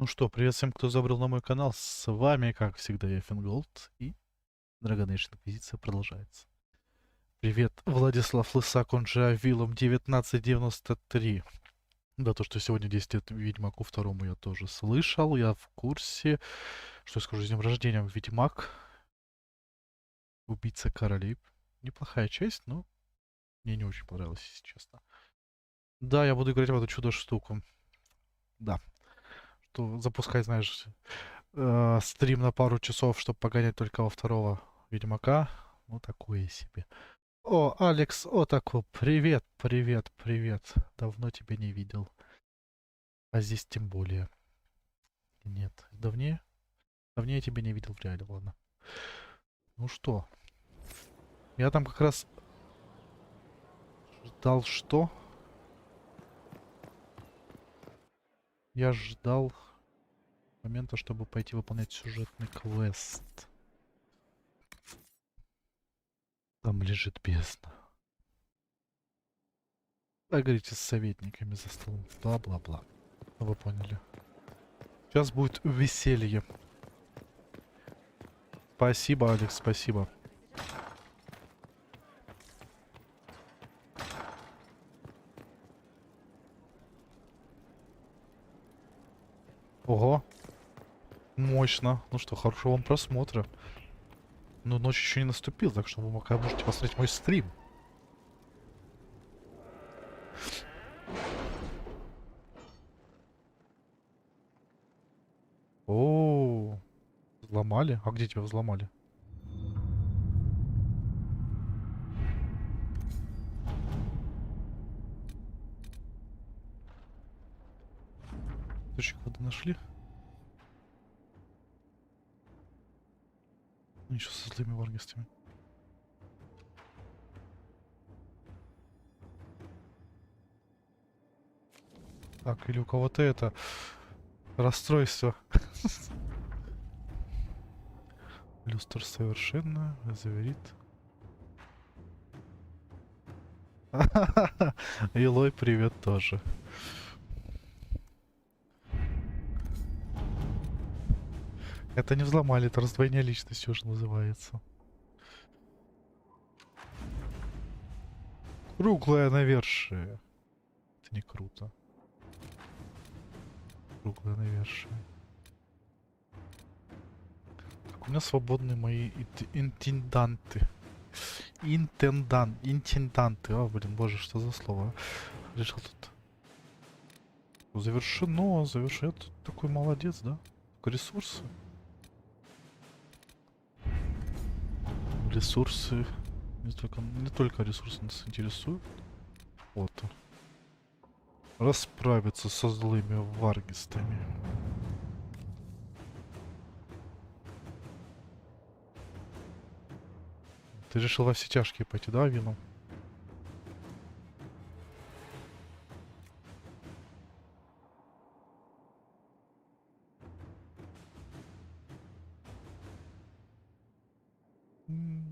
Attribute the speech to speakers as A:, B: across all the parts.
A: Ну что, привет всем, кто забрел на мой канал. С вами, как всегда, я Fingolt, и Age Inquisition продолжается. Привет, Владислав Лысак, он же Авилом 1993. Да, то, что сегодня 10 лет Ведьмаку второму, я тоже слышал, я в курсе. Что я скажу, с днем рождения, Ведьмак. Убийца королей. Неплохая часть, но мне не очень понравилась, если честно. Да, я буду играть в эту чудо-штуку. Да. Что запускать, знаешь, стрим на пару часов, чтобы погонять только во второго Ведьмака. Ну, такое себе. О, Алекс Отаку, привет, привет, привет. Давно тебя не видел. А здесь тем более. Нет, давнее? Давнее я тебя не видел в реале, ладно. Ну что? Я там как раз ждал что? Я ждал момента, чтобы пойти выполнять сюжетный квест. Там лежит бездна. А говорите с советниками за столом. Бла-бла-бла. Ну, вы поняли. Сейчас будет веселье. Спасибо, Алекс, спасибо. Ого. Мощно. Ну что, хорошего вам просмотра. Но ночь еще не наступила, так что вы пока можете посмотреть мой стрим. О, взломали? А где тебя взломали? Источник воды нашли? Ну, еще со злыми варгистами. Так, или у кого-то это расстройство. Люстр совершенно заверит. Илой, привет тоже. Это не взломали, это раздвоение личности уже называется. Круглое навершие. Это не круто. Круглое навершие. Так, у меня свободны мои интенданты. Интенданты. А, блин, боже, что за слово? Решил тут. Завершено, завершено. Я тут такой молодец, да? Ресурсы. Ресурсы. Не только ресурсы нас интересуют. Вот. Расправиться со злыми варгистами. Ты решил во все тяжкие пойти, да, Вину?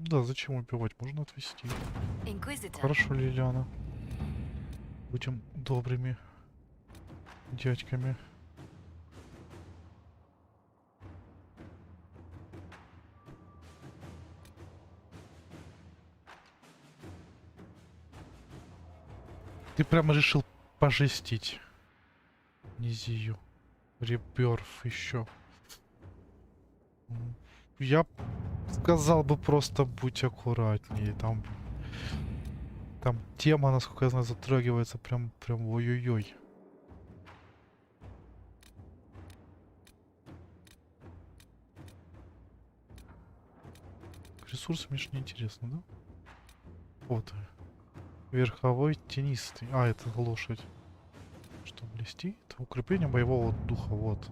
A: Да, зачем убивать? Можно отвести. Хорошо, Лилиана. Будем добрыми дядьками. Ты прямо решил пожестить. Низию. Реберф еще. Я сказал бы просто будь аккуратнее. Там тема, насколько я знаю, затрагивается прям ой-ой-ой. ресурсы, мне ж не интересно, да? Вот. Верховой тенистый. А, это лошадь. Что, блести? Это укрепление боевого духа, вот.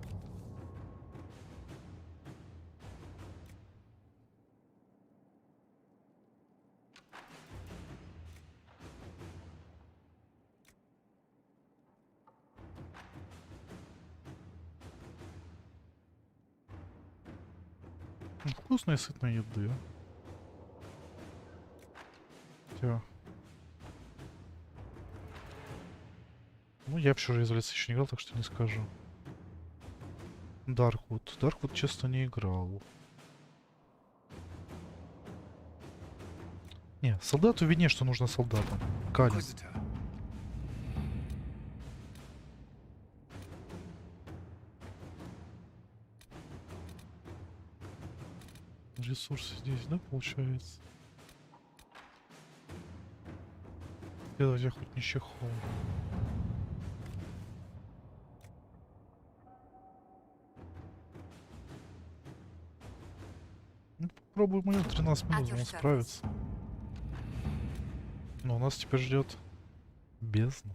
A: Вкусной, сытной еды. Всё. Ну, я вообще уже из лица еще не играл, так что не скажу. Дарквуд. Дарквуд, честно, не играл. Не, солдату виднее, что нужно солдатам. Калин. Ресурсы здесь, да, получается? Следовать охотничий холм. Ну, попробуем мы 13 минут, он справится. Но у нас теперь ждет бездна.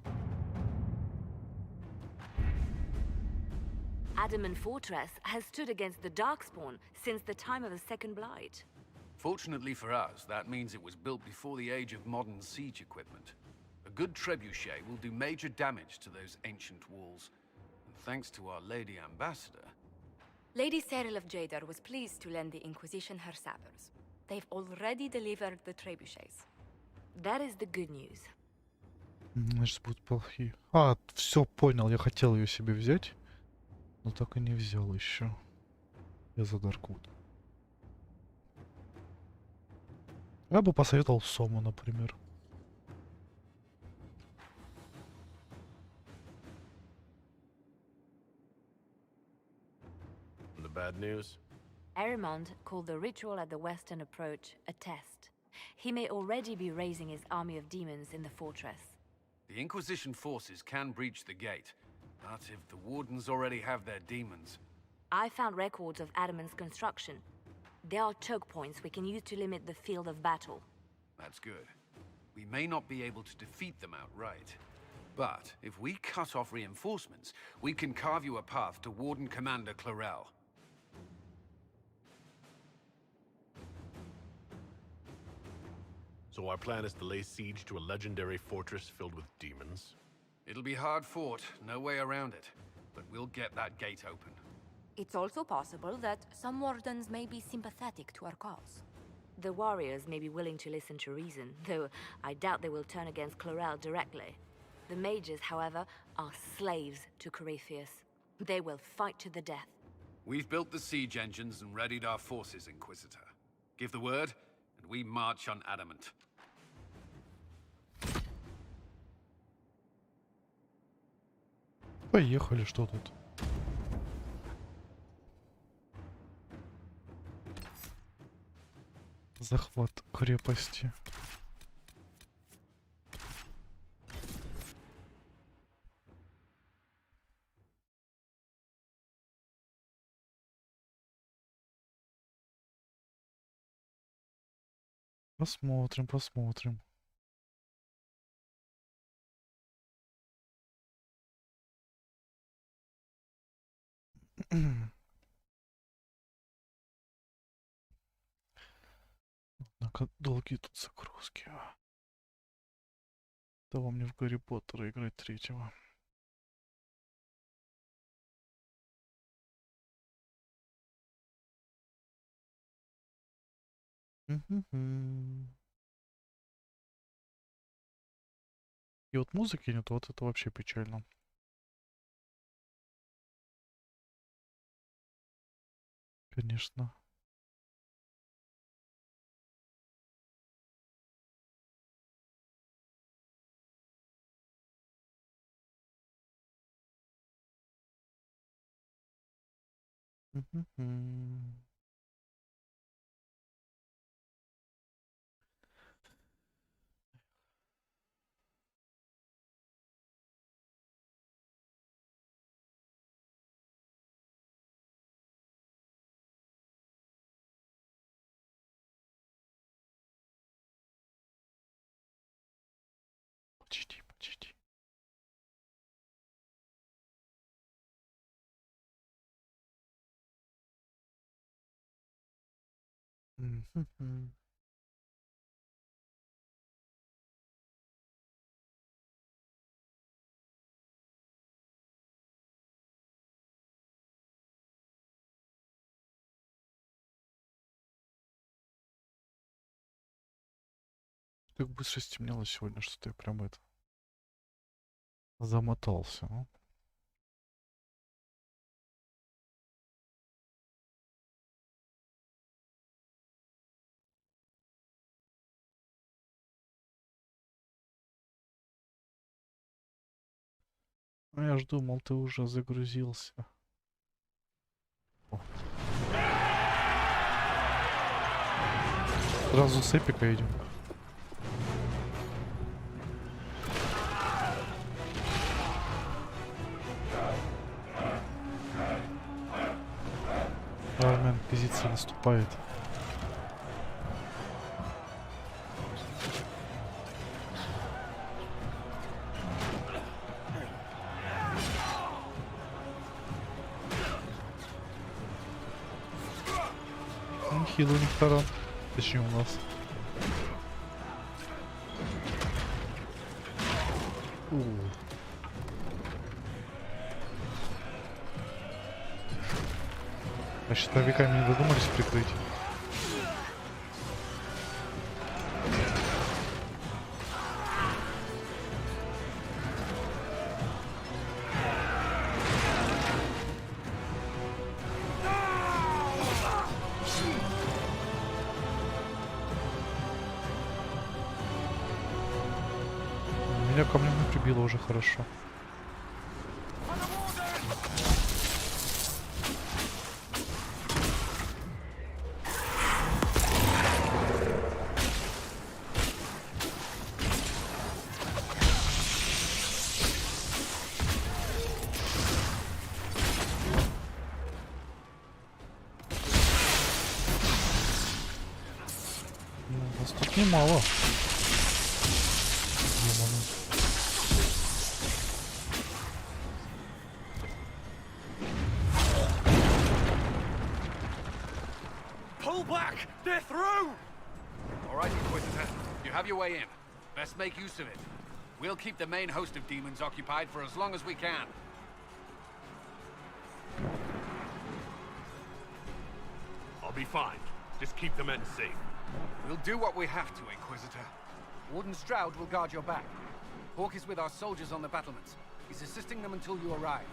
B: Adamant Fortress has stood against the Darkspawn since the time of the Second Blight.
C: Fortunately for us, that means it was built before the age of modern siege equipment. A good trebuchet will do major damage to those ancient walls. And thanks to our Lady Ambassador...
B: Lady Cyril of Jadar was pleased to lend the Inquisition her sabers. They've already delivered the trebuchets. That is the good news.
A: Значит, будут плохие. А, все, понял, я хотел ее себе взять. Но так и не взял еще. Я за Дарквуд. Я бы посоветовал Сому, например.
D: The bad news?
B: Erimond called the ritual at the western approach a test. He may already be raising his army of demons in the fortress.
C: The Inquisition forces can breach the gate, but if the Wardens already have their demons...
B: I found records of Adamant's construction. There are choke points we can use to limit the field of battle.
C: That's good. We may not be able to defeat them outright. But if we cut off reinforcements, we can carve you a path to Warden Commander Clarel.
D: So our plan is to lay siege to a legendary fortress filled with demons?
C: It'll be hard fought, no way around it. But we'll get that gate open.
B: It's also possible that some wardens may be sympathetic to our cause. The warriors may be willing to listen to reason, though I doubt they will turn against Clarel directly. The mages, however, are slaves to Corypheus. They will fight to the death.
C: We've built the siege engines and readied our forces, Inquisitor. Give the word, and we march on Adamant.
A: Поехали, что тут? Захват крепости. Посмотрим, посмотрим. Однако долгие тут загрузки. Того мне в Гарри Поттера играть третьего. И вот музыки нет, вот это вообще печально. Конечно. Почти, почти. Мгм. Так быстро стемнело сегодня, что я прям это замотался. А? Ну, я ж думал, ты уже загрузился. О. Сразу с эпика идем. Армия Инквизиция наступает. Хил у них таран. Точнее у нас. А щитовиками не додумались прикрыть. Меня камнем не прибило уже хорошо. Нас тут немало.
C: Pull back! They're through! All right, Inquisitor. You have your way in. Best make use of it. We'll keep the main host of demons occupied for as long as we can.
D: I'll be fine. Just keep the men safe.
C: We'll do what we have to, Inquisitor. Warden Stroud will guard your back. Hawk is with our soldiers on the battlements. He's assisting them until you arrive.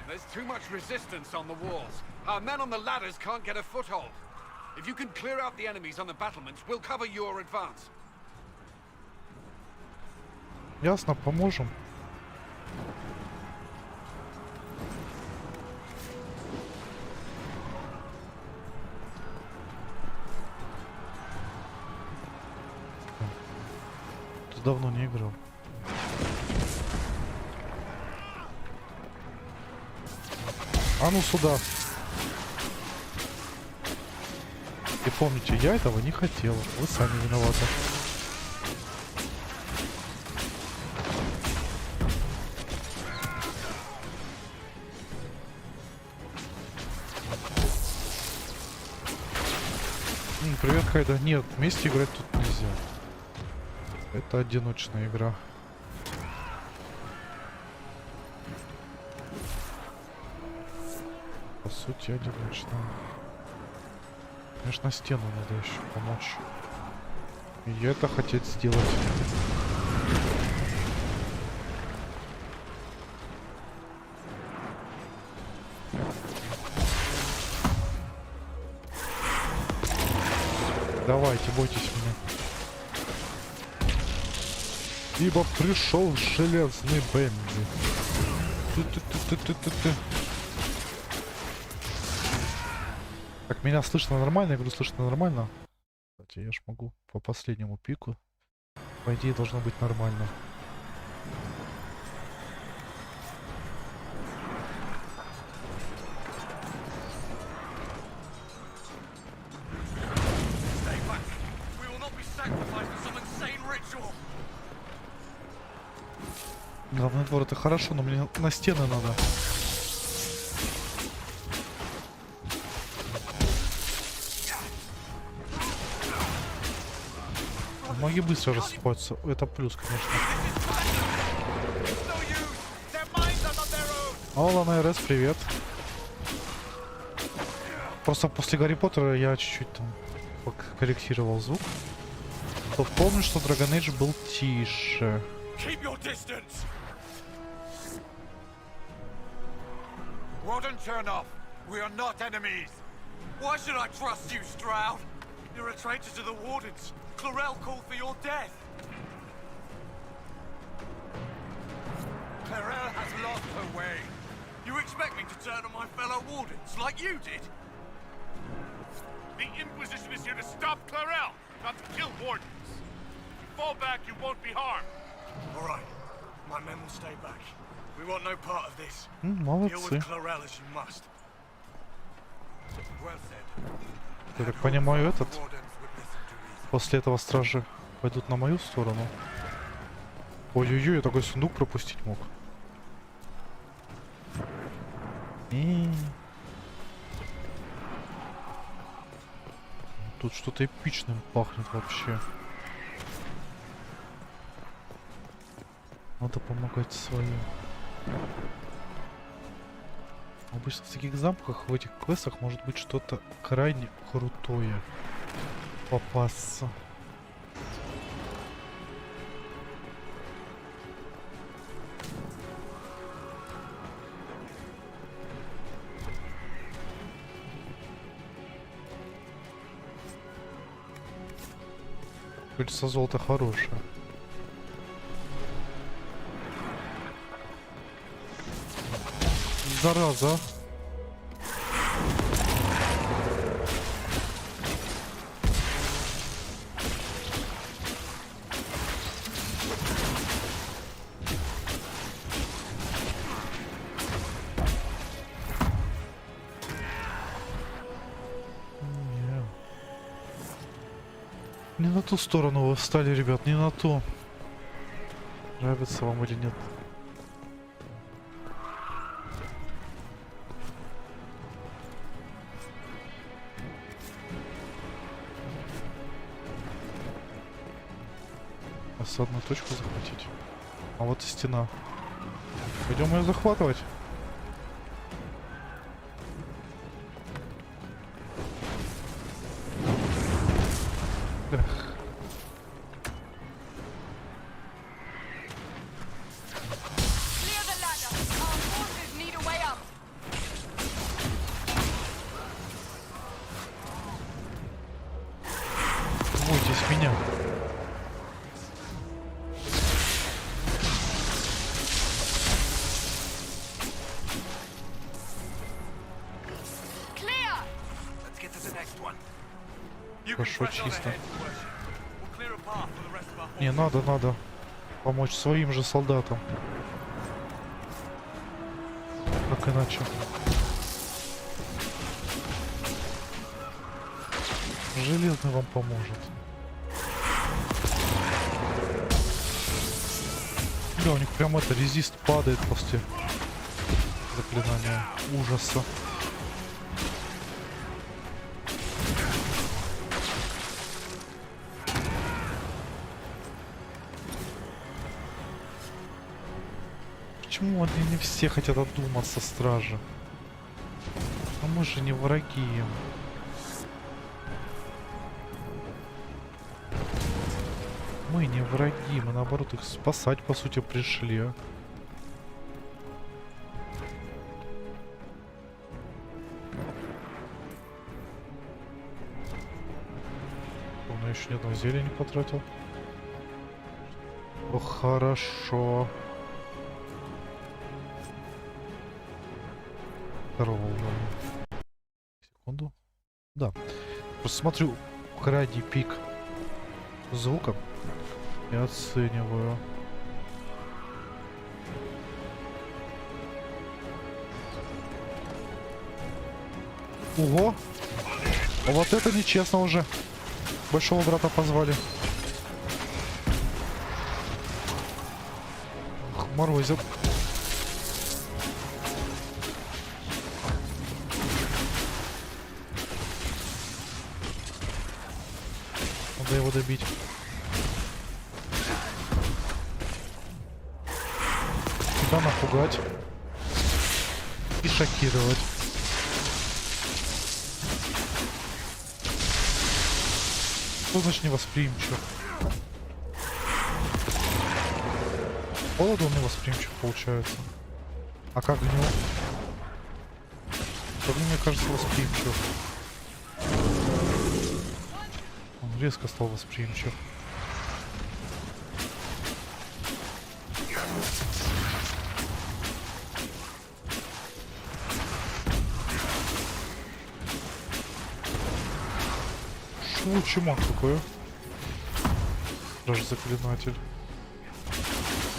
C: There's too much resistance on the walls. Our men on the ladders can't get a foothold. If you can clear out the enemies on the battlements, we'll cover your advance.
A: Ясно, поможем. Тут давно не играл. А ну сюда. И помните, я этого не хотел. Вы сами виноваты. Привет, Хайда. Нет, вместе играть тут нельзя. Это одиночная игра. По сути, одиночная. Конечно, стену надо еще помочь. И это хотеть сделать. Давайте, бойтесь меня. Ибо пришел Железный Бэмби. Так, меня слышно нормально? Я говорю, слышно нормально? Кстати, я ж могу по последнему пику. По идее, должно быть нормально. Главный двор это хорошо, но мне на стены надо. Маги быстро рассыпаются. Это плюс, конечно. Алла РС, привет. Просто после Гарри Поттера я чуть-чуть там корректировал звук. То помню, что Dragon Age был тише.
E: Warden Chernoff, we are not enemies. Why should I trust you, Stroud? You're a traitor to the Wardens. Clorel called for your death. Clorel has lost her way.
C: You expect me to turn on my fellow Wardens like you did?
F: The Inquisition is here to stop Clorel, not to kill Wardens. If you fall back, you won't be harmed.
E: All right, my men will stay back. We want no part of this. Deal
A: Молодцы.
E: with Clorel as you must. Well said.
A: Я так понимаю, этот...
E: Wardens would listen to reason.
A: После этого стражи пойдут на мою сторону. Ой-ой-ой, я такой сундук пропустить мог. Тут что-то эпичным пахнет вообще. Надо помогать своим. Обычно в таких замках, в этих квестах может быть что-то крайне крутое попасться. Кажется, золото хорошее. Зараза. Не на ту сторону вы встали, ребят, не на ту. Нравится вам или нет? Осадную точку захватить. А вот и стена. Пойдем ее захватывать. Эх. Бойтесь меня.
E: Let's get to the next one.
A: Хорошо, чисто. Не, надо помочь своим же солдатам. Как иначе? Железный вам поможет. Бля, у них прям это резист падает после заклинания ужаса. Почему они не все хотят отдуматься, стражи? А мы же не враги им. Мы не враги, мы наоборот их спасать по сути пришли. Он еще ни одного зелья не потратил. О, хорошо. Здорово. Секунду. Да. Просто смотрю ради пик звука и оцениваю. Ого! А вот это нечестно уже. Большого брата позвали. Морозят. Надо его добить. Тебя напугать. И шокировать. Что значит невосприимчив? Холоду он невосприимчив получается. А к огню? К огню, мне кажется, восприимчив. Он резко стал восприимчив. Чумак какой? Даже заклинатель.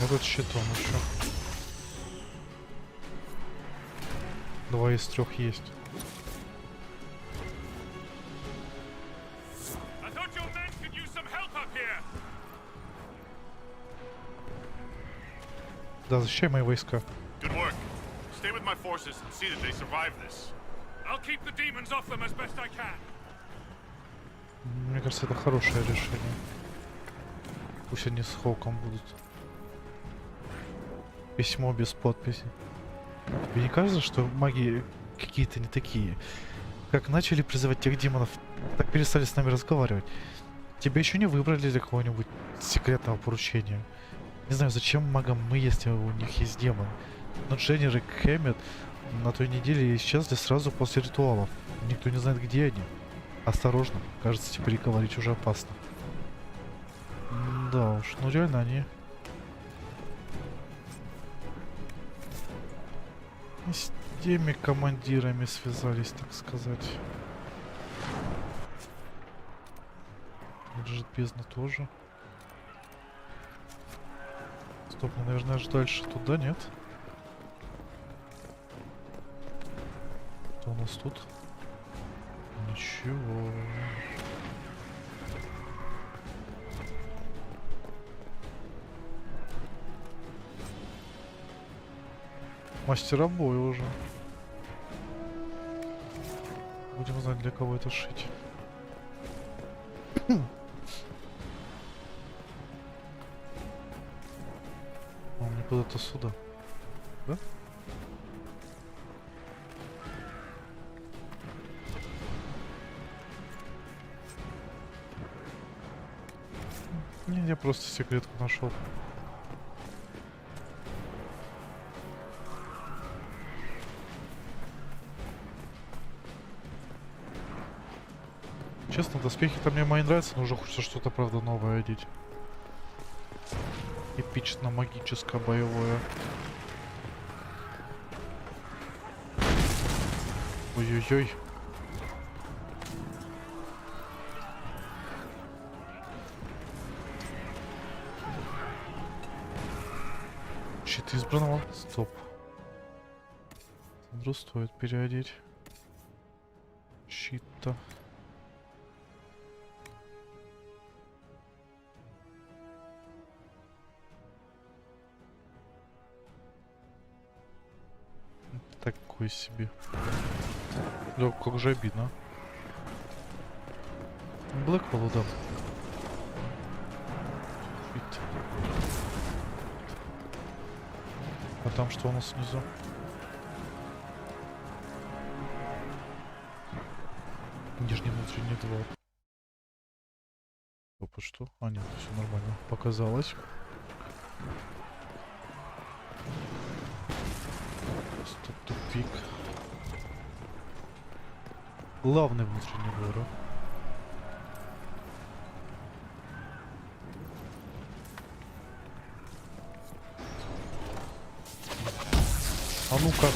A: Этот щитом еще. 2 из 3 есть. Да, защищай мои войска. Мне кажется, это хорошее решение. Пусть они с Хоуком будут. Письмо без подписи. Тебе не кажется, что маги какие-то не такие? Как начали призывать тех демонов, так перестали с нами разговаривать. Тебя еще не выбрали для какого-нибудь секретного поручения. Не знаю, зачем магам мы, если у них есть демон. Но Дженнер и Хэммет на той неделе исчезли сразу после ритуалов. Никто не знает, где они. Осторожно, кажется, теперь говорить уже опасно. Да уж, ну реально они... с теми командирами связались, так сказать. Лежит бездна тоже. Стоп, мне, наверное, аж дальше туда, нет? Что у нас тут? Ничего. Мастера боя уже. Будем знать, для кого это шить. О, мне куда-то сюда. Да? Не, я просто секретку нашел. Честно, доспехи-то мне мои нравятся, но уже хочется что-то, правда, новое одеть. Эпично магическое боевое. Ой-ой-ой. Щит избранного. Стоп. Сандру стоит переодеть. Щит-то. Такой себе. Да, как же обидно. Блэквелл дам. А там что у нас внизу? Нижний внутренний двор. Опа, что? А, нет, все нормально. Показалось. Стоп, тупик. Главный внутренний двор. А ну-ка.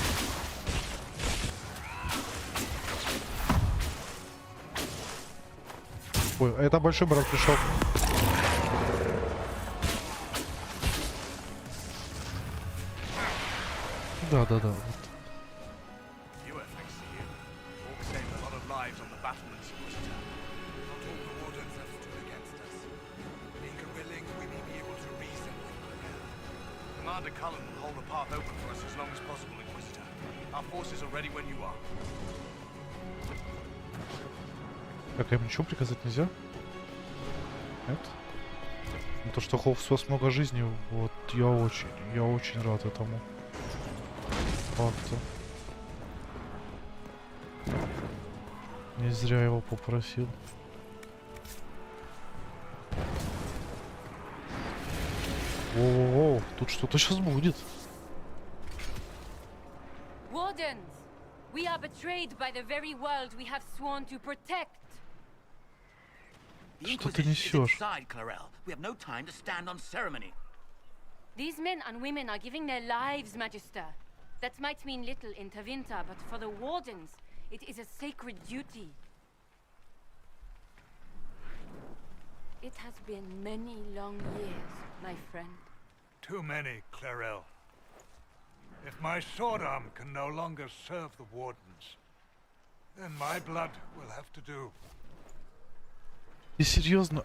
A: Ой, это большой брат пришел. Да.
E: Commander Cullen will hold the path open for us as long as possible, Inquisitor. Our forces are ready when you are.
A: Так, им ничего приказать нельзя? Нет? Ну, то, что Холл спас много жизней, вот я очень рад этому факту. Не зря его попросил. Воу-воу-воу, тут что-то сейчас будет.
G: Wardens! We are betrayed by the very world we have sworn to protect.
H: The
A: Что ты
H: Inquisition is
A: несешь?
H: inside, Clarel. We have no time to stand on ceremony.
G: These men and women are giving their lives, Magister. That might mean little in Tevinter, but for the Wardens, it is a sacred duty. It has been many long years, my friend.
I: Too many, Clarel. If my sword arm can no longer serve the Wardens, then my blood will have to do.
A: И серьезно?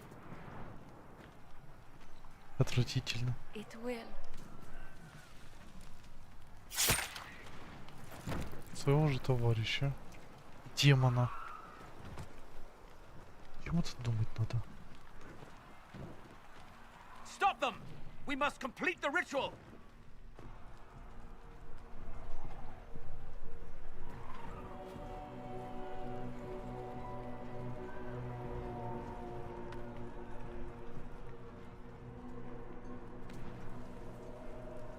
A: Отвратительно.
G: It will.
A: Своего же товарища. Демона. Чем это думать надо?
H: Stop them! We must complete the ritual!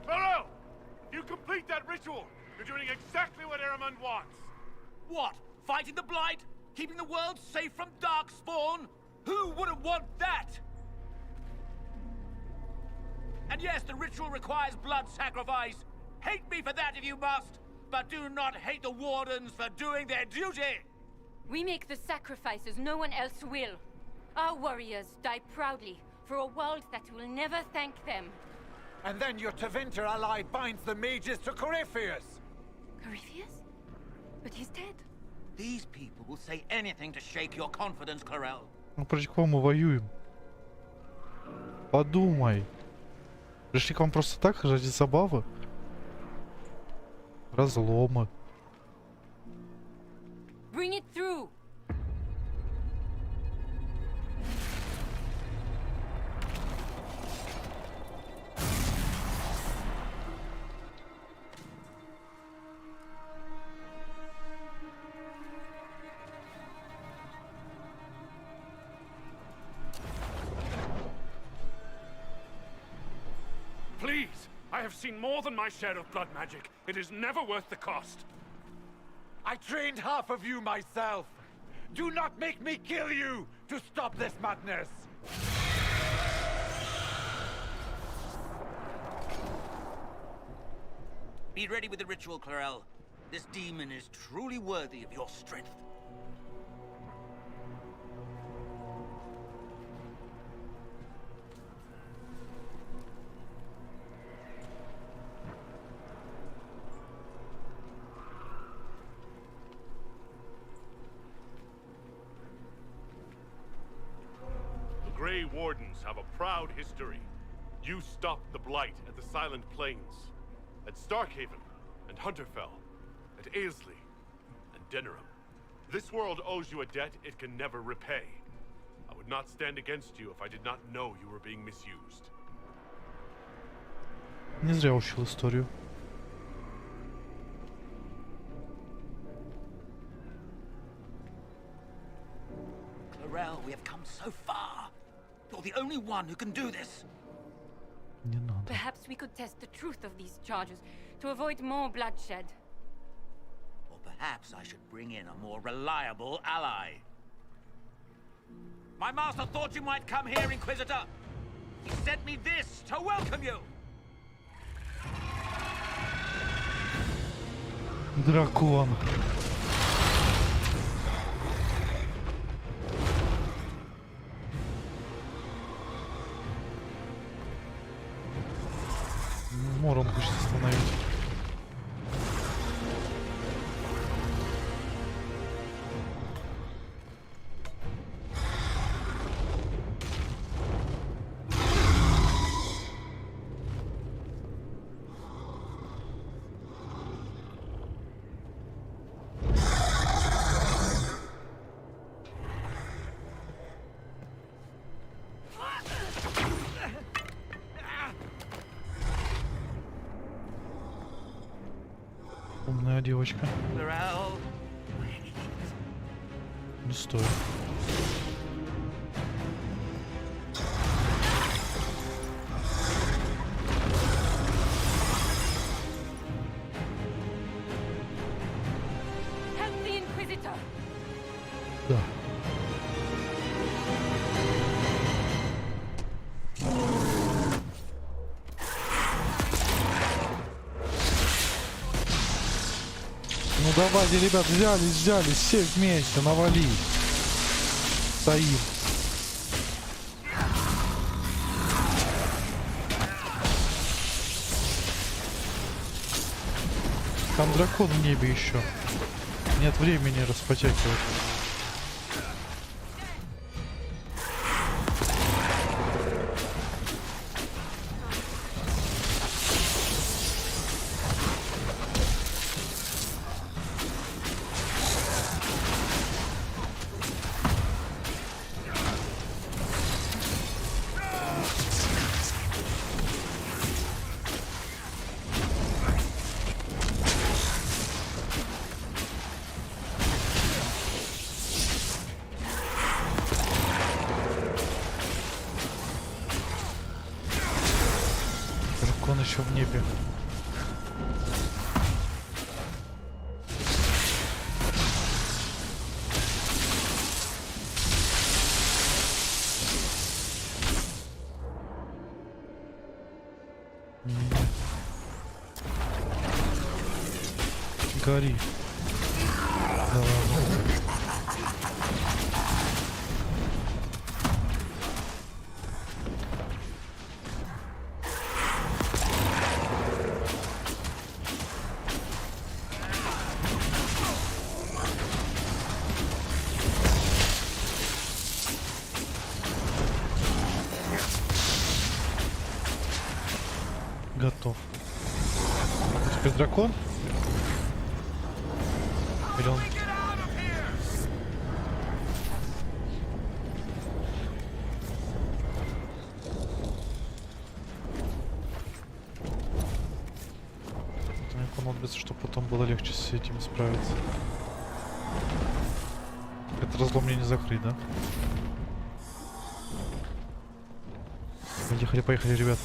F: Clarel! If you complete that ritual, you're doing exactly what Eramund wants.
H: What? Fighting the Blight? Keeping the world safe from Darkspawn? Who wouldn't want that? And yes, the ritual requires blood sacrifice. Hate me for that if you must, but do not hate the Wardens for doing their duty!
G: We make the sacrifices no one else will. Our warriors die proudly for a world that will never thank them.
E: And then your Tevinter ally binds the mages to Corypheus!
G: Corypheus? But he's dead.
H: These people will say anything to shake your confidence, Clarel.
A: Ну, против кого мы воюем? Подумай. Пришли к вам просто так, ради забавы? Разломы.
G: Bring it through!
F: Please! I have seen more than my share of blood magic. It is never worth the cost.
E: I trained half of you myself! Do not make me kill you to stop this madness!
H: Be ready with the ritual, Clarel. This demon is truly worthy of your strength.
F: The Grey Wardens have a proud history. You stopped the Blight at the Silent Plains, at Starkhaven and Hunterfell, at Aesley and Denerim. This world owes you a debt it can never repay. I would not stand against you if I did not know you were being misused.
A: Не зря учил историю.
H: Clarel, we have come so far. You're the only one who can do this.
A: Не надо.
G: Perhaps we could test the truth of these charges to avoid more bloodshed.
H: Or perhaps I should bring in a more reliable ally. My master thought you might come here, Inquisitor. He sent me this to welcome you.
A: Дракон. Морон хочет остановить. Умная девочка.
H: Chlorel.
A: Не стоит.
G: Help the Inquisitor!
A: Да. Ну давайте, ребят, взялись, все вместе, навали. Стоим. Там дракон в небе еще. Нет времени распотякивать. Дракон еще в небе. Гори. Давай. Готов. Теперь дракон? Или он... Это мне понадобится, чтобы потом было легче с этим справиться. Это разлом мне не закрыть, да? Поехали, ребят.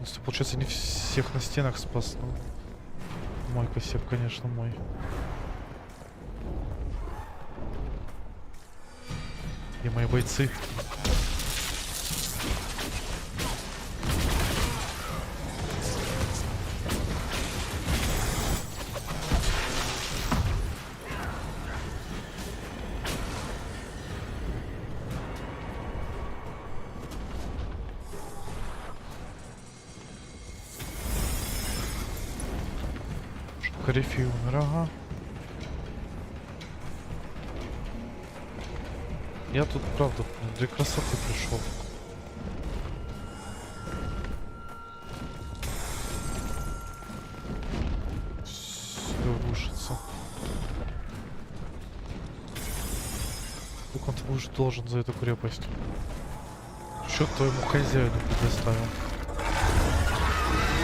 A: Если, получается, не всех на стенах спас, ну... Мой косяк, конечно, мой. И мои бойцы. Корифей умер, ага. Я тут, правда, для красоты пришел. Все рушится. Сколько он уже должен за эту крепость? Счет твоему хозяину предоставил.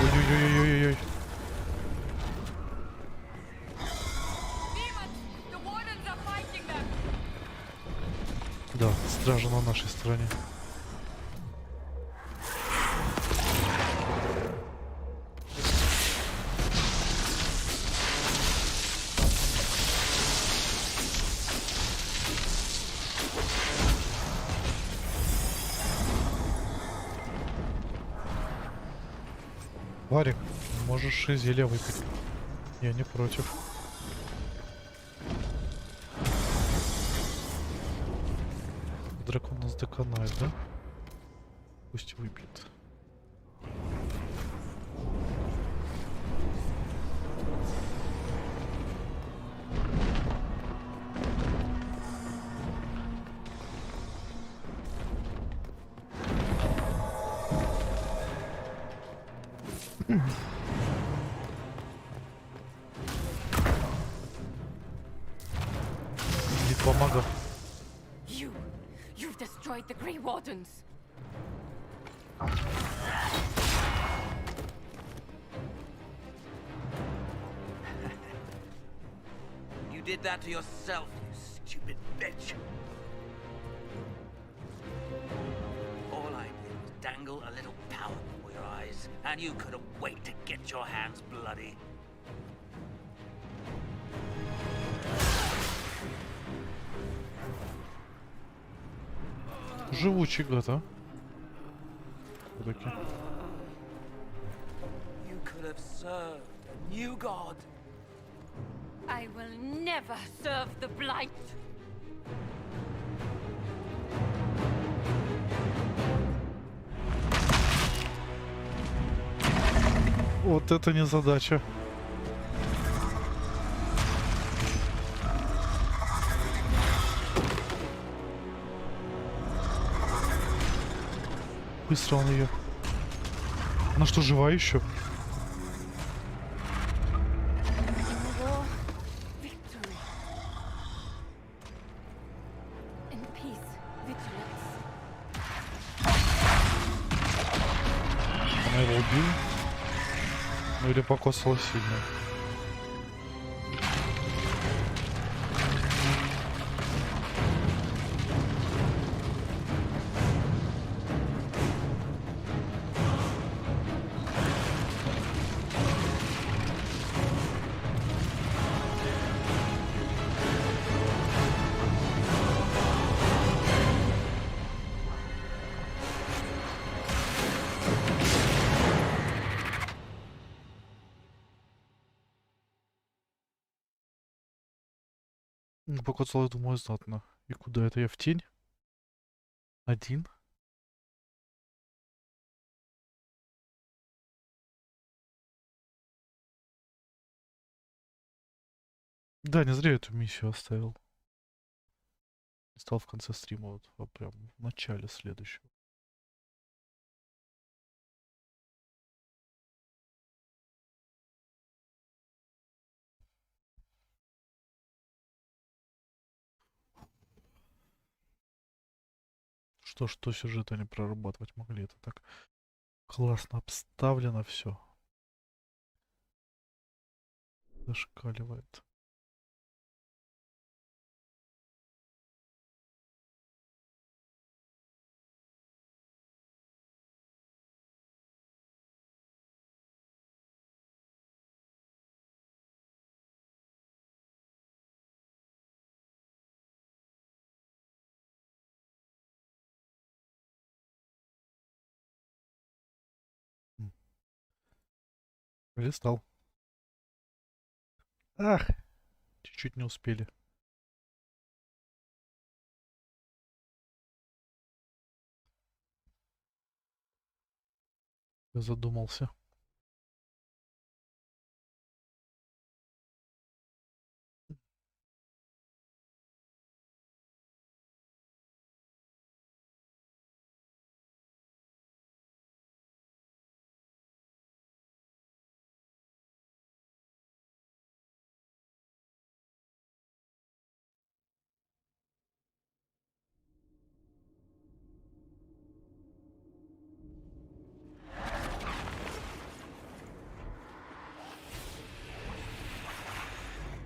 A: Ой-ой-ой-ой-ой-ой. Да, стражи на нашей стороне. Варик, можешь и зелья выпить. Я не против. Дракон нас доконает, да? Пусть выпьет. Битва магов.
G: You've destroyed the Grey Wardens.
H: You did that to yourself, you stupid bitch. All I did was dangle a little power before your eyes, and you couldn't wait to get your hands bloody.
A: Живучий гад, а? Все-таки.
H: You could have served a new god.
G: I will never serve the Blight.
A: Вот это не задача. Быстро он ее. Она что, жива еще?
G: Victory. In peace, vigilance.
A: Она его убила? Ну или покосила сильно. Ну, покоцала, я думаю, знатно. И куда это я? В тень? Один? Да, не зря я эту миссию оставил. Не стал в конце стрима, вот, а прям в начале следующего. Что сюжет они прорабатывать могли? Это так классно обставлено все. Зашкаливает. Листал. Ах, чуть-чуть не успели. Я задумался.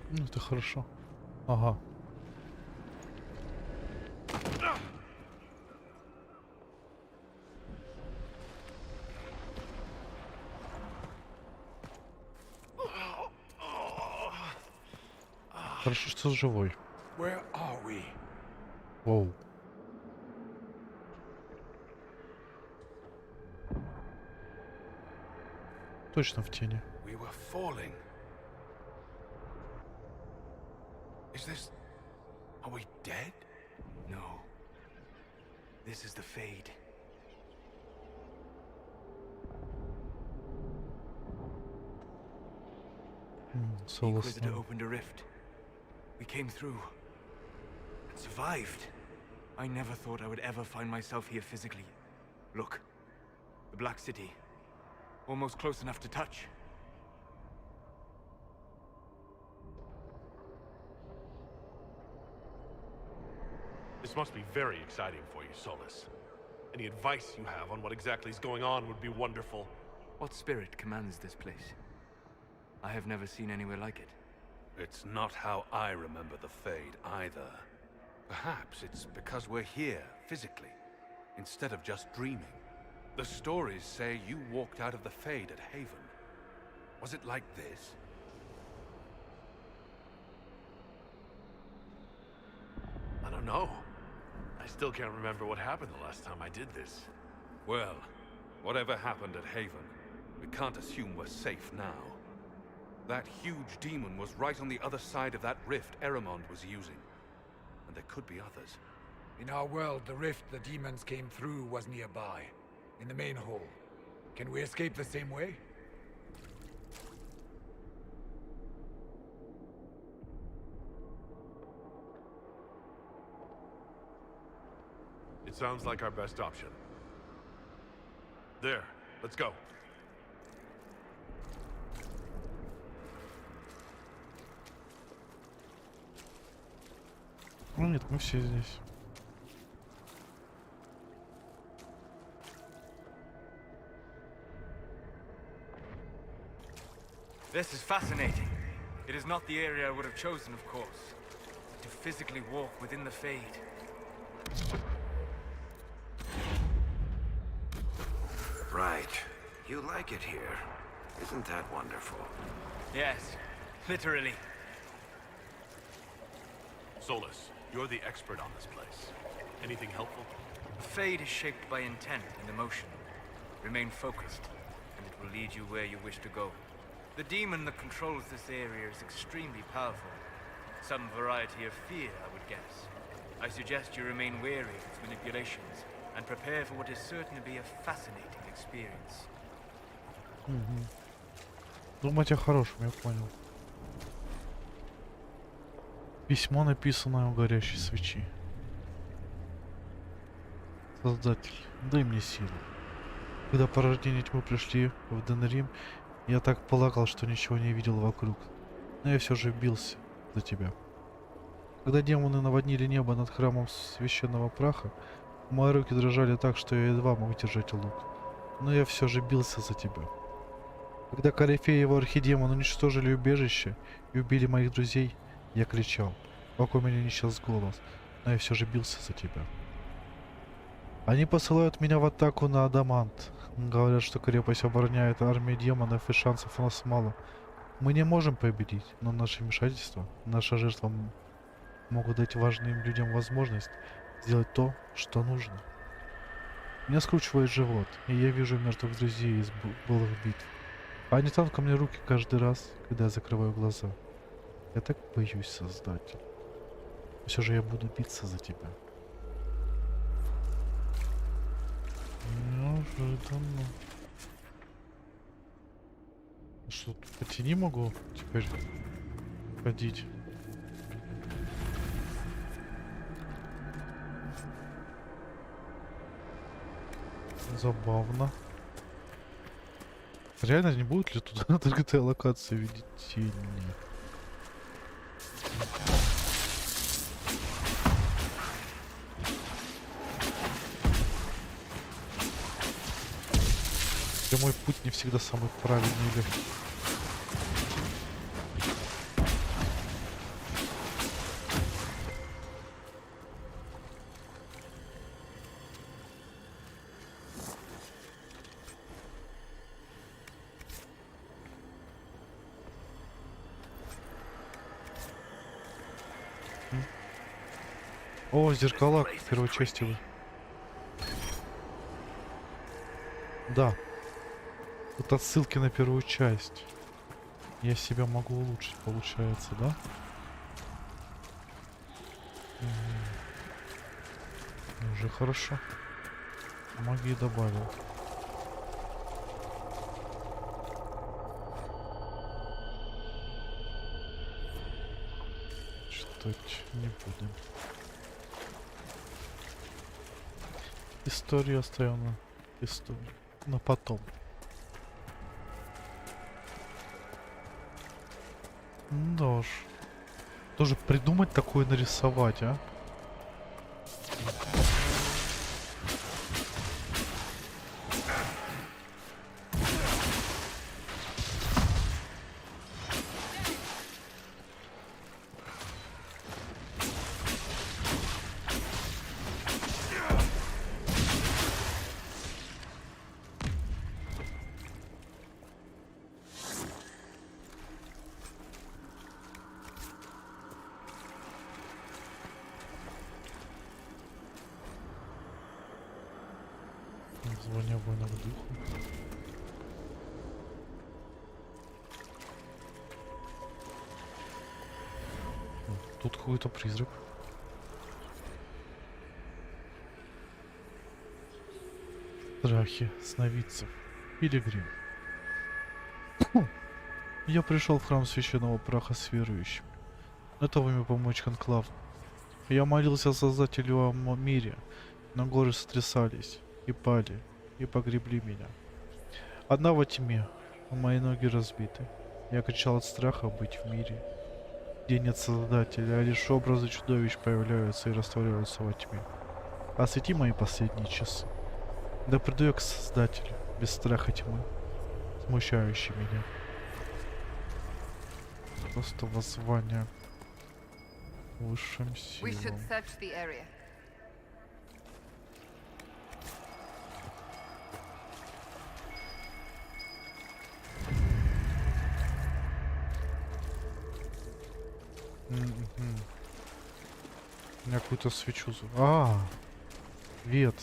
A: Ну, это хорошо. Ага. Хорошо, что живой.
E: Where are we?
A: Воу. Точно в тени.
E: We were falling. Is this... Are we dead?
J: No. This is the Fade. The Inquisitor opened a rift. We came through. And survived. I never thought I would ever find myself here physically. Look. The Black City. Almost close enough to touch.
F: This must be very exciting for you, Solus. Any advice you have on what exactly is going on would be wonderful.
J: What spirit commands this place? I have never seen anywhere like it.
C: It's not how I remember the Fade either. Perhaps it's because we're here, physically, instead of just dreaming. The stories say you walked out of the Fade at Haven. Was it like this?
F: I don't know. I still can't remember what happened the last time I did this.
C: Well, whatever happened at Haven, we can't assume we're safe now. That huge demon was right on the other side of that rift Eramond was using. And there could be others.
K: In our world, the rift the demons came through was nearby, in the main hall. Can we escape the same way?
F: It sounds like our best option. There, let's go.
A: Ну нет, мы все здесь.
J: This is fascinating. It is not the area I would have chosen, of course. To physically walk within the Fade.
L: Right. You like it here. Isn't that wonderful?
J: Yes, literally.
F: Solus, you're the expert on this place. Anything helpful?
J: The Fade is shaped by intent and emotion. Remain focused, and it will lead you where you wish to go. The demon that controls this area is extremely powerful. Some variety of fear, I would guess. I suggest you remain wary of its manipulations, and prepare for what is certain to be a fascinating experience.
A: Думать о хорошем, я понял. Письмо, написанное у горящей свечи. Создатель, дай мне силу. Когда порождение тьмы пришли в Денрим, я так полагал, что ничего не видел вокруг. Но я все же бился за тебя. Когда демоны наводнили небо над храмом священного праха, мои руки дрожали так, что я едва мог держать лук. Но я все же бился за тебя. Когда Корифей и его архидемон уничтожили убежище и убили моих друзей, я кричал, пока у меня не исчез голос, но я все же бился за тебя. Они посылают меня в атаку на Адамант. Говорят, что крепость обороняет армию демонов и шансов у нас мало. Мы не можем победить, но наше вмешательство, наша жертва могут дать важным людям возможность сделать то, что нужно. Меня скручивает живот, и я вижу мертвых друзей из былых битв. Они тянут ко мне руки каждый раз, когда я закрываю глаза. Я так боюсь, Создатель. Все же я буду биться за тебя. Неожиданно. Что, по тени могу теперь ходить? Забавно. Реально не будет ли тут открытая локация в виде тени? Прямой путь не всегда самый правильный или... О, зеркала в первой части. Да. Тут отсылки на первую часть. Я себя могу улучшить, получается, да? Уже хорошо. Магии добавил. Читать не будем. Историю оставим на историю. На потом. Да уж. Тоже придумать такое нарисовать, а? Звание воинов духа. Тут какой-то призрак. Страхи сновидцев. Пилигрим. Я пришел в храм священного праха с верующими. Это время помочь конклаву. Я молился Создателю о мире, но горы сотрясались и пали, и погребли меня. Одна во тьме, а мои ноги разбиты. Я кричал от страха быть в мире, где нет Создателя, а лишь образы чудовищ появляются и растворяются во тьме. Освети мои последние часы. Да приду я к Создателю, без страха тьмы, смущающей меня. Просто воззвание высшим силам. Я какую-то свечу. Вет.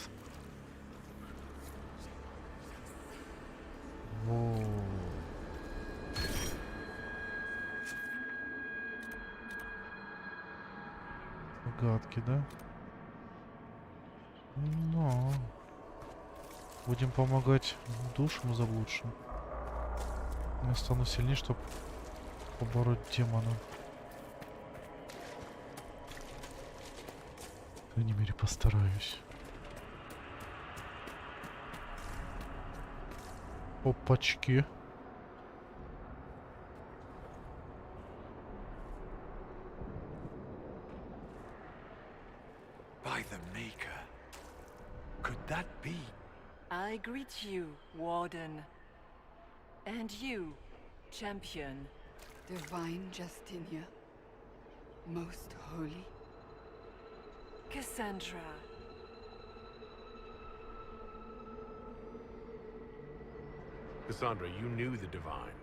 A: Во. Гадки, да? Но будем помогать душам заблудшим. Я стану сильнее, чтобы побороть демона. По крайней мере, постараюсь. Опачки.
K: By the Maker. Could that be?
M: I greet you, Warden. And you, Champion.
N: Divine Justinia. Most holy.
M: Cassandra.
D: Cassandra, you knew the Divine.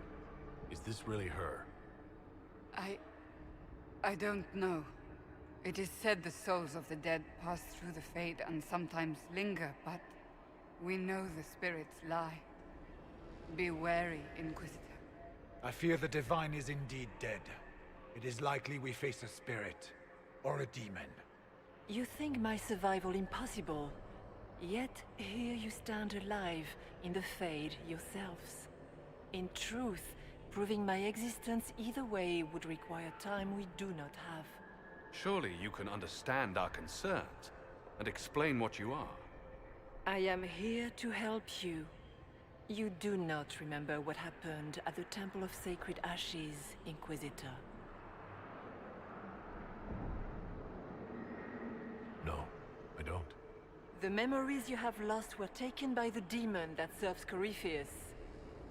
D: Is this really her?
N: I don't know. It is said the souls of the dead pass through the Fade and sometimes linger, but we know the spirits lie. Be wary, Inquisitor.
K: I fear the Divine is indeed dead. It is likely we face a spirit, or a demon.
M: You think my survival impossible, yet here you stand alive in the Fade yourselves. In truth, proving my existence either way would require time we do not have.
C: Surely you can understand our concerns and explain what you are.
M: I am here to help you. You do not remember what happened at the Temple of Sacred Ashes, Inquisitor.
D: No, I don't.
M: The memories you have lost were taken by the demon that serves Corypheus.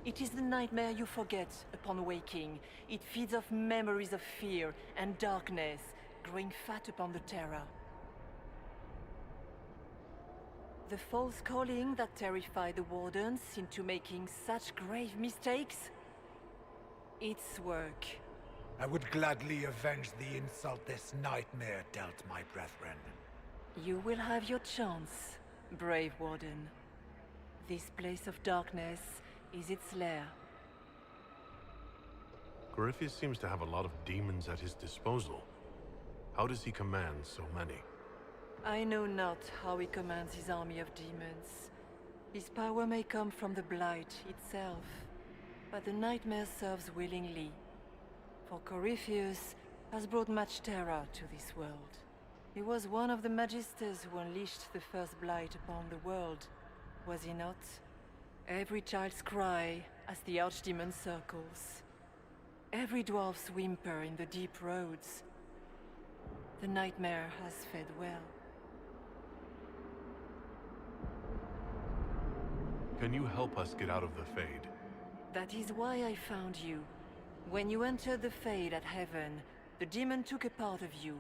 M: It is the nightmare you forget upon waking. It feeds off memories of fear and darkness, growing fat upon the terror. The false calling that terrified the Wardens into making such grave mistakes? Its work.
K: I would gladly avenge the insult this nightmare dealt my brethren.
M: You will have your chance, brave Warden. This place of darkness is its lair.
D: Corypheus seems to have a lot of demons at his disposal. How does he command so many?
M: I know not how he commands his army of demons. His power may come from the Blight itself, but the nightmare serves willingly. For Corypheus has brought much terror to this world. He was one of the Magisters who unleashed the first Blight upon the world, was he not? Every child's cry as the Archdemon circles. Every dwarf's whimper in the deep roads. The nightmare has fed well.
D: Can you help us get out of the Fade?
M: That is why I found you. When you entered the Fade at Heaven, the demon took a part of you.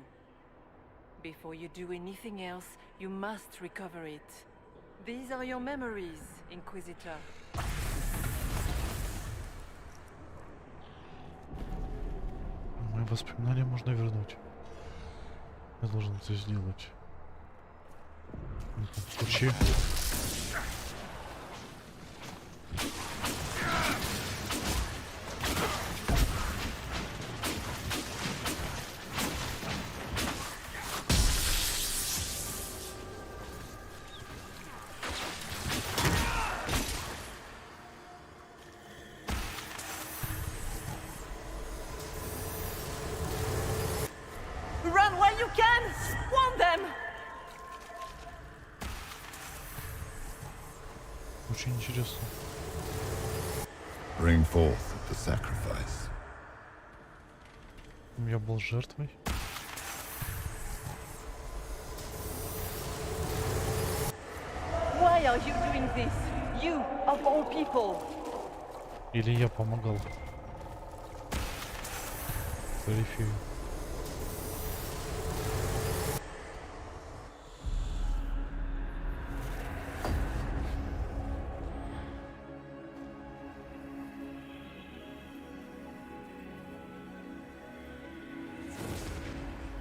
M: Before you do anything else, you must recover it. These are your memories, Inquisitor.
A: Мои воспоминания можно вернуть. Я должен это сделать. Ключи. Очень интересно.
O: Bring forth the sacrifice.
A: Я был жертвой.
M: Why are you doing this? You, of all people.
A: Или я помогал. Корифею.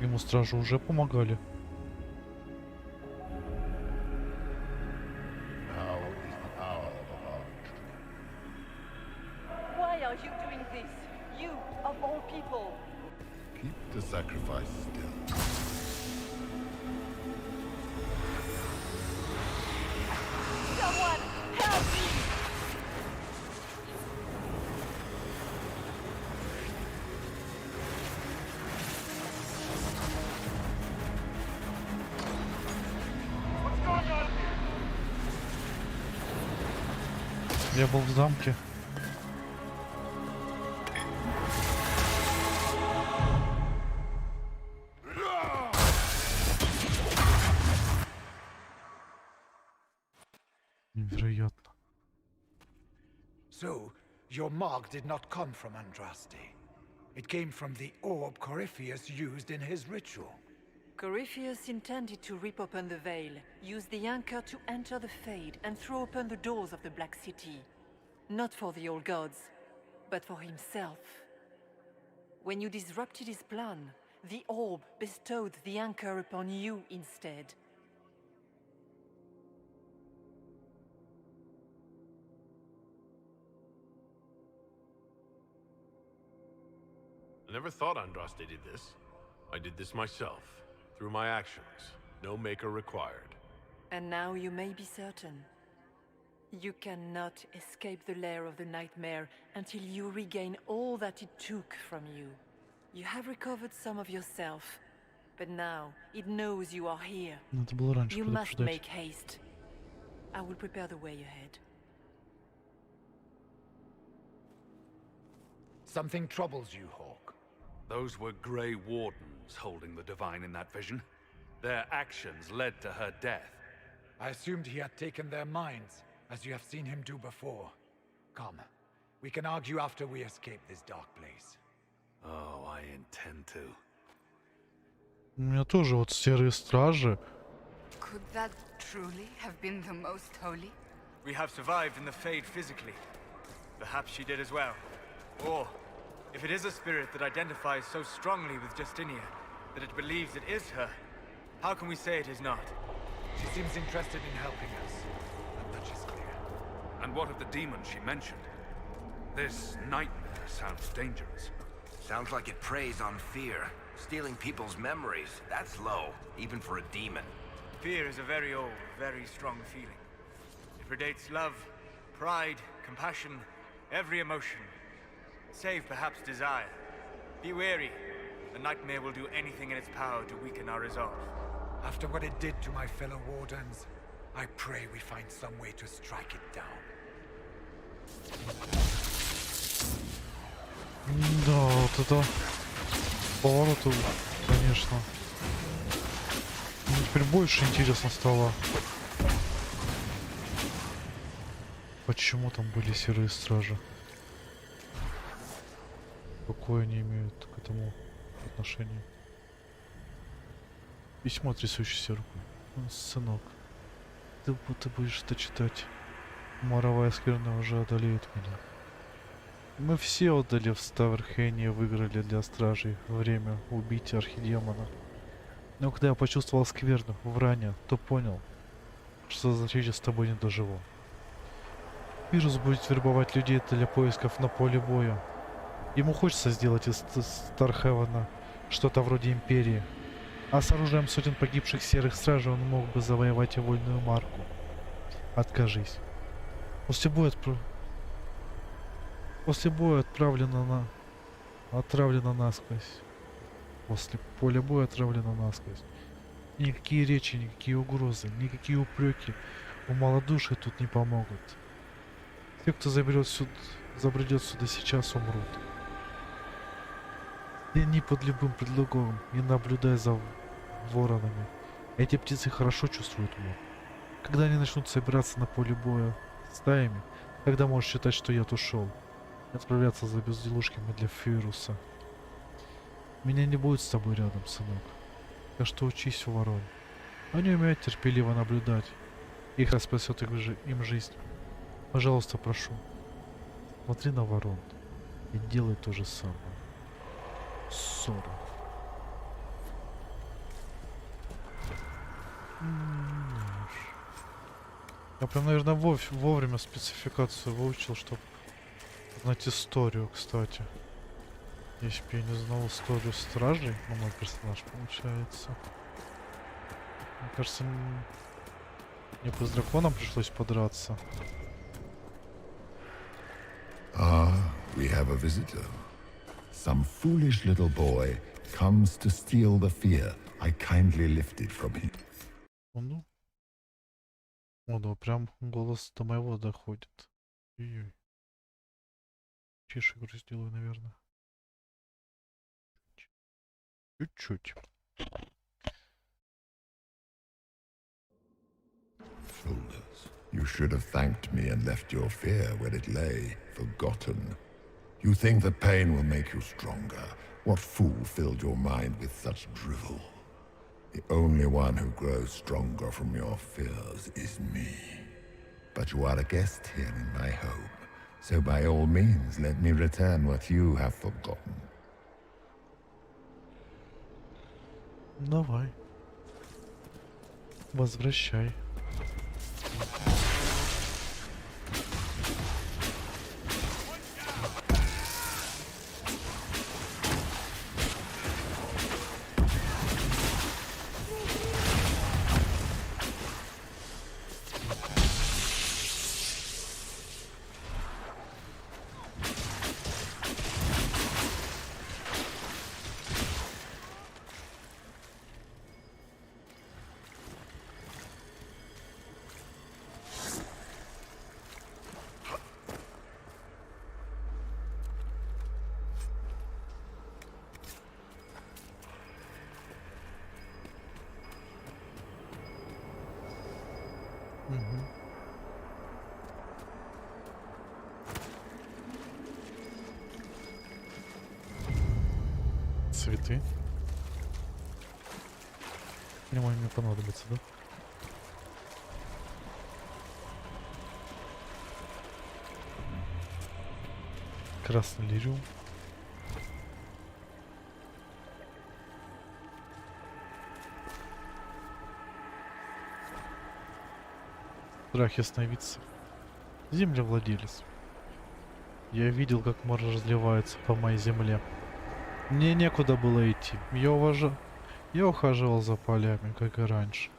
A: Ему стражи уже помогали.
M: Why are you doing this? You, of all people.
O: Keep the sacrifice still.
M: Someone, help me!
A: Я был в замке. Невероятно.
K: So, your mark did not come from Andraste. It came from the orb Corypheus used in his ritual.
M: Corypheus intended to rip open the veil, use the anchor to enter the Fade, and throw open the doors of the Black City. Not for the old gods, but for himself. When you disrupted his plan, the orb bestowed the anchor upon you instead.
D: I never thought Andraste did this. I did this myself, through my actions. No maker required.
M: And now you may be certain. You cannot escape the lair of the nightmare until you regain all that it took from you. You have recovered some of yourself, but now it knows you are here.
A: Надо было раньше
M: You must
A: предупреждать.
M: make haste. I will prepare the way ahead.
K: Something troubles you, Hawk.
C: Those were Grey Wardens holding the Divine in that vision. Their actions led to her death.
K: I assumed he had taken their minds, as you have seen him do before. Come, we can argue after we escape this dark place.
C: Oh, I intend to.
A: У меня тоже вот серые стражи.
N: Could that truly have been the most holy?
J: We have survived in the Fade physically. Perhaps she did as well. Or, if it is a spirit that identifies so strongly with Justinia, that it believes it is her, how can we say it is not?
K: She seems interested in helping us. That much is clear.
C: And what of the demon she mentioned? This nightmare sounds dangerous.
L: Sounds like it preys on fear, stealing people's memories. That's low, even for a demon.
J: Fear is a very old, very strong feeling. It predates love, pride, compassion, every emotion. Save perhaps desire. Be wary. The nightmare will do anything in its power to weaken our resolve.
K: After what it did to my fellow Wardens, I pray we find some way to strike it down.
A: Да, вот это поворот, конечно. Мне теперь больше интересно стало. Почему там были серые стражи? Какое они имеют к этому отношение? Письмо, трясущейся рукой. Сынок, ты будешь это читать. Моровая скверна уже одолеет меня. Мы все отдали в Ставерхене, выиграли для стражей время убить архидемона. Но когда я почувствовал скверну в ране, то понял, что за встреча с тобой не доживу. Вирус будет вербовать людей для поисков на поле боя. Ему хочется сделать из Стархевена что-то вроде Империи. А с оружием сотен погибших серых стражей он мог бы завоевать и вольную марку. Откажись. После боя отравлено насквозь. После поля боя отравлено насквозь. Никакие речи, никакие угрозы, никакие упреки малодушие тут не помогут. Те, кто забредет сюда сейчас, умрут. И не под любым предлогом, не наблюдая за воронами. Эти птицы хорошо чувствуют мор. Когда они начнут собираться на поле боя стаями, тогда можешь считать, что яд ушел. И отправляться за безделушками для Фируса. Меня не будет с тобой рядом, сынок. Так что учись у ворон. Они умеют терпеливо наблюдать. Их спасет им жизнь. Пожалуйста, прошу. Смотри на ворон и делай то же самое. Ссора. Я прям, наверное, вовремя спецификацию выучил, чтобы знать историю, кстати. Если бы я не знал историю стражей, ну, мой персонаж получается. Мне кажется, мне бы с драконом пришлось подраться.
O: Ah, we have a visitor. Some foolish little boy comes to steal the fear I kindly lifted from him.
A: Ну, о, да, прям голос до моего доходит. Ой-ой. Тише игру сделаю, наверное. Чуть-чуть.
O: Shoulders. You should have thanked me and left your fear where it lay, forgotten. You think that pain will make you stronger. What fool filled your mind with such drivel? The only one who grows stronger from your fears is me. But you are a guest here in my home, so by all means let me return what you have forgotten.
A: Давай. Возвращай. Цветы. Понимаю, мне понадобится, да? Красный лириум. Страх ясновидца. Землевладелец. Я видел, как мор разливается по моей земле. Мне некуда было идти. Я ухаживал за полями, как и раньше.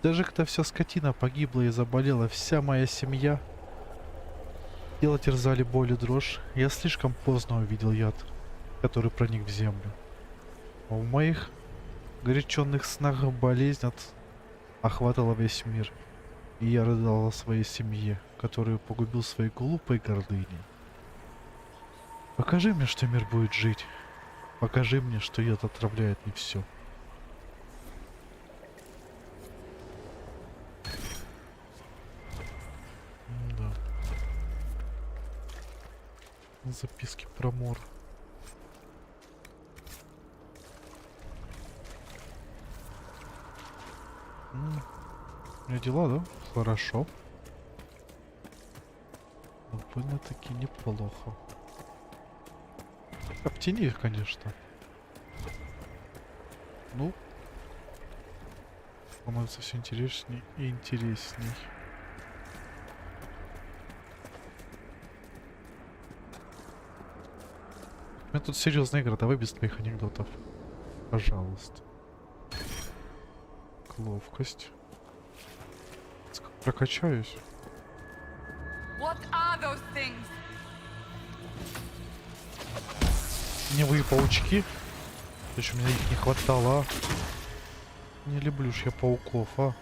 A: Даже когда вся скотина погибла и заболела, вся моя семья, тело терзали боль и дрожь, я слишком поздно увидел яд, который проник в землю. А в моих горяченных снах болезнь охватывала весь мир, и я рыдал о своей семье, которую погубил своей глупой гордыней. Покажи мне, что мир будет жить. Покажи мне, что яд отравляет не все. Да. Записки про мор. У меня дела, да? Хорошо. Довольно-таки неплохо. Обтяни их, конечно. Ну, становится все интересней и интересней. У меня тут серьезная игра, давай без твоих анекдотов. Пожалуйста. Ловкость. Прокачаюсь.
N: What are those things?
A: Теневые паучки. Еще меня их не хватало, а. Не люблю ж я пауков, а.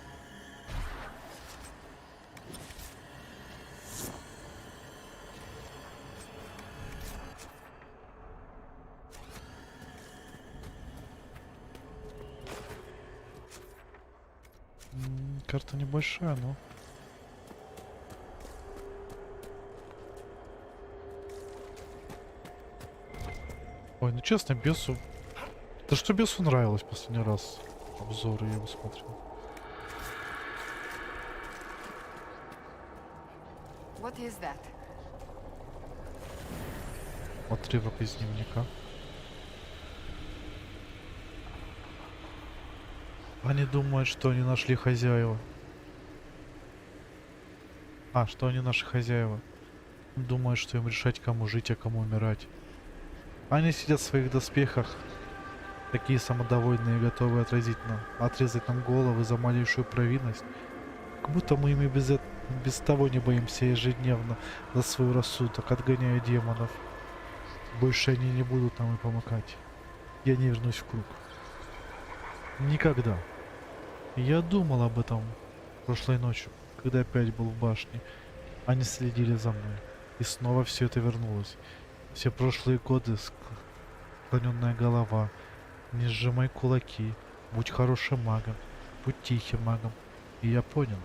A: Карта небольшая, но... Ой, ну честно, бесу... Да что бесу нравилось последний раз? Обзоры я его смотрел.
N: What is that?
A: Отрывок из дневника. Они думают, что они нашли хозяева. А, что они наши хозяева. Думают, что им решать, кому жить, а кому умирать. Они сидят в своих доспехах, такие самодовольные, готовые отрезать нам головы за малейшую провинность. Как будто мы ими без того не боимся ежедневно за свой рассудок, отгоняя демонов. Больше они не будут нам и помогать. Я не вернусь в круг. Никогда. Я думал об этом прошлой ночью, когда опять был в башне. Они следили за мной. И снова все это вернулось. Все прошлые годы склоненная голова. Не сжимай кулаки. Будь хорошим магом. Будь тихим магом. И я понял,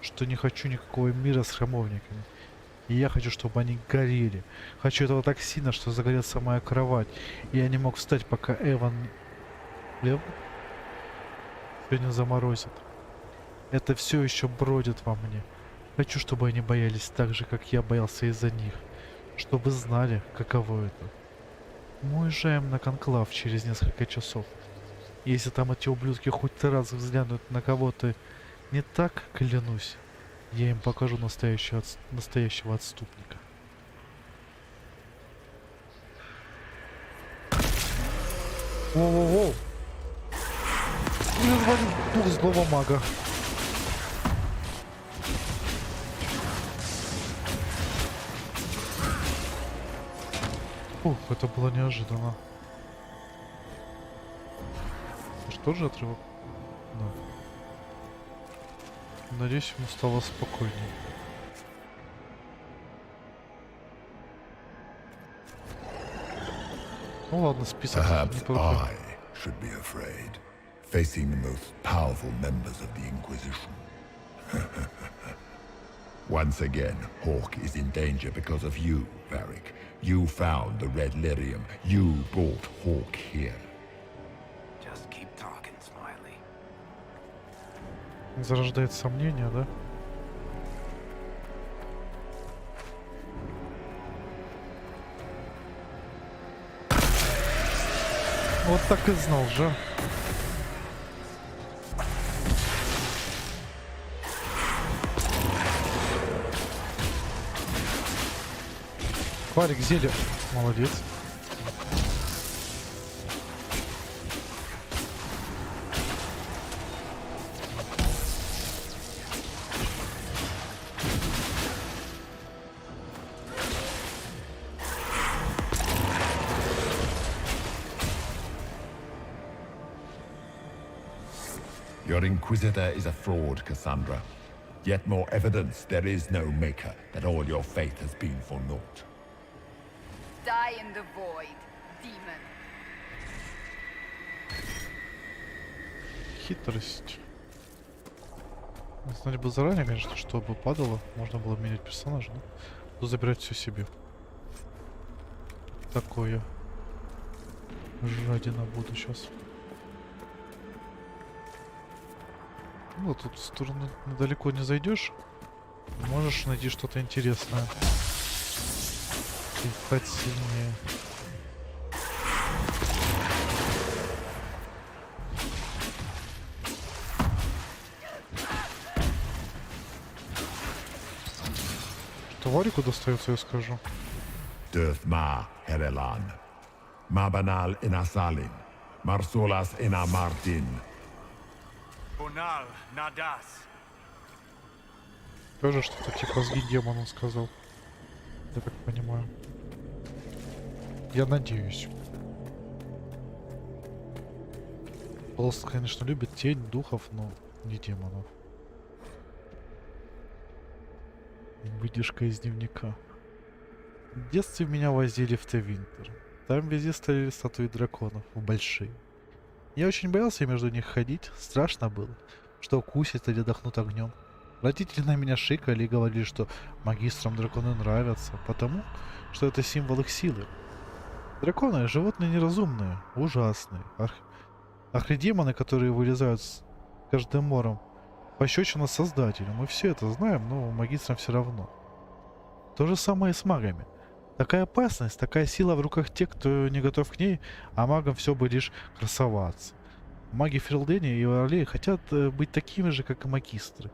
A: что не хочу никакого мира с храмовниками. И я хочу, чтобы они горели. Хочу этого так сильно, что загорелся моя кровать. И я не мог встать, пока Эван не заморозит. Это все еще бродит во мне. Хочу, чтобы они боялись так же, как я боялся из-за них. Чтобы знали, каково это. Мы уезжаем на конклав через несколько часов. Если там эти ублюдки хоть раз взглянут на кого-то не так, клянусь, я им покажу настоящего отступника. Воу-воу-воу! Дух злого мага. Ух, это было неожиданно. Что же отрывок? Да. Надеюсь, ему стало спокойнее. Ну ладно, список неплохой.
O: Should be afraid, facing the most powerful members of the Inquisition. Once again, Hawk is in danger because of you, Varric. You found the red lyrium. You brought Hawk here.
L: Just keep talking, Smiley.
A: Зарождает сомнения, да? Вот так и знал же. Варик, зелье. Молодец.
O: Your Inquisitor is a fraud, Cassandra. Yet more evidence there is no maker, that all your faith has been for naught.
N: Die in the void, demon.
A: Хитрость. Знать бы заранее, конечно, чтобы падало, можно было менять персонажа, но буду забирать все себе. Такое жадина буду сейчас. Ну, тут в сторону далеко не зайдешь. Можешь найти что-то интересное. И стать сильнее. Что Варику достается, я скажу.
O: Döthma Herelan. Mabanal inasalin. Marsolas inamartin.
E: Bunal Nadas.
A: Тоже что-то типа сги демон он сказал. Я так понимаю. Я надеюсь. Полос, конечно, любит тень, духов, но не демонов. Выдержка из дневника. В детстве меня возили в Тевинтер. Там везде стояли статуи драконов, большие. Я очень боялся между них ходить, страшно было. что укусит или дохнут огнем. Родители на меня шикали и говорили, что магистрам драконы нравятся, потому что это символ их силы. Драконы — животные неразумные, ужасные. Архидемоны, которые вылезают с каждым мором, пощечина создателю. Мы все это знаем, но магистрам все равно. То же самое и с магами. Такая опасность, такая сила в руках тех, кто не готов к ней, а магам все бы лишь красоваться. Маги Ферлдения и Орлеи хотят быть такими же, как и магистры.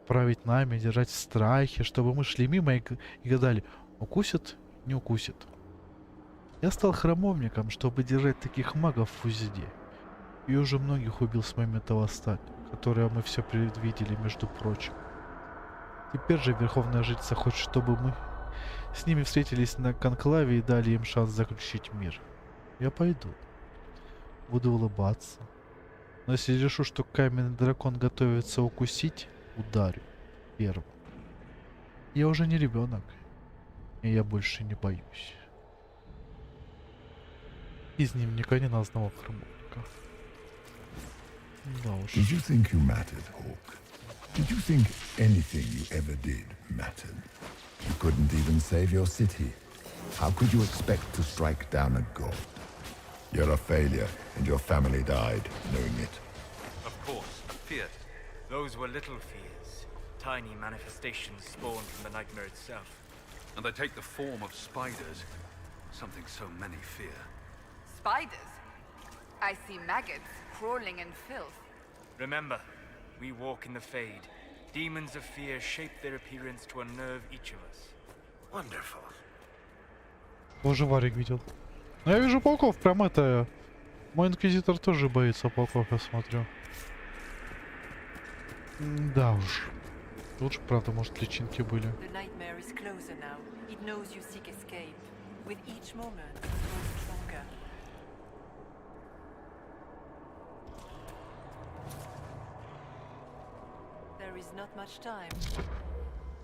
A: Править нами, держать в страхе, чтобы мы шли мимо и гадали, укусит, не укусит. Я стал храмовником, чтобы держать таких магов в узде. И уже многих убил с момента восстания, которое мы все предвидели, между прочим. Теперь же Верховная Жрица хочет, чтобы мы с ними встретились на конклаве и дали им шанс заключить мир. Я пойду. Буду улыбаться. Но если решу, что каменный дракон готовится укусить, ударю. Первым. Я уже не ребенок. И я больше не боюсь. Из дневника ненастного храмовника. Да уж.
O: Did you think you mattered, Hawk? Did you think anything you ever did mattered? You couldn't even save your city. How could you expect to strike down a god? You're a failure, and your family died knowing it.
J: Of course, fear. Those were little fears. Tiny manifestations spawned from the nightmare itself.
C: And they take the form of spiders. Something so many fear.
N: Spiders? I see maggots crawling in filth.
J: Remember, we walk in the Fade. Demons of fear shape their appearance to unnerve each of us.
L: Wonderful.
A: Тоже Варик видел. Но я вижу пауков, прям это... Мой инквизитор тоже боится пауков, я смотрю. Да уж. Лучше, правда, может, личинки были.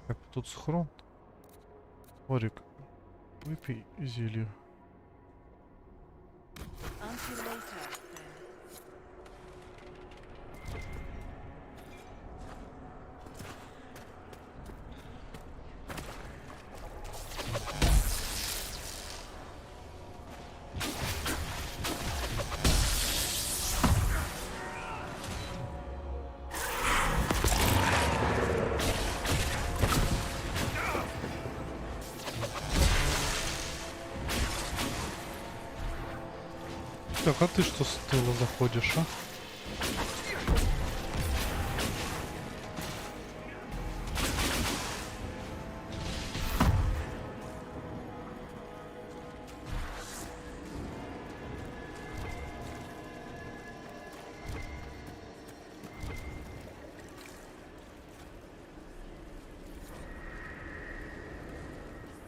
A: Так, тут схрон. Орик, выпей зелье. Так, а ты что с тыла заходишь, а?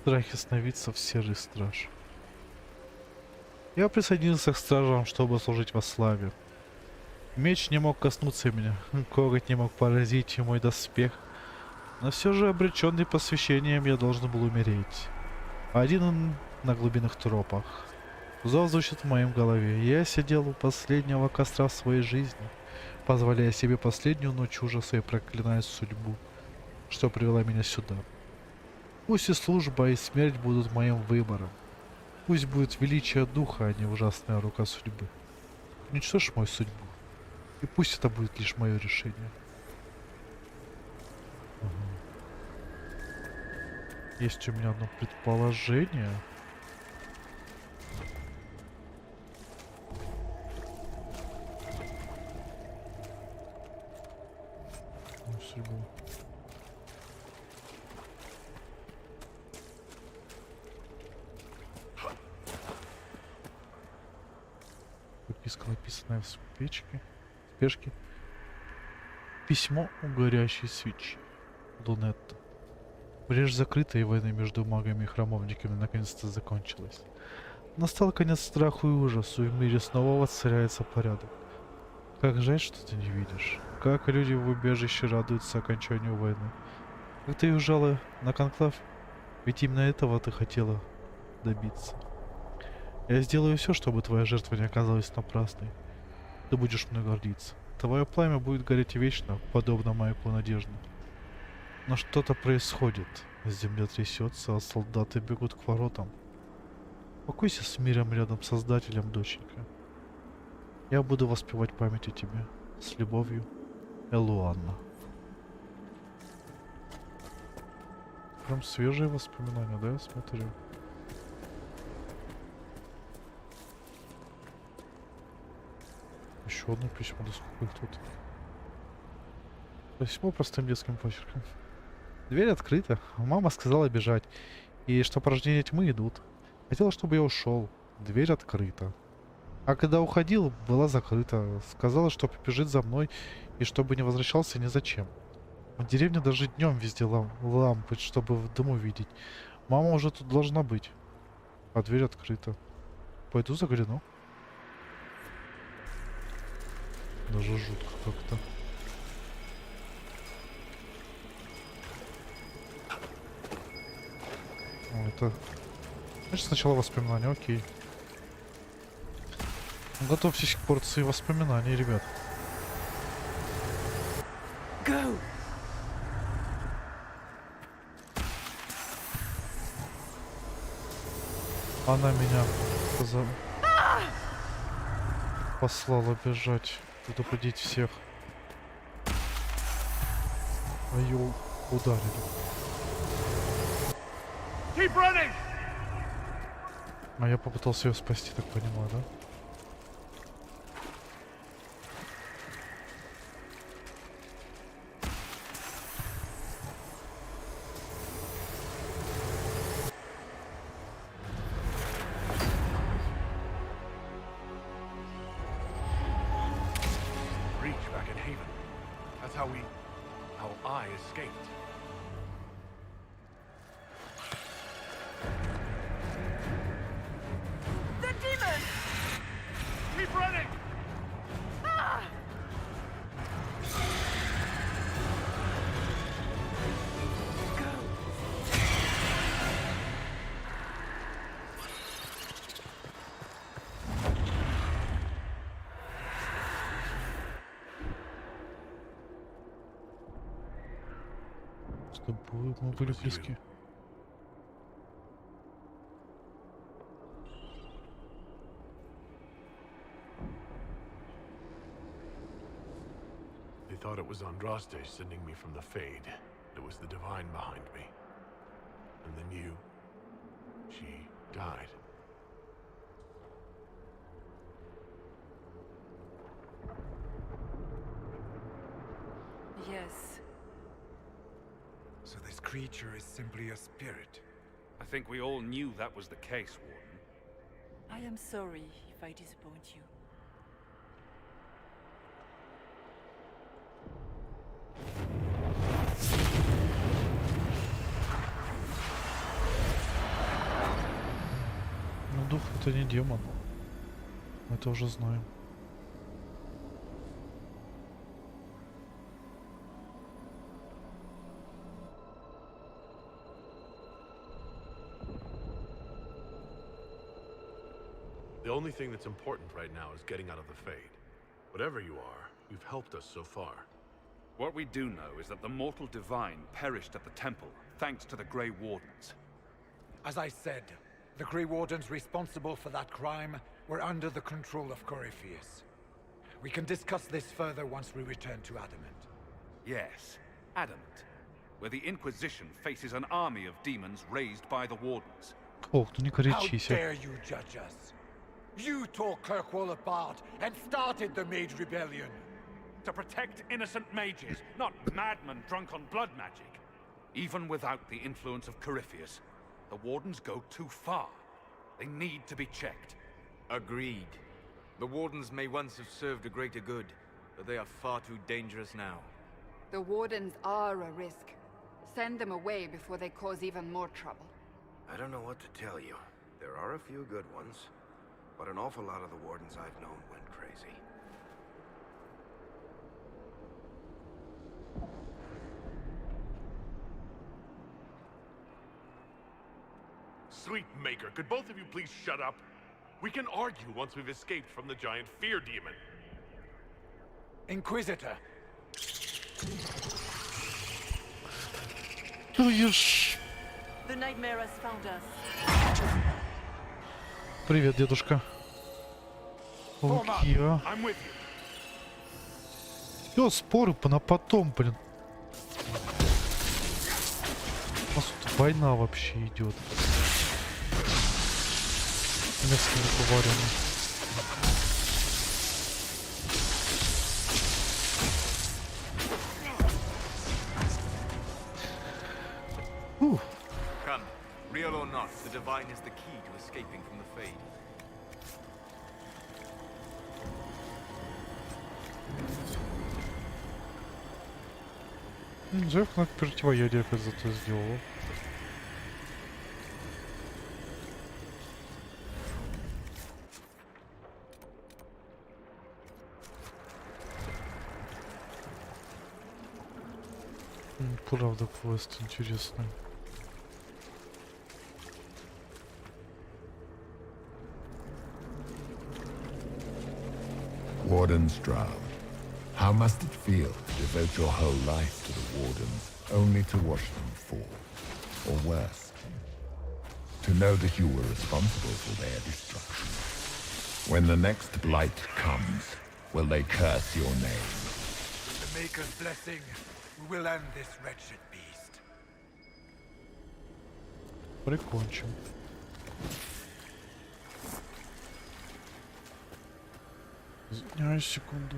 A: Страхи становиться в серый страж. Я присоединился к стражам, чтобы служить во славе. Меч не мог коснуться меня, коготь не мог поразить мой доспех. Но все же, обреченный посвящением, я должен был умереть. Один на глубинных тропах. Зов звучит в моем голове. Я сидел у последнего костра в своей жизни, позволяя себе последнюю ночь ужаса и проклиная судьбу, что привела меня сюда. Пусть и служба, и смерть будут моим выбором. Пусть будет величие духа, а не ужасная рука судьбы. Уничтожь мою судьбу. И пусть это будет лишь мое решение. Есть у меня одно предположение. Судьбу. Записка, написанная в спешке. Письмо у горящей свечи. Лунетта. Брешь закрыта, и война между магами и храмовниками наконец-то закончилась. Настал конец страху и ужасу, и в мире снова воцаряется порядок. Как жаль, что ты не видишь. Как люди в убежище радуются окончанию войны. Как ты уезжала на конклав, ведь именно этого ты хотела добиться. Я сделаю все, чтобы твоя жертва не оказалась напрасной. Ты будешь мной гордиться. Твое пламя будет гореть вечно, подобно маяку надежды. Но что-то происходит. Земля трясется, а солдаты бегут к воротам. Покойся с миром рядом с Создателем, доченька. Я буду воспевать память о тебе. С любовью, Элуанна. Прям свежие воспоминания, да, я смотрю? Еще одно письмо, да сколько их тут? Письмо простым детским почерком. Дверь открыта. Мама сказала бежать. И что порождения тьмы идут. Хотела, чтобы я ушел. Дверь открыта. А когда уходил, была закрыта. Сказала, что побежит за мной и чтобы не возвращался ни зачем. В деревне даже днем везде лампы, чтобы в дому видеть. Мама уже тут должна быть. А дверь открыта. Пойду загляну. Даже жутко как-то. О, это... Значит, сначала воспоминания, окей. Готовьтесь к порции воспоминаний, ребят.
M: Go.
A: Она меня послала бежать, предупредить всех. А ее ударили.
F: Keep running!
A: А я попытался ее спасти, так понимаю, да?
F: Breach back in Haven. That's how I escaped.
M: The demon!
F: Keep running!
M: Ah!
A: Чтобы мы были близки.
D: They thought it was Andraste sending me from the Fade. It was the Divine behind me. And then you... she died.
M: Yes.
K: So this creature is simply a spirit.
H: I think we all knew that was the case, Warden.
M: I am sorry if I disappoint you.
A: Ну, дух это не демон. Мы это уже знаем.
D: The only thing that's important right now is getting out of the Fade. Whatever you are, you've helped us so far.
H: What we do know is that the mortal divine perished at the temple, thanks to the Grey Wardens.
K: As I said, the Grey Wardens responsible for that crime were under the control of Corypheus. We can discuss this further once we return to Adamant.
H: Yes, Adamant, where the Inquisition faces an army of demons raised by the Wardens.
A: Ох, ну не
K: How
A: горячись.
K: dare you judge us? You tore Kirkwall apart and started the Mage Rebellion.
H: To protect innocent mages, not madmen drunk on blood magic. Even without the influence of Corypheus, the Wardens go too far. They need to be checked.
J: Agreed. The Wardens may once have served a greater good, but they are far too dangerous now.
N: The Wardens are a risk. Send them away before they cause even more trouble.
L: I don't know what to tell you. There are a few good ones, but an awful lot of the Wardens I've known went crazy.
F: Sweet Maker, could both of you please shut up? We can argue once we've escaped from the giant fear demon.
K: Inquisitor.
A: Твою ж...
M: The nightmare has found us.
A: Привет, дедушка. Пауки, а. Всё, споры на потом, блин. У нас тут война вообще идет. Мясо поварено.
J: Come, real or not, the divine is the key to escaping from the Fade.
A: Джефф на противоядие опять зато сделал. Правда, квест интересный.
O: Warden's Drow. How must it feel to devote your whole life to the Wardens, only to watch them fall? Or worse, to know that you were responsible for their destruction. When the next blight comes, will they curse your name?
K: With the Maker's blessing, we will end this wretched beast.
A: Прикончим. Извиняюсь, секунду.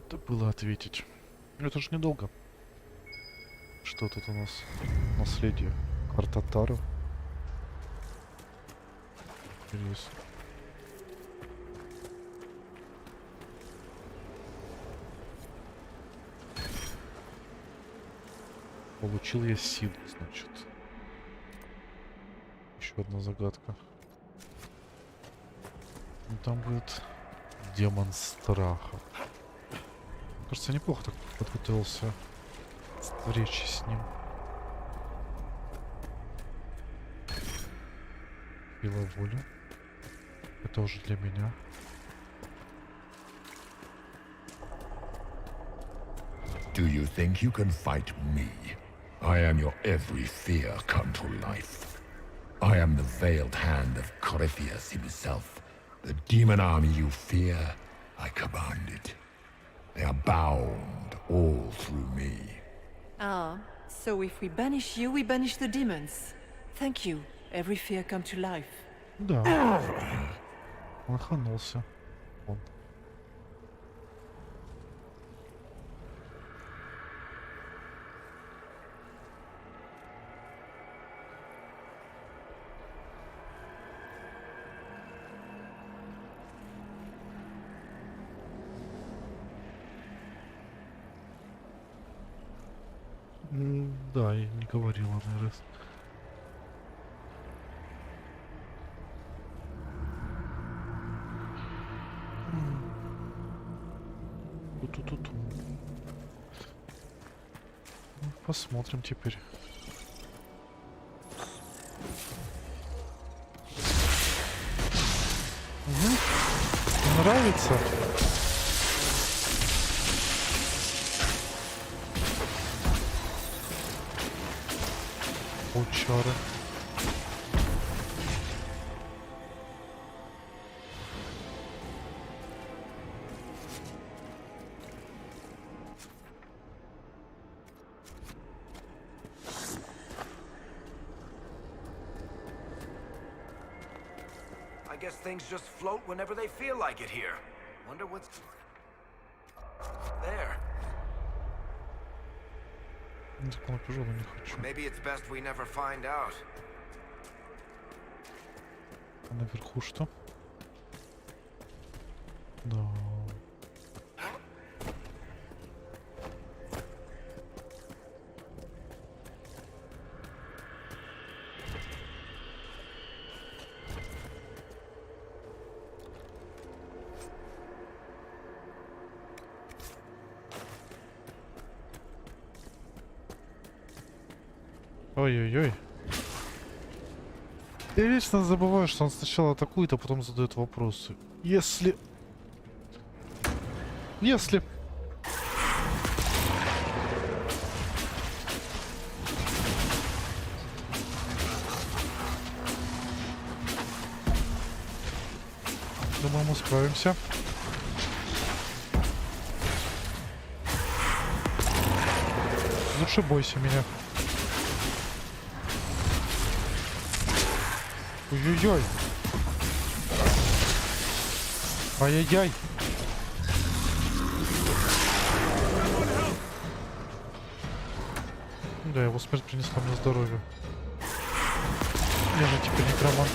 A: Это было ответить. Это ж недолго. Что тут у нас? Наследие. Карта Таро. Интересно. Получил я силу, значит. Еще одна загадка. Ну, там будет демон страха. Кажется, я неплохо так подготовился к встрече с ним. Сила воли. Это уже для меня.
O: Do you think you can fight me? I am your every fear come to life. I am the veiled hand of Corypheus himself. The demon army you fear, I command it. They are bound all through me.
M: Ah, so if we banish you, we banish the demons. Thank you. Every fear come to life.
A: Да. Лоханулся. Он. Да, я не говорила, наверное. Ту-ту-ту-ту. Ну, посмотрим теперь. Угу. Нравится? Учара.
L: I guess things just float whenever they feel like it here. Wonder what's there. Maybe it's best we never find out.
A: А наверху что? Да. Ой-ой-ой. Я вечно забываю, что он сначала атакует, а потом задает вопросы. Если... Думаю, мы справимся. Лучше бойся меня. Ой-ой-ой. Ай-яй-яй. Да, его смерть принесла мне здоровье. Я же теперь некромант.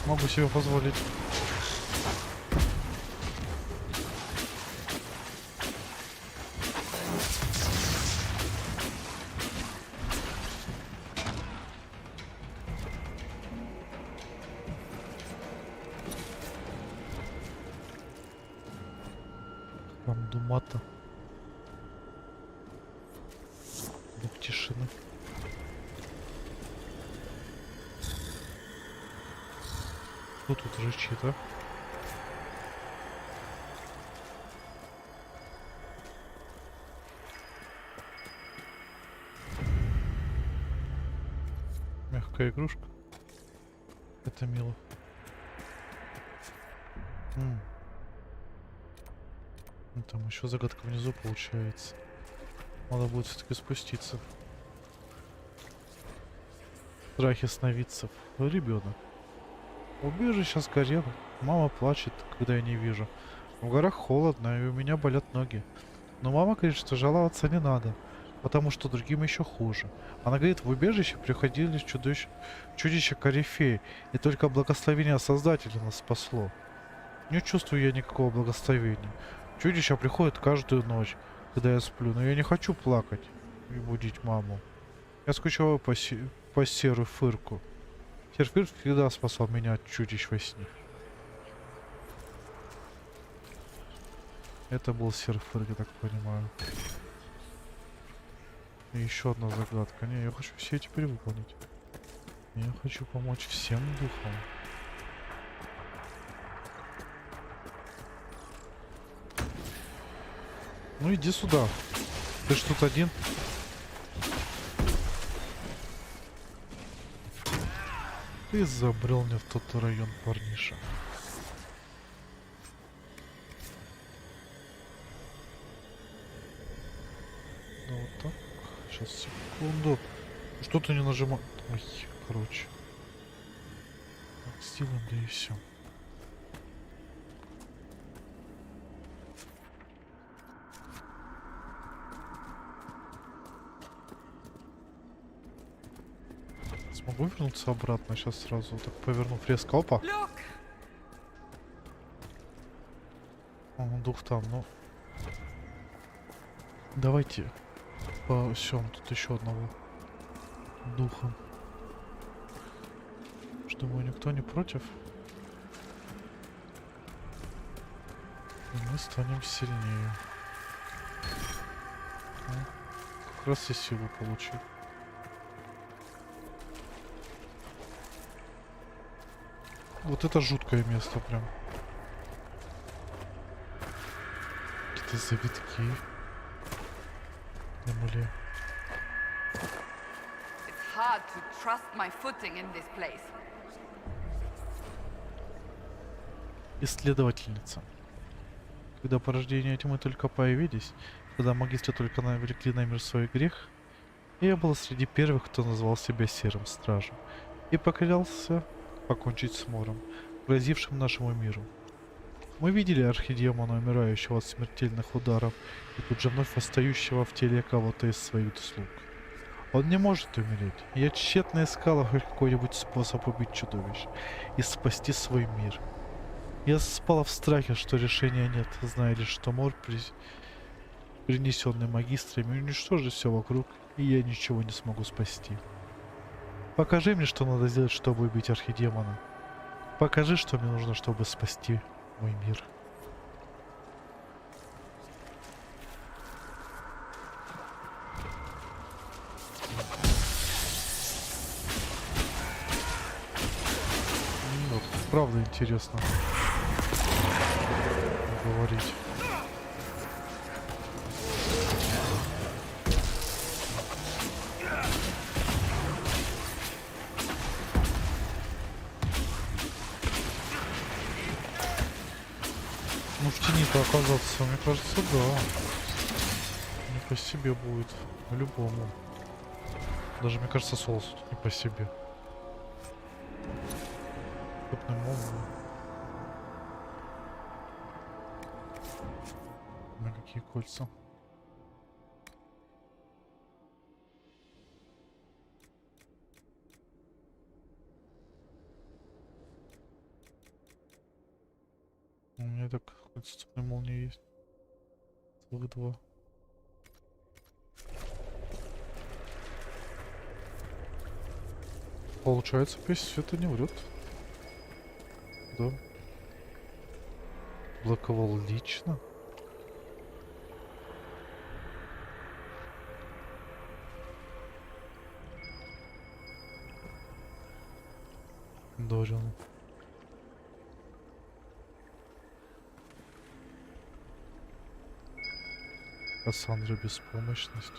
A: Могу себе позволить. Думата. Дух тишины. Кто тут рычит, а? Мягкая игрушка. Это мило. Там еще загадка внизу получается. Надо будет все-таки спуститься. Страхи сновидцев. Ребенок. Убежище сгорело. Мама плачет, когда я не вижу. В горах холодно, и у меня болят ноги. Но мама говорит, что жаловаться не надо, потому что другим еще хуже. Она говорит, в убежище приходили чудища корифеи, и только благословение Создателя нас спасло. Не чувствую я никакого благословения. Чудища приходят каждую ночь, когда я сплю, но я не хочу плакать и будить маму. Я скучаю по серую фырку. Серфир всегда спасал меня от чудищ во сне. Это был серфир, я так понимаю. И еще одна загадка. Не, я хочу все теперь выполнить. Я хочу помочь всем духам. Ну иди сюда. Ты ж тут один. Ты забрел мне в тот район, парниша. Ну вот так. Сейчас, секунду. Что ты не нажимаешь? Ой, короче. Так, сделаем, да и все. Смогу вернуться обратно? Сейчас сразу так повернув резко. Опа! О, дух там, ну. Давайте посем тут еще одного духа. Думаю, никто не против. И мы станем сильнее. Ну, как раз и силу получил. Вот это жуткое место прям. Какие-то завитки. На муле.
N: Hard to trust my footing in this place.
A: Исследовательница. Когда порождения тьмы только появились, когда магистры только навлекли на мир свой грех, я был среди первых, кто назвал себя Серым Стражем, и поклялся покончить с мором, грозившим нашему миру. Мы видели архидемона, умирающего от смертельных ударов, и тут же вновь восстающего в теле кого-то из своих слуг. Он не может умереть. Я тщетно искала хоть какой-нибудь способ убить чудовищ и спасти свой мир. Я спала в страхе, что решения нет, зная лишь, что мор, принесенный магистрами, уничтожит все вокруг, и я ничего не смогу спасти. Покажи мне, что надо сделать, чтобы убить архидемона. Покажи, что мне нужно, чтобы спасти мой мир. правда интересно говорить. Ну, в тени-то оказаться, мне кажется, да. Не по себе будет. По-любому. Даже, мне кажется, соусу тут не по себе. Крупный молния. На какие кольца? У меня так цепная молния есть. Целых 2. Получается, песнь света не врет. Да. Блоковал лично. Дорин. Кассандра беспомощность.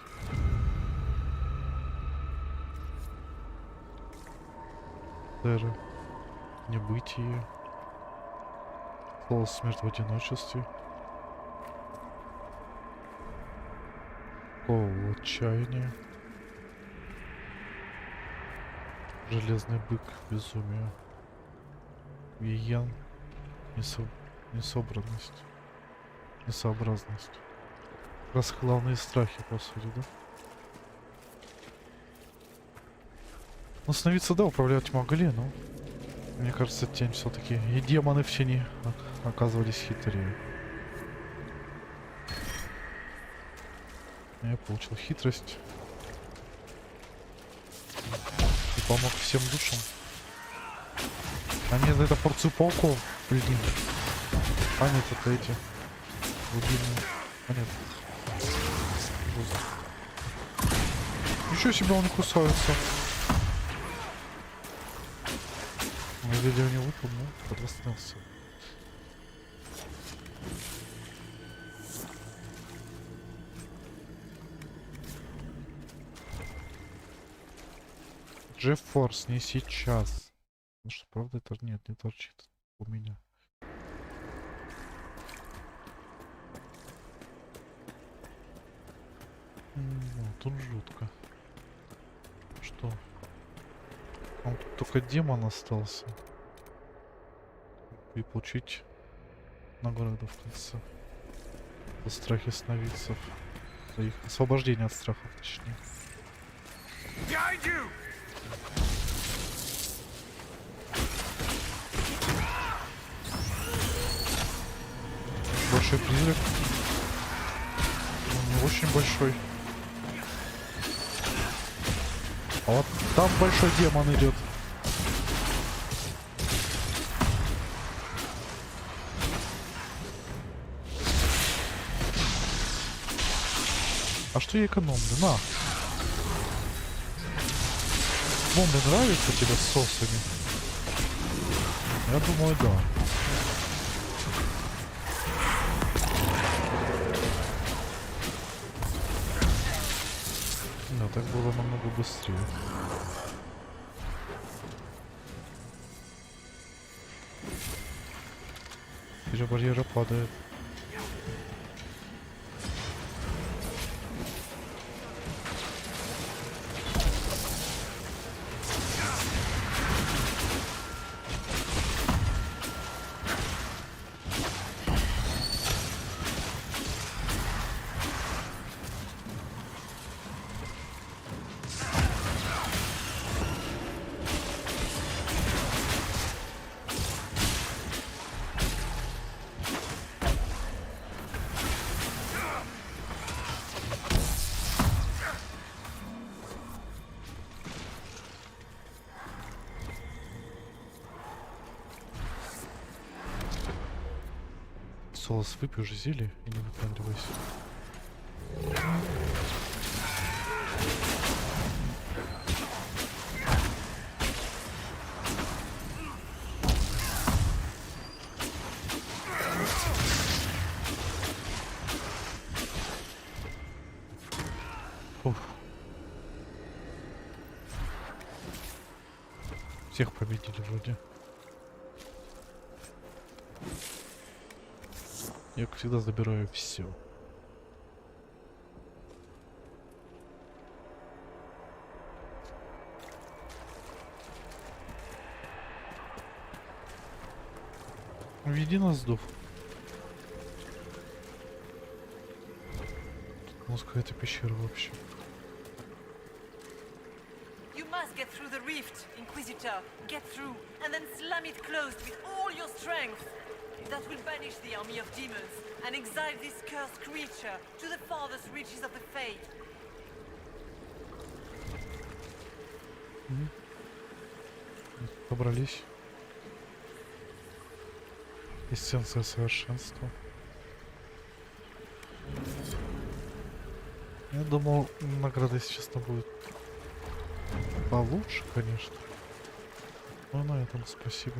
A: Терра. Небытие. Слово смерть в одиночестве. Слово отчаяние. Железный бык безумие. Виян. Несобранность. Несообразность. Как раз главные страхи, по сути, да? Ну, становиться, да, управлять могли, но... Мне кажется, тень все-таки. И демоны в тени оказывались хитрее. Я получил хитрость. И помог всем душам. А нет, это порцию пауков, блин. А нет, это эти. Глубинные. А нет. Ничего себе, он не кусается. Видео не выпал, но подрастался. GeForce не сейчас. Ну что, правда, это нет, не торчит у меня. Ну, тут жутко. Что? Он тут только демон остался. И получить награду в конце. За страхи сновидцев. За их освобождение от страхов, точнее. Большой призрак. Он не очень большой. А вот там большой демон идет. А что я экономлю? На! Бомбы нравятся тебе с сосами? Я думаю, да. Да, так было намного быстрее. Теперь барьера падает. Солос, выпей уже зелье и не выпендривайся. всех победили вроде. Я, как всегда, забираю все. Веди нас, Дух. Тут у нас какая-то пещера вообще.
M: You must get through the rift, Inquisitor. Get through, and then slam it closed with all your strength. That will banish the army of demons and exile this cursed creature to the farthest reaches of the Fade.
A: Добрались. Эссенция совершенства. Я думал, награда, если честно, будет получше, конечно. Но на этом спасибо.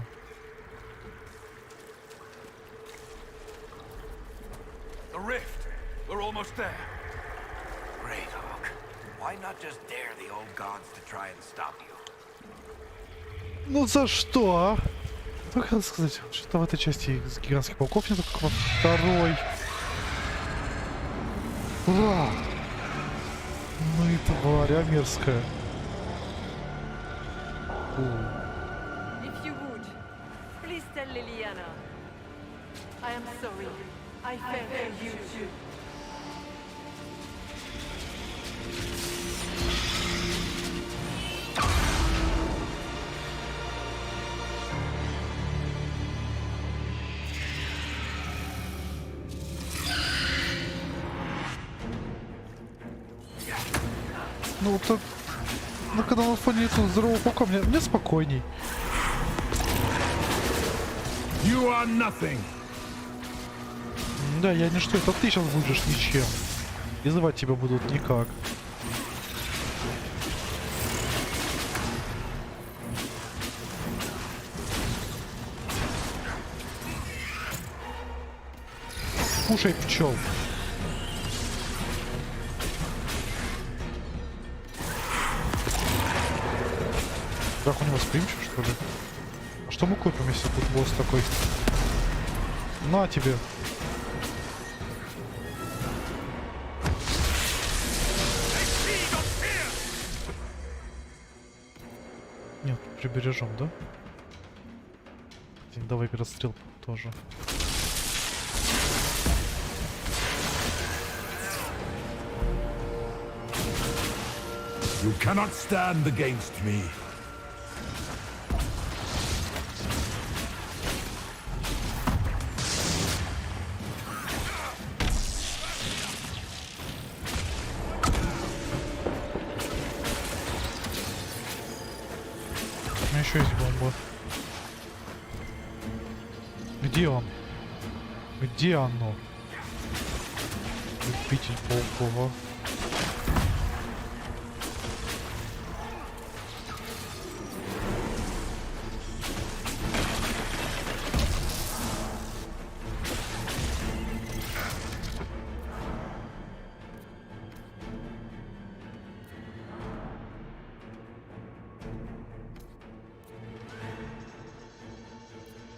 H: The rift. We're almost there.
L: Great, Hawk. Why not just dare the old gods to try and stop you?
A: Ну за что, а? Что хотел сказать? Что в этой части гигантских пауков нет, как во второй. Ура! Ну и тварь мерзкая.
M: If you would, please tell Liliana. I am sorry. I fell for you too.
A: Ну так, ну когда на фоне этого здорового паука, мне спокойней.
D: You are nothing.
A: Да, я ничто, это ты сейчас будешь ничем. И звать тебя будут никак. Кушай пчел. Как у него восприимчив, что ли? А что мы купим, если тут босс такой? На тебе. Нет, прибережем, да? Давай расстрел тоже.
D: You cannot stand against me.
A: У меня еще есть бомба. Где он? Где оно? Любитель паукова.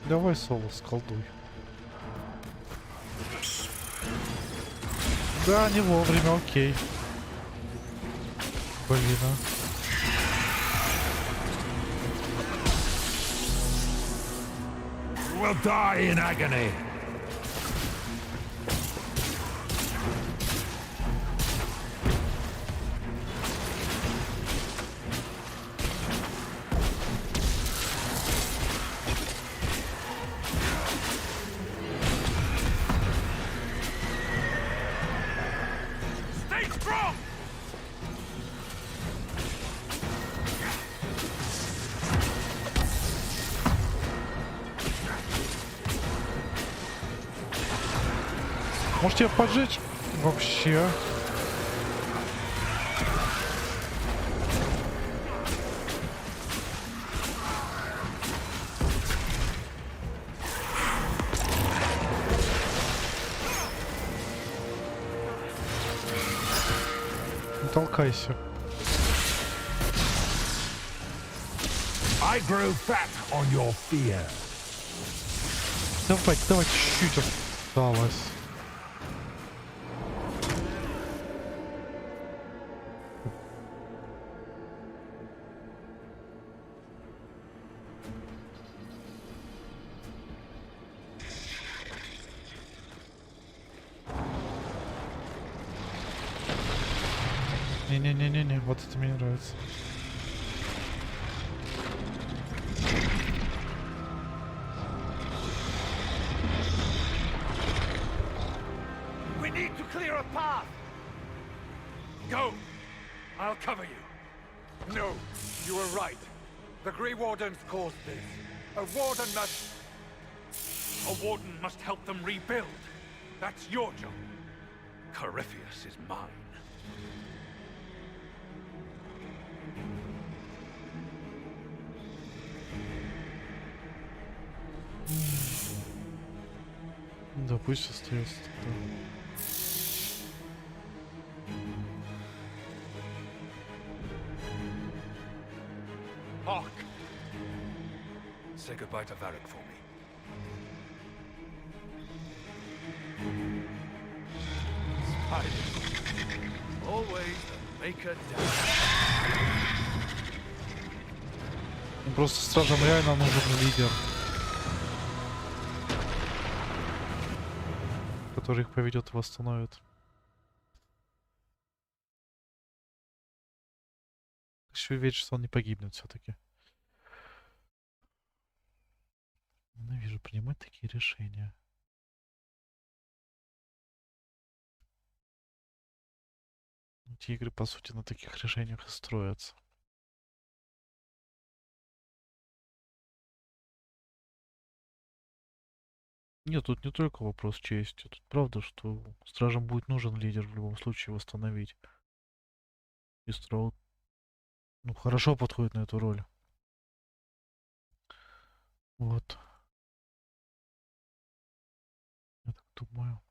A: Давай, Соло, сколдуй. Да, не вовремя, окей. Блин, а.
D: You will die in agony.
A: Может тебя поджечь? Вообще. Не толкайся.
I: I grow fat on your fear.
A: Давай, чуть-чуть осталось. Не-не-не-не-не, вот это мне нравится.
I: We need to clear a path. Go. I'll cover you.
K: No, you were right. The Grey Wardens caused this. A warden must...
H: A warden must help them rebuild. That's your job. Corypheus is mine.
A: Да, пусть остается тогда.
H: Hawk! Say goodbye to Varric for me. Spider. Always the maker down.
A: Просто стражам реально нужен лидер, который их поведет и восстановит. Хочу верить, что он не погибнет все-таки. Ненавижу принимать такие решения. Эти игры, по сути, на таких решениях и строятся. Нет, тут не только вопрос чести. Тут правда, что стражам будет нужен лидер в любом случае восстановить. И Строуд, ну, хорошо подходит на эту роль. Вот. Я так думаю.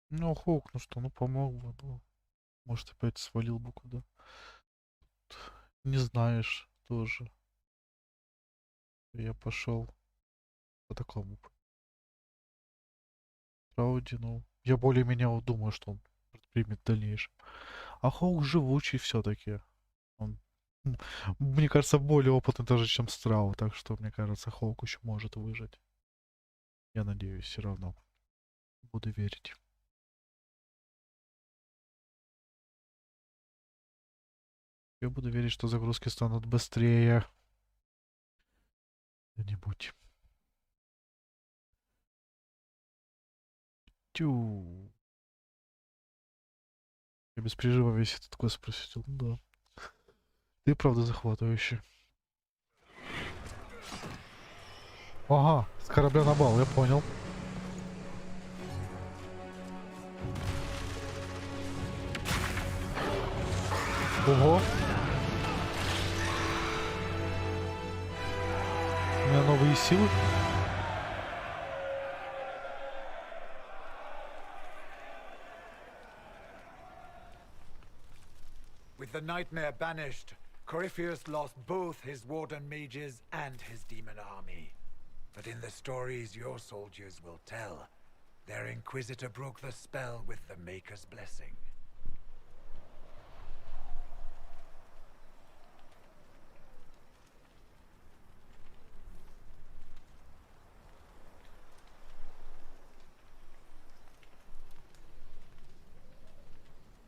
A: Ну, Хоук, ну что, ну помог бы, ну. Может, опять свалил бы куда. Не знаешь тоже. Я пошел по такому. Рауди, ну, я более-менее вот думаю, что он предпримет в дальнейшем. А Хоук живучий все-таки. Он, мне кажется, более опытный даже, чем Страу, так что, мне кажется, Хоук еще может выжить. Я надеюсь, все равно. Буду верить. Я буду верить, что загрузки станут быстрее. Где-нибудь. Тю. Я без прерыва весь этот квест просидел. Да. Ты правда захватывающий. Ага, с корабля на бал, я понял. Ого. У меня новые силы.
K: With the nightmare banished, Corypheus lost both his warden mages and his demon army. But in the stories your soldiers will tell, their Inquisitor broke the spell with the Maker's blessing.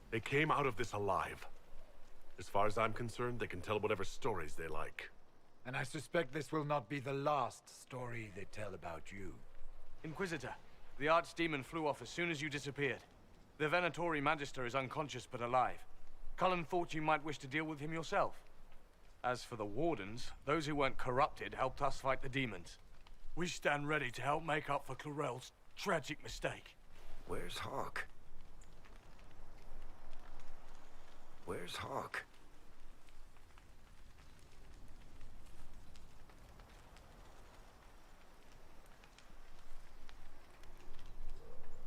F: They came out of this alive. As far as I'm concerned, they can tell whatever stories they like.
K: And I suspect this will not be the last story they tell about you.
J: Inquisitor, the Archdemon flew off as soon as you disappeared. The Venatori Magister is unconscious but alive. Cullen thought you might wish to deal with him yourself. As for the Wardens, those who weren't corrupted helped us fight the demons. We stand ready to help make up for Clarel's tragic mistake.
L: Where's Hawk? Where's Hawk?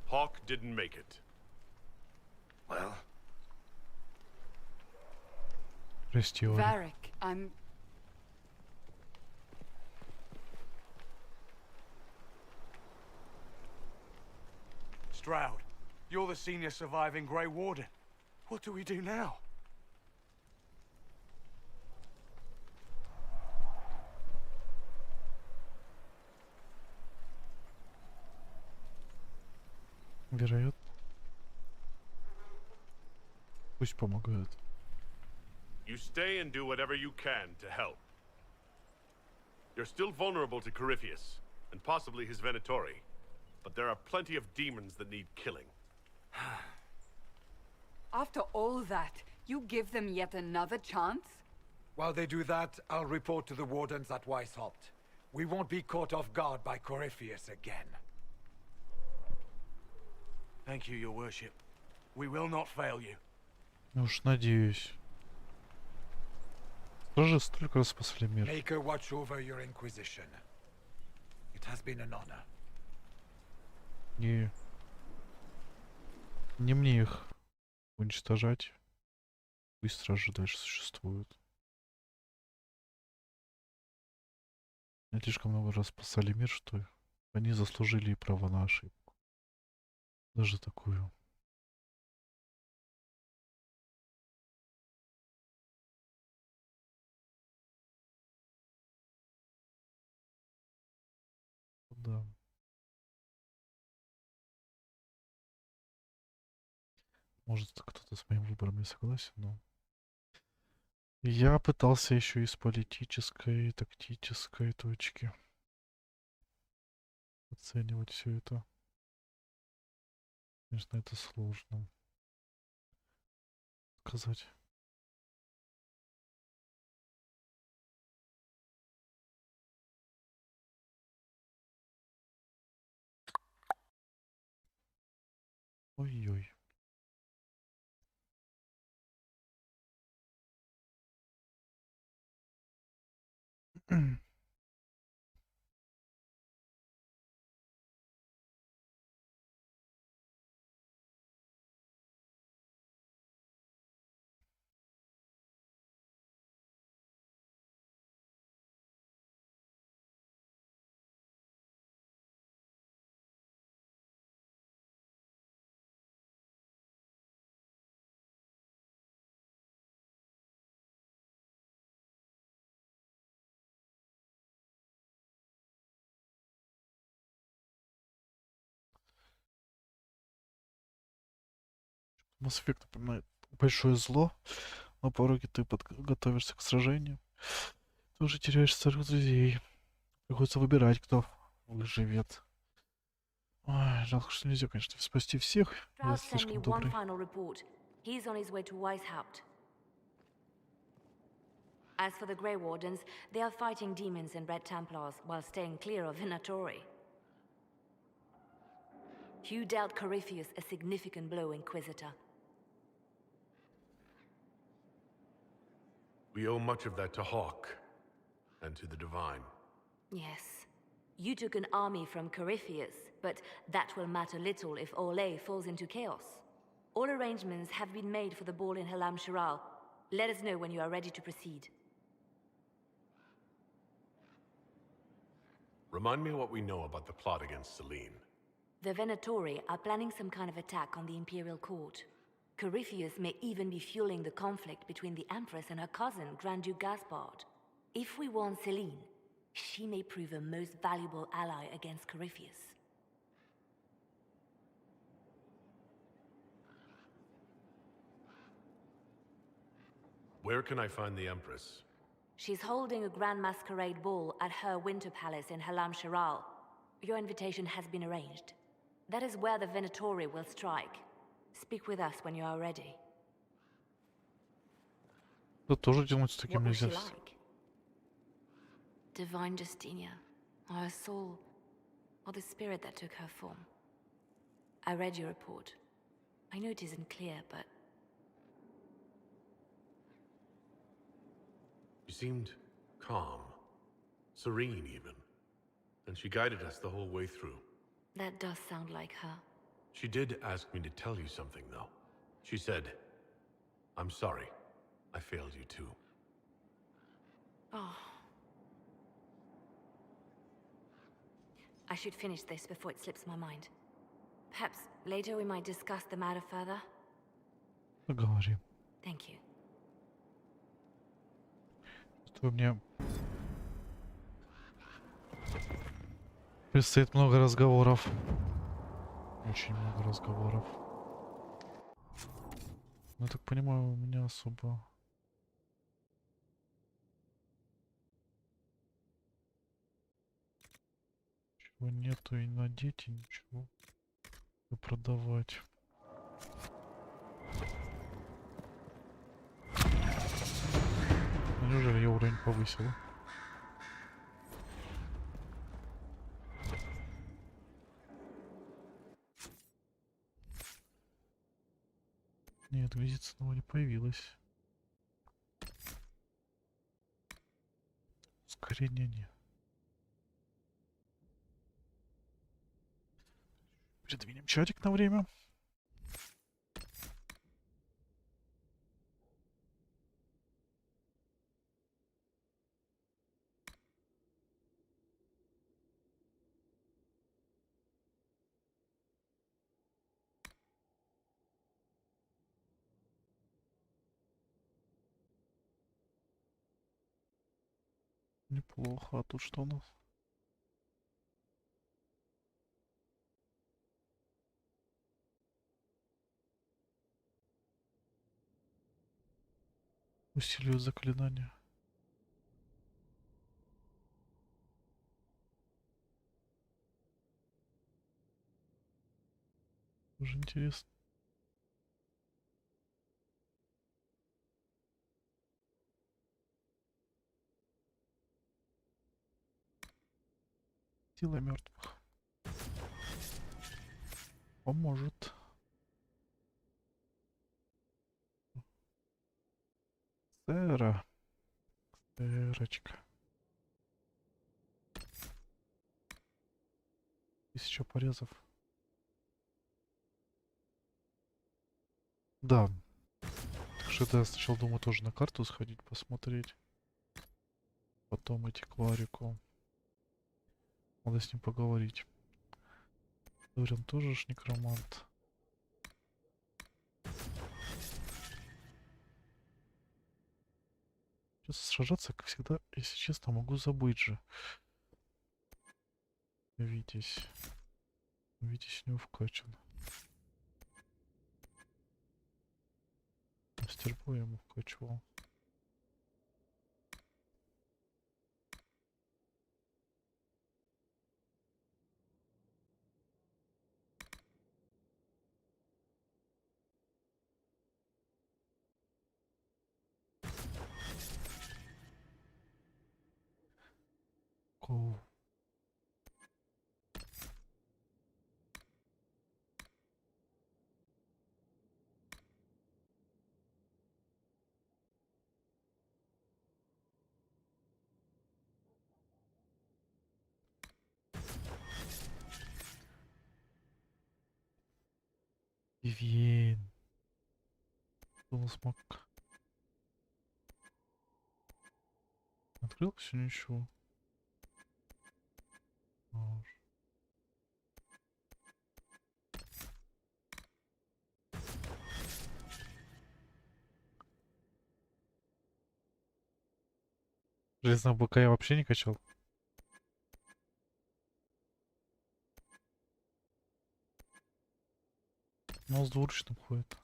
F: Hawk didn't make it.
L: Well,
A: Прости, Ори.
N: Varric, I'm...
I: Stroud, you're the senior surviving Grey Warden. What do we do now?
A: Вероятно. Пусть помогают.
F: You stay and do whatever you can to help. You're still vulnerable to Corypheus, and possibly his Venatori, but there are plenty of demons that need killing.
N: After all that, you give them yet another chance?
K: While they do that, I'll report to the Wardens at Weishaupt. We won't be caught off guard by Corypheus again.
I: Thank you, your worship. We will not fail you.
A: Уж надеюсь. Стражи столько раз спасли мир.
K: Make her watch over your Inquisition. It has been an honor.
A: Не мне их уничтожать. Пусть стражи дальше существуют. Они слишком много раз спасали мир, что они заслужили и право на ошибку. Даже такую. Да. Может, кто-то с моим выбором не согласен, но... Я пытался еще и с политической, и тактической точки оценивать все это. Конечно, это сложно сказать. Ой-ой. Mass Effect напоминает большое зло. На пороге ты готовишься к сражению. Ты уже теряешь старых друзей. Приходится выбирать, кто выживет. Ой, жалко, что нельзя, конечно, спасти всех. Я
B: Stroud sent me
A: слишком
B: one
A: добрый.
B: final report. He's on his way to Weishaupt. As for the Grey Wardens, they are fighting demons and Red Templars while staying clear of Venatori. You dealt Corypheus a significant blow, Inquisitor.
F: We owe much of that to Hawk, and to the Divine.
B: Yes. You took an army from Corypheus, but that will matter little if Orlais falls into chaos. All arrangements have been made for the ball in Halam Shiral. Let us know when you are ready to proceed.
F: Remind me what we know about the plot against Selene.
B: The Venatori are planning some kind of attack on the Imperial Court. Corypheus may even be fueling the conflict between the Empress and her cousin, Grand Duke Gaspard. If we warn Selene, she may prove a most valuable ally against Corypheus.
F: Where can I find the Empress?
B: She's holding a grand masquerade ball at her winter palace in Halam Shiral. Your invitation has been arranged. That is where the Venatori will strike. Speak with us when you are ready.
A: Да тоже делать с таким
B: What was she
A: нельзя.
B: like? Divine Justinia, or her soul, or the spirit that took her form. I read your report. I know it isn't clear, but
F: She seemed calm, serene even, and she guided us the whole way through.
B: that does sound like her.
F: She did ask me to tell you something, though. She said, "I'm sorry."
D: I failed you too.
B: Oh. I should finish this before it slips my mind. Perhaps later we might discuss the matter further.
A: Поговорим.
B: Thank you.
A: Что мне предстоит много разговоров. Очень много разговоров. Ну, я так понимаю, у меня особо... Ничего нету и надеть, и ничего. И продавать. Неужели я уровень повысил? Нет, визит снова не появилась. Ускорение нет. Передвинем чатик на время. Неплохо. А тут что у нас? Усиливают заклинания. Уже интересно. Сила мертвых. Поможет. Сэра. Сэрочка. 1000 порезов. Да. Так что я сначала думаю тоже на карту сходить, посмотреть. Потом идти к Ларику. Надо с ним поговорить. Дорин тоже ж некромант. Сейчас сражаться, как всегда, если честно, могу забыть же. Витязь. Витязь не вкачан. Мастер боя ему вкачивал. Коу. Вивьен. Был смог. Открыл все ничего. Железного быка я вообще не качал. Но с двуручным ходит.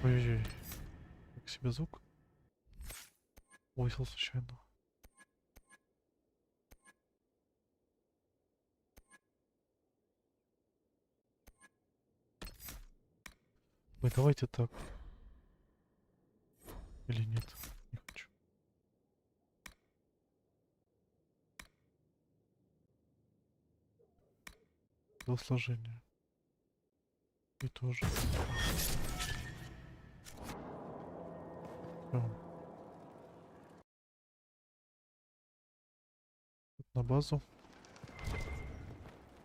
A: Ой-ой-ой. Как себе звук? Повысил случайно. Ой, давайте так. Или нет? Не хочу. Телосложение. И тоже. Всё. На базу.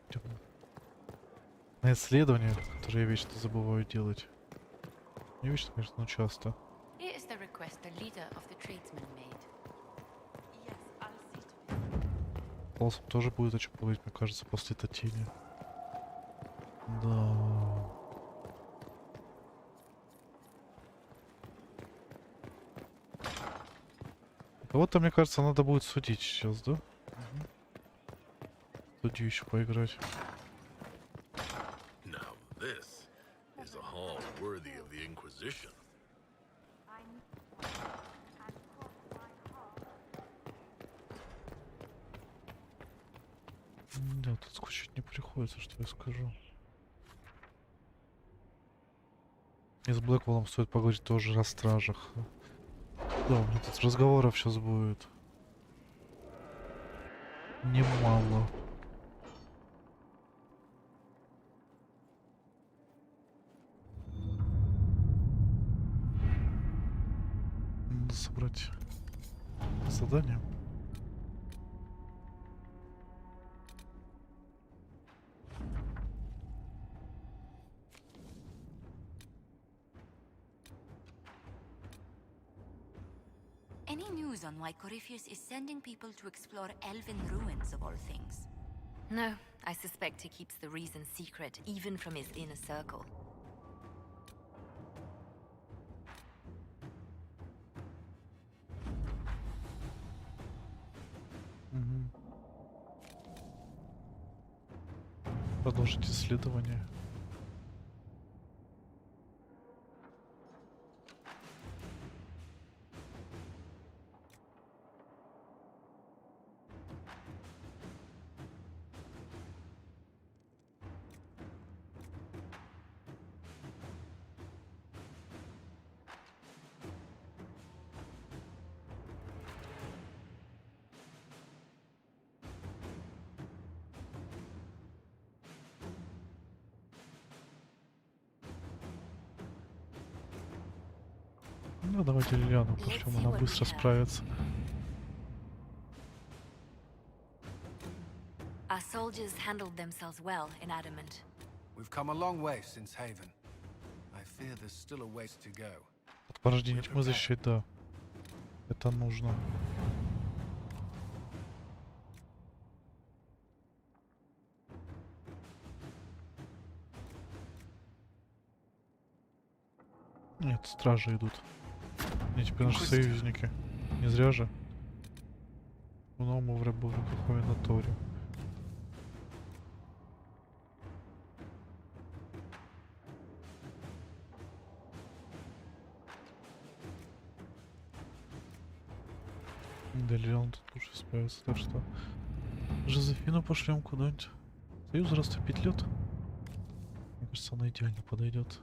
A: Идём. На исследование, которое я вечно забываю делать. Не вечно, конечно, но часто.
G: Here is the request the leader of the tradesmen made.
M: Yes, I'll see to it.
A: Полосом тоже будет о чем поговорить, мне кажется, после Татини. Да. Кого-то, мне кажется, надо будет судить сейчас, да? Угу. Судью еще поиграть.
D: Now this is a hall worthy of the Inquisition.
A: Да, тут скучать не приходится, что я скажу. И с Блэквеллом стоит поговорить тоже о стражах. Да, у меня тут разговоров сейчас будет немало. Надо собрать задание.
B: Any news on why Corypheus is sending people to explore elven ruins of all things? No, I suspect he keeps the reason secret, even from his inner circle.
A: Продолжить исследование. Ну, давайте Лилиану пошлем, она быстро справится.
B: Our soldiers handled themselves well in Adamant.
C: We've come a long way since Haven. I fear there's still a ways to go.
A: От порождения тьмы защищать, да. Это нужно. Нет, стражи идут. Они теперь наши союзники. Не зря же. Новому в Ребургах Винаторе. Да, Лилиан тут лучше справится, так что Жозефину пошлем куда-нибудь. Союз растопить лед. Мне кажется, она идеально подойдет.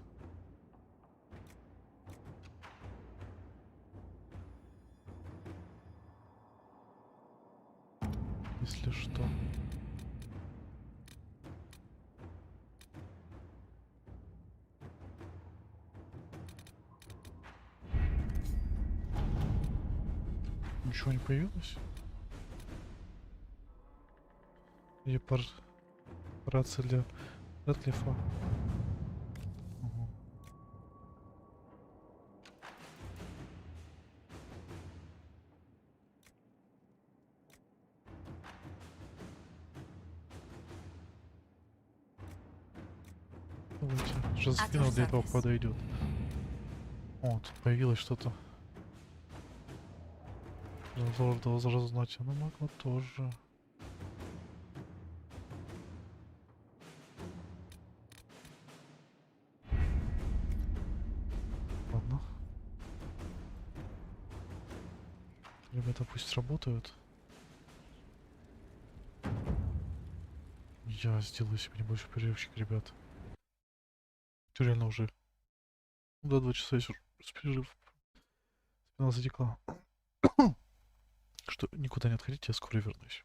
A: Если что. Ничего не появилось? Или рация для Рэтлифа? Угу. Давайте, Жозефина для этого подойдет. О, тут появилось что-то. Лорда разузнать она могла тоже. Ладно. Ребята пусть работают. Я сделаю себе небольшой перерывчик, ребят. Ты реально уже Да, 2 часа есть перерыв. Спина затекла. Что, никуда не отходите, я скоро вернусь.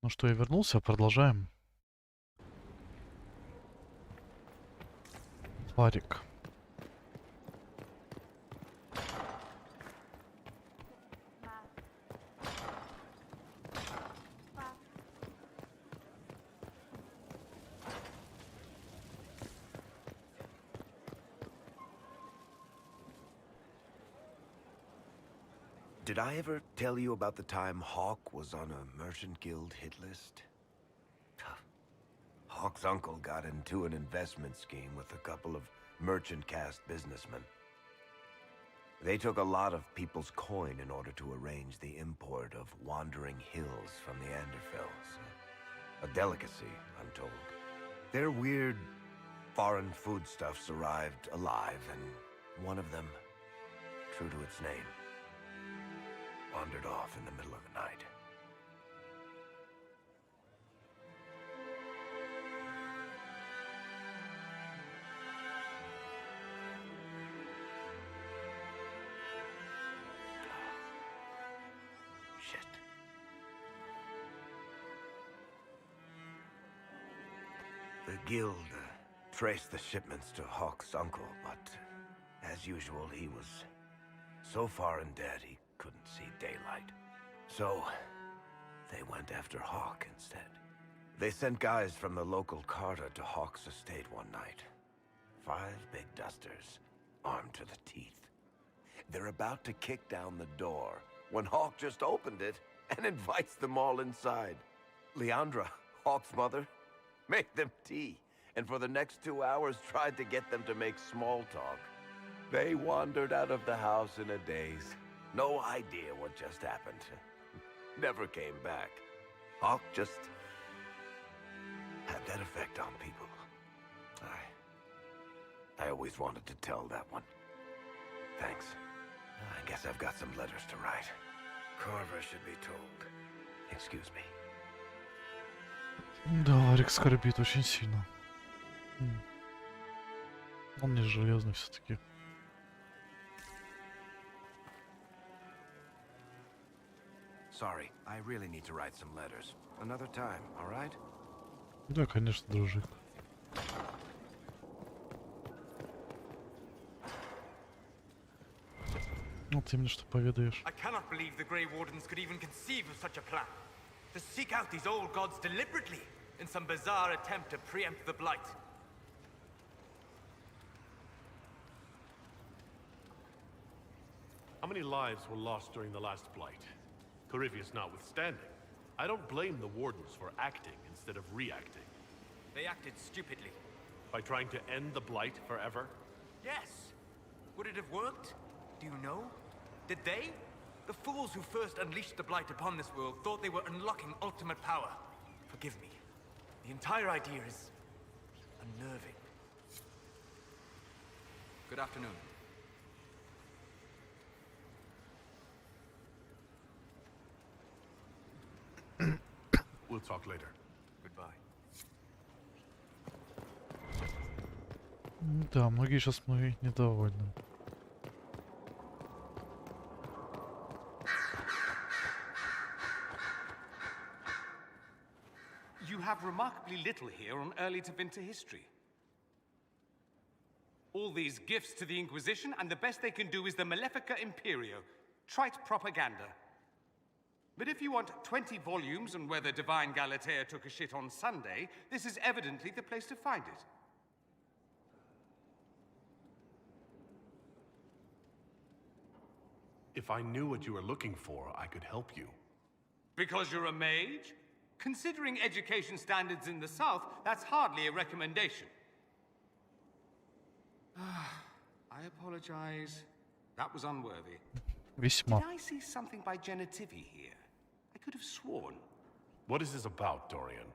A: Ну что, я вернулся, продолжаем. Парик.
L: Did I ever tell you about the time Hawk was on a merchant guild hit list? Hawk's uncle got into an investment scheme with a couple of merchant caste businessmen. They took a lot of people's coin in order to arrange the import of wandering hills from the Anderfells. A delicacy, I'm told. Their weird, foreign foodstuffs arrived alive, and one of them, true to its name, wandered off in the middle of the night. Shit. The guild traced the shipments to Hawk's uncle, but as usual, he was so far in debt he couldn't see daylight. So, they went after Hawk instead. They sent guys from the local carter to Hawk's estate one night. 5 big dusters, armed to the teeth. They're about to kick down the door when Hawk just opened it and invites them all inside. Leandra, Hawk's mother, made them tea, and for the next 2 hours tried to get them to make small talk. They wandered out of the house in a daze. No idea what just happened. Never came back. Hawk just had that effect on people. I always wanted to tell that one. Thanks. I guess I've got some letters to write. Carver should be told. Excuse me.
A: Да, Рик скорбит очень сильно. Он не железный все-таки.
L: Sorry, I really need to write some letters. Another time, all right?
A: Да, конечно, дружик. Вот именно что поведаешь.
J: I cannot believe the Grey Wardens could even conceive of such a plan. To seek out these old gods deliberately in some bizarre attempt to preempt the Blight.
F: How many lives were lost during the last Blight? Corypheus notwithstanding, I don't blame the Wardens for acting instead of reacting.
J: They acted stupidly.
F: By trying to end the Blight forever?
J: Yes. Would it have worked? Do you know? Did they? The fools who first unleashed the Blight upon this world thought they were unlocking ultimate power. Forgive me. The entire idea is unnerving. Good afternoon.
F: We'll talk later.
J: Goodbye.
A: Да, многие сейчас мной недовольны.
P: You have remarkably little here on early Tevinter history. All these gifts to the Inquisition, and the best they can do is the Malefica Imperio. Trite propaganda. But if you want 20 volumes on whether Divine Galatea took a shit on Sunday, this is evidently the place to find it.
F: If I knew what you were looking for, I could help you.
P: Because you're a mage? Considering education standards in the South, that's hardly a recommendation. I apologize. That was unworthy.
A: Весьма.
P: Did I see something by Genitivi here? I could have sworn.
F: What is this about, Dorian?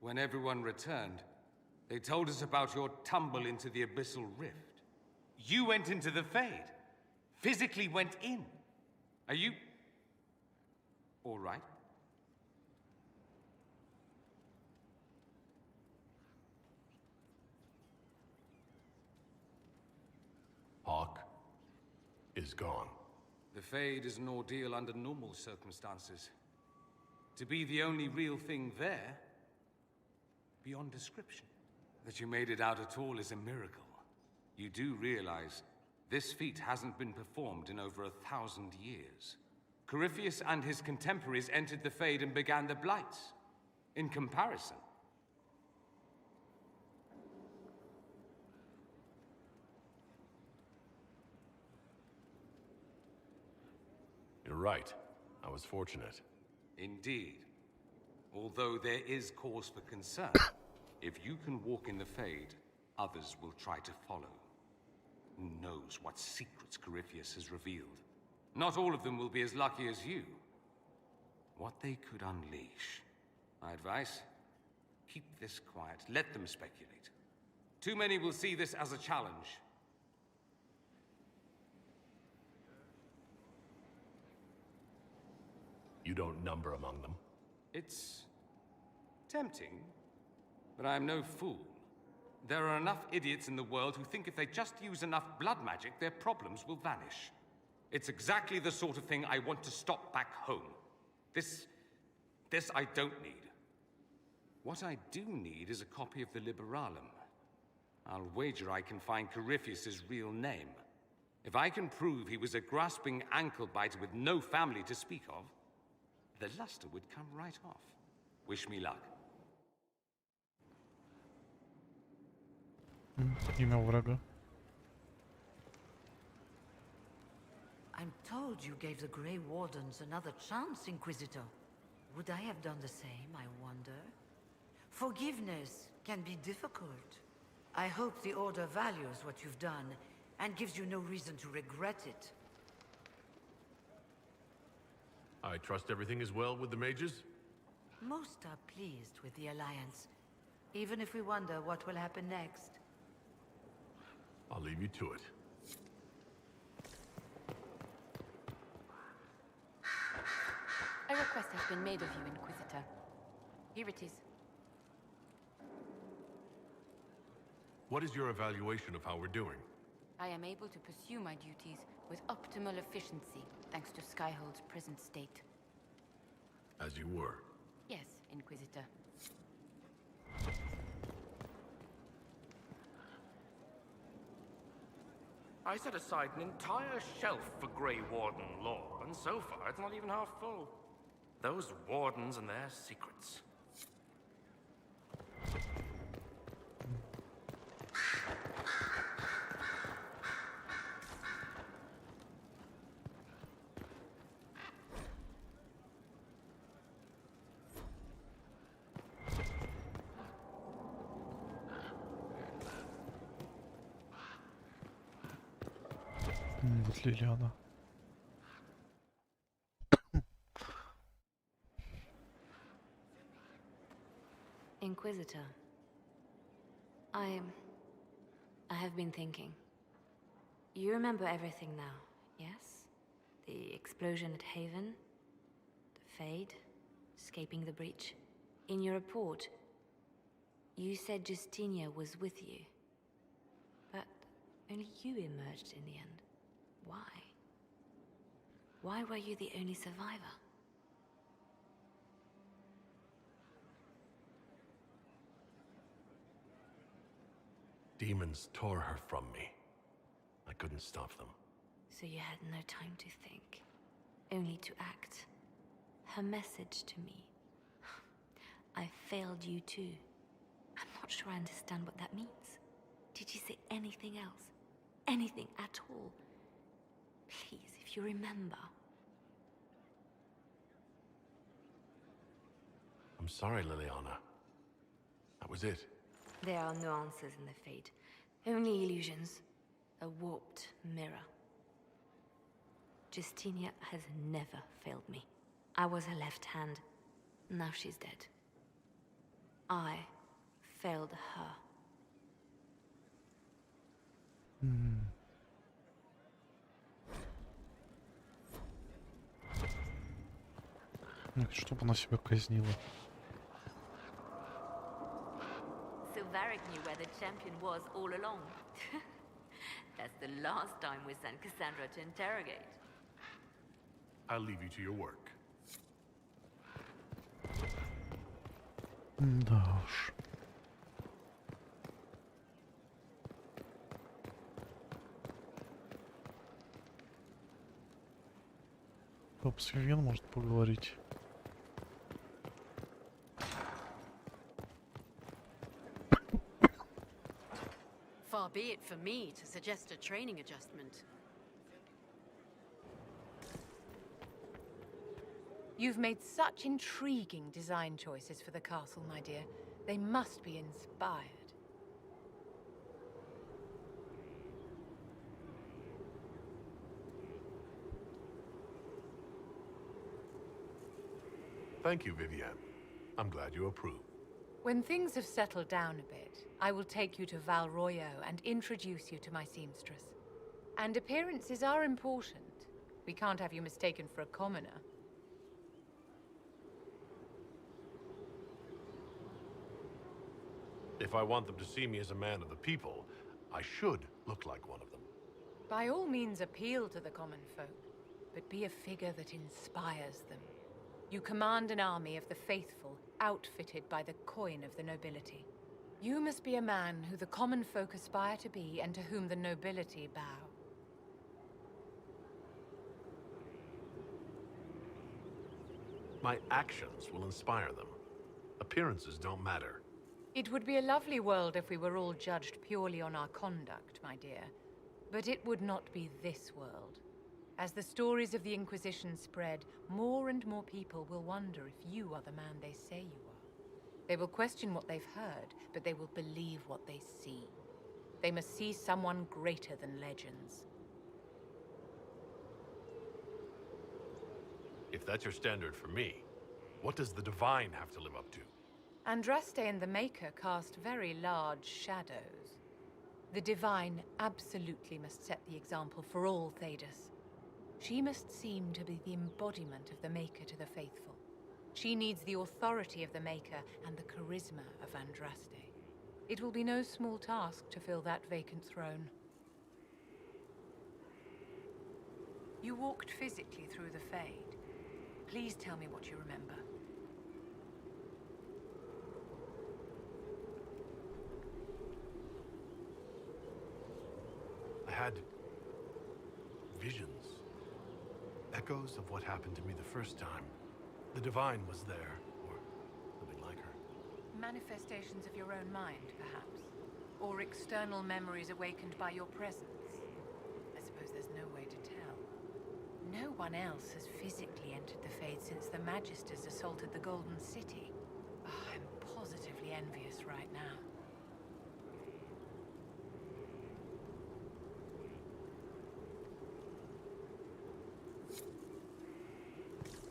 P: When everyone returned, they told us about your tumble into the Abyssal Rift. You went into the Fade. Physically went in. Are you... all right?
F: Hawk is gone.
P: The Fade is an ordeal under normal circumstances. To be the only real thing there, beyond description. That you made it out at all is a miracle. You do realize this feat hasn't been performed in over 1,000 years. Corypheus and his contemporaries entered the Fade and began the Blight. In comparison,
D: you're right. I was fortunate.
P: indeed. Although there is cause for concern. If you can walk in the Fade, others will try to follow. Who knows what secrets Corypheus has revealed? Not all of them will be as lucky as you. What they could unleash. My advice? Keep this quiet. Let them speculate. Too many will see this as a challenge.
D: You don't number among them?
P: It's tempting, but I'm no fool. There are enough idiots in the world who think if they just use enough blood magic, their problems will vanish. It's exactly the sort of thing I want to stop back home. This I don't need. What I do need is a copy of the Liberalum. I'll wager I can find Corypheus's real name. If I can prove he was a grasping ankle-biter with no family to speak of, the luster would come right off. Wish me luck.
A: Имя врага.
Q: I'm told you gave the Grey Wardens another chance, Inquisitor. Would I have done the same, I wonder? Forgiveness can be difficult. I hope the Order values what you've done and gives you no reason to regret it.
D: I trust everything is well with the mages?
Q: Most are pleased with the Alliance, even if we wonder what will happen next.
D: I'll leave you to it.
G: A request has been made of you, Inquisitor. Here it is.
D: What is your evaluation of how we're doing?
G: I am able to pursue my duties with optimal efficiency, thanks to Skyhold's present state.
D: As you were.
G: Yes, Inquisitor.
R: I set aside an entire shelf for Grey Warden lore, and so far it's not even half full. Those Wardens and their secrets.
A: Вот Лилиана.
B: Inquisitor, I have been thinking. You remember everything now, yes? The explosion at Haven, the Fade, escaping the breach. In your report, you said Justinia was with you. But only you emerged in the end. Why? Why were you the only survivor?
D: Demons tore her from me. I couldn't stop them.
B: So you had no time to think, only to act. Her message to me. I failed you too. I'm not sure I understand what that means. Did you say anything else? Anything at all? Please, if you remember.
D: I'm sorry, Liliana. That was it.
B: There are no answers in the Fade. Only illusions. A warped mirror. Justinia has never failed me. I was her left hand. Now she's dead. I failed her.
A: Чтобы она себя казнила.
B: Silveric knew where the champion was all along. That's the last time we sent Cassandra to interrogate.
D: I'll leave you to your work.
A: Да уж. Топ с Вивен может поговорить.
S: Far be it for me to suggest a training adjustment.
T: You've made such intriguing design choices for the castle, my dear. They must be inspired.
D: Thank you, Vivienne. I'm glad you approve.
T: When things have settled down a bit, I will take you to Val Royo and introduce you to my seamstress. And appearances are important. We can't have you mistaken for a commoner.
D: If I want them to see me as a man of the people, I should look like one of them.
T: By all means appeal to the common folk, but be a figure that inspires them. You command an army of the faithful, outfitted by the coin of the nobility. You must be a man who the common folk aspire to be and to whom the nobility bow.
D: My actions will inspire them. Appearances don't matter.
T: It would be a lovely world if we were all judged purely on our conduct, my dear. But it would not be this world. As the stories of the Inquisition spread, more and more people will wonder if you are the man they say you are. They will question what they've heard, but they will believe what they see. They must see someone greater than legends.
D: If that's your standard for me, what does the Divine have to live up to?
T: Andraste and the Maker cast very large shadows. The Divine absolutely must set the example for all Thedas. She must seem to be the embodiment of the Maker to the faithful. She needs the authority of the Maker and the charisma of Andraste. It will be no small task to fill that vacant throne. You walked physically through the Fade. Please tell me what you remember.
D: I had visions. Echoes of what happened to me the first time. The Divine was there, or something like her.
T: Manifestations of your own mind, perhaps? Or external memories awakened by your presence? I suppose there's no way to tell. No one else has physically entered the Fade since the Magisters assaulted the Golden City. Oh, I'm positively envious right now.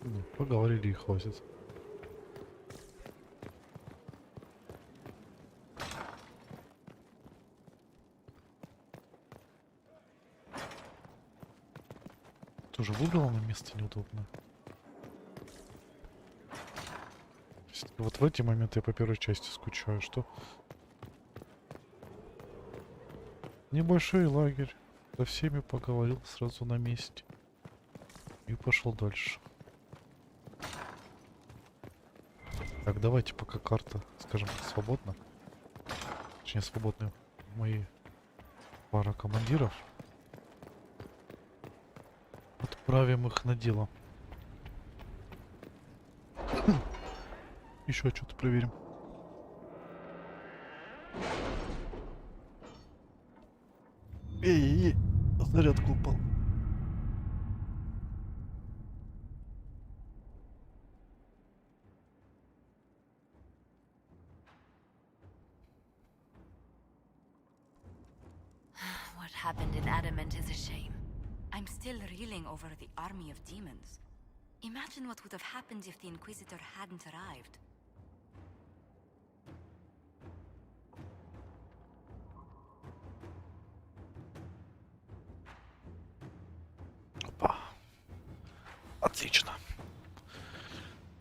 A: Ну, поговорили и хватит. Тоже выбрала на место неудобно. Вот в эти моменты я по первой части скучаю, что небольшой лагерь, со всеми поговорил сразу на месте и пошел дальше. Так, давайте, пока карта, скажем так, свободна. Точнее, свободны мои пара командиров. Отправим их на дело. Еще что-то проверим. Эй, зарядка упал.
B: What happened in Adamant is a shame. I'm still reeling over the army of demons. Imagine what would have happened if the Inquisitor hadn't arrived.
A: Опа. Отлично.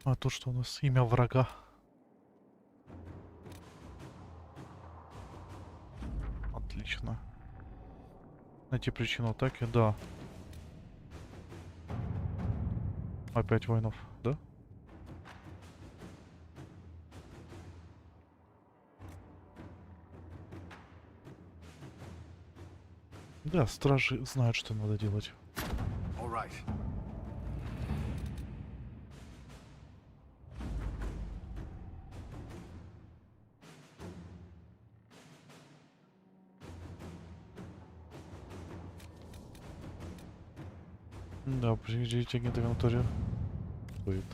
A: А тут что у нас? Имя врага. Отлично. Найти причину атаки, да. Опять воинов, да? Да, стражи знают, что надо делать.
D: All right.
A: Да, приезжайте агента конторе. Будет.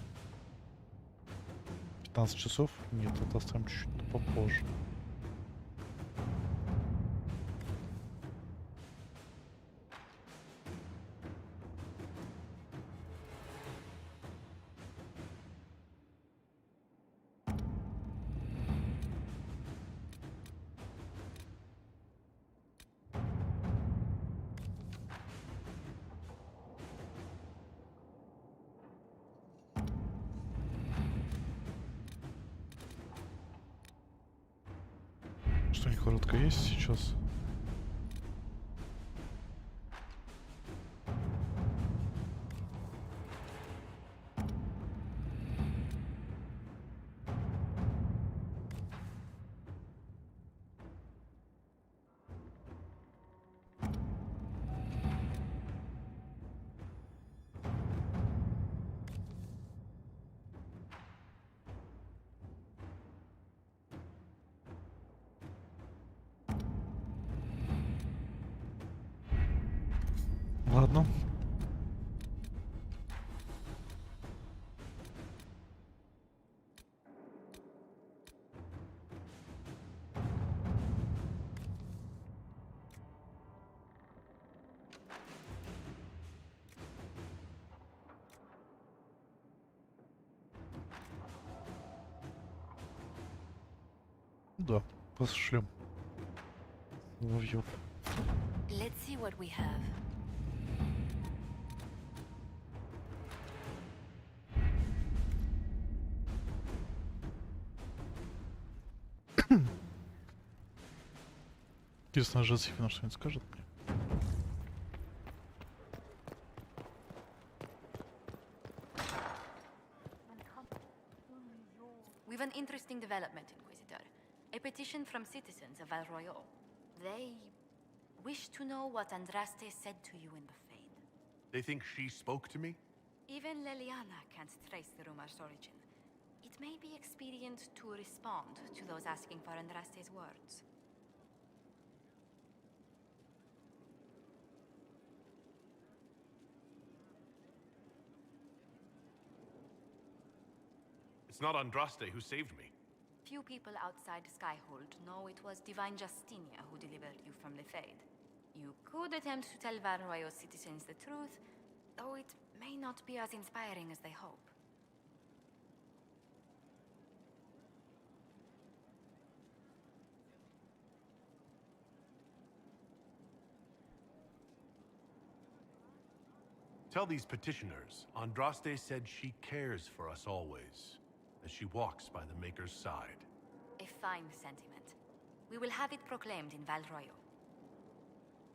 A: 15 часов? Нет, это оставим чуть-чуть попозже. Что-нибудь короткое есть сейчас? Ладно. Да, пошлем. Ловьев.
B: Let's see what we have.
A: Интересно, Жозефина что-нибудь скажет мне?
B: We've an interesting development, Inquisitor. A petition from citizens of Val Royal. They wish to know what Andraste said to you in the Fade.
D: They think she spoke to me?
B: Even Leliana can't trace the rumor's origin. It may be expedient to respond to those asking for Andraste's words.
D: It's not Andraste who saved me.
B: Few people outside Skyhold know it was Divine Justinia who delivered you from the Fade. You could attempt to tell Val Royal citizens the truth, though it may not be as inspiring as they hope.
D: Tell these petitioners, Andraste said she cares for us always, as she walks by the Maker's side.
B: A fine sentiment. We will have it proclaimed in Val Royal.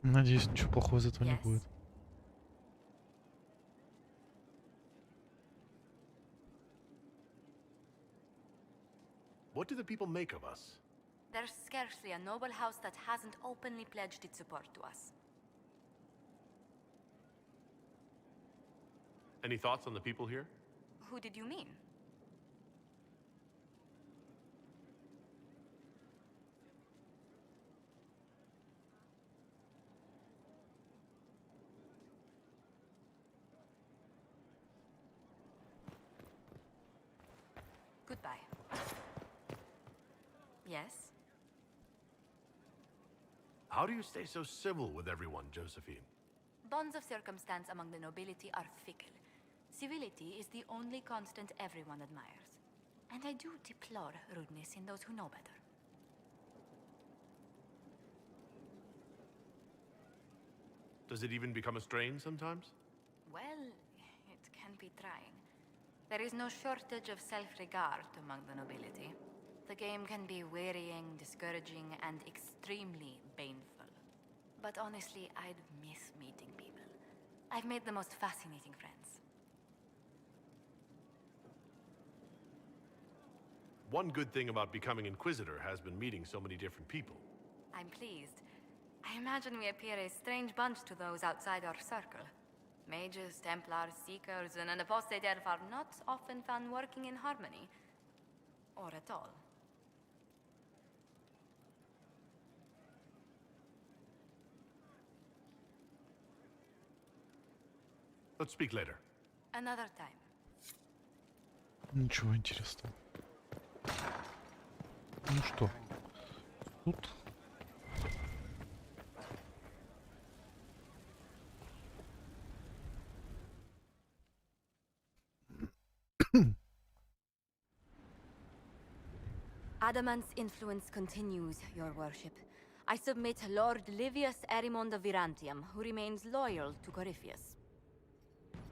A: Надеюсь, ничего плохого из этого не будет.
D: What do the people make of us?
B: There's scarcely a noble house that hasn't openly pledged its support to us.
D: Any thoughts on the people here?
B: Who did you mean? Goodbye. Yes?
D: How do you stay so civil with everyone, Josephine?
B: Bonds of circumstance among the nobility are fickle. Civility is the only constant everyone admires. And I do deplore rudeness in those who know better.
D: Does it even become a strain sometimes?
B: Well, it can be trying. There is no shortage of self-regard among the nobility. The game can be wearying, discouraging, and extremely baneful. But honestly, I'd miss meeting people. I've made the most fascinating friends.
D: One good thing about becoming Inquisitor has been meeting so many different people.
B: I'm pleased. I imagine we appear a strange bunch to those outside our circle. Mages, Templars, Seekers, and an apostate elf are not often found working in harmony. Or at all.
D: Let's speak later.
B: Another time.
A: Ничего интересного. Ну что, тут
B: Adamant's influence continues, your worship. I submit Lord Livius Erimond of Virantium, who remains loyal to Corypheus.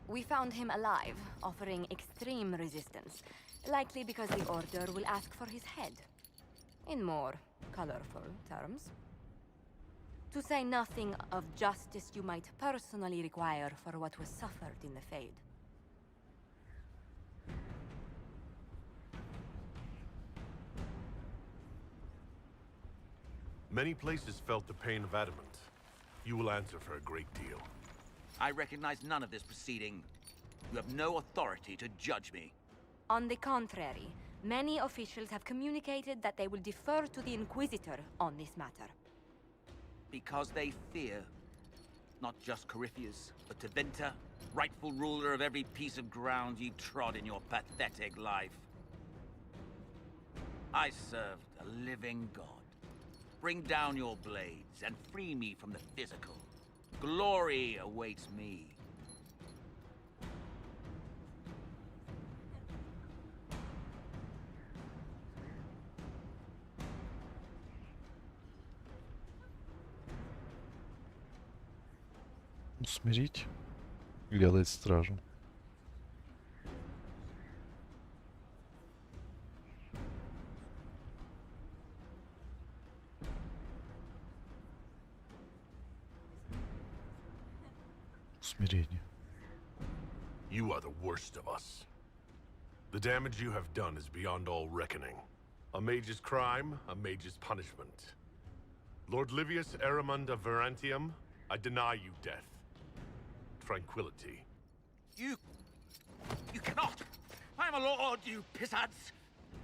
B: We found him alive, offering extreme resistance, likely because the Order will ask for his head. In more colorful terms. To say nothing of justice you might personally require for what was suffered in the Fade.
F: Many places felt the pain of adamant. You will answer for a great deal.
U: I recognize none of this proceeding. You have no authority to judge me.
B: On the contrary, many officials have communicated that they will defer to the Inquisitor on this matter.
U: Because they fear. Not just Corypheus, but Tevinter, rightful ruler of every piece of ground you trod in your pathetic life. I served a living god. Bring down your blades and free me from the physical. Glory awaits me.
A: Усмирить или отдать стражу. Усмирение.
F: You are the worst of us. The damage you have done is beyond all reckoning. A mage's crime, a mage's punishment. Lord Livius Erimond of Virantium, I deny you death. Tranquility.
U: You cannot! I'm a lord, you pissants!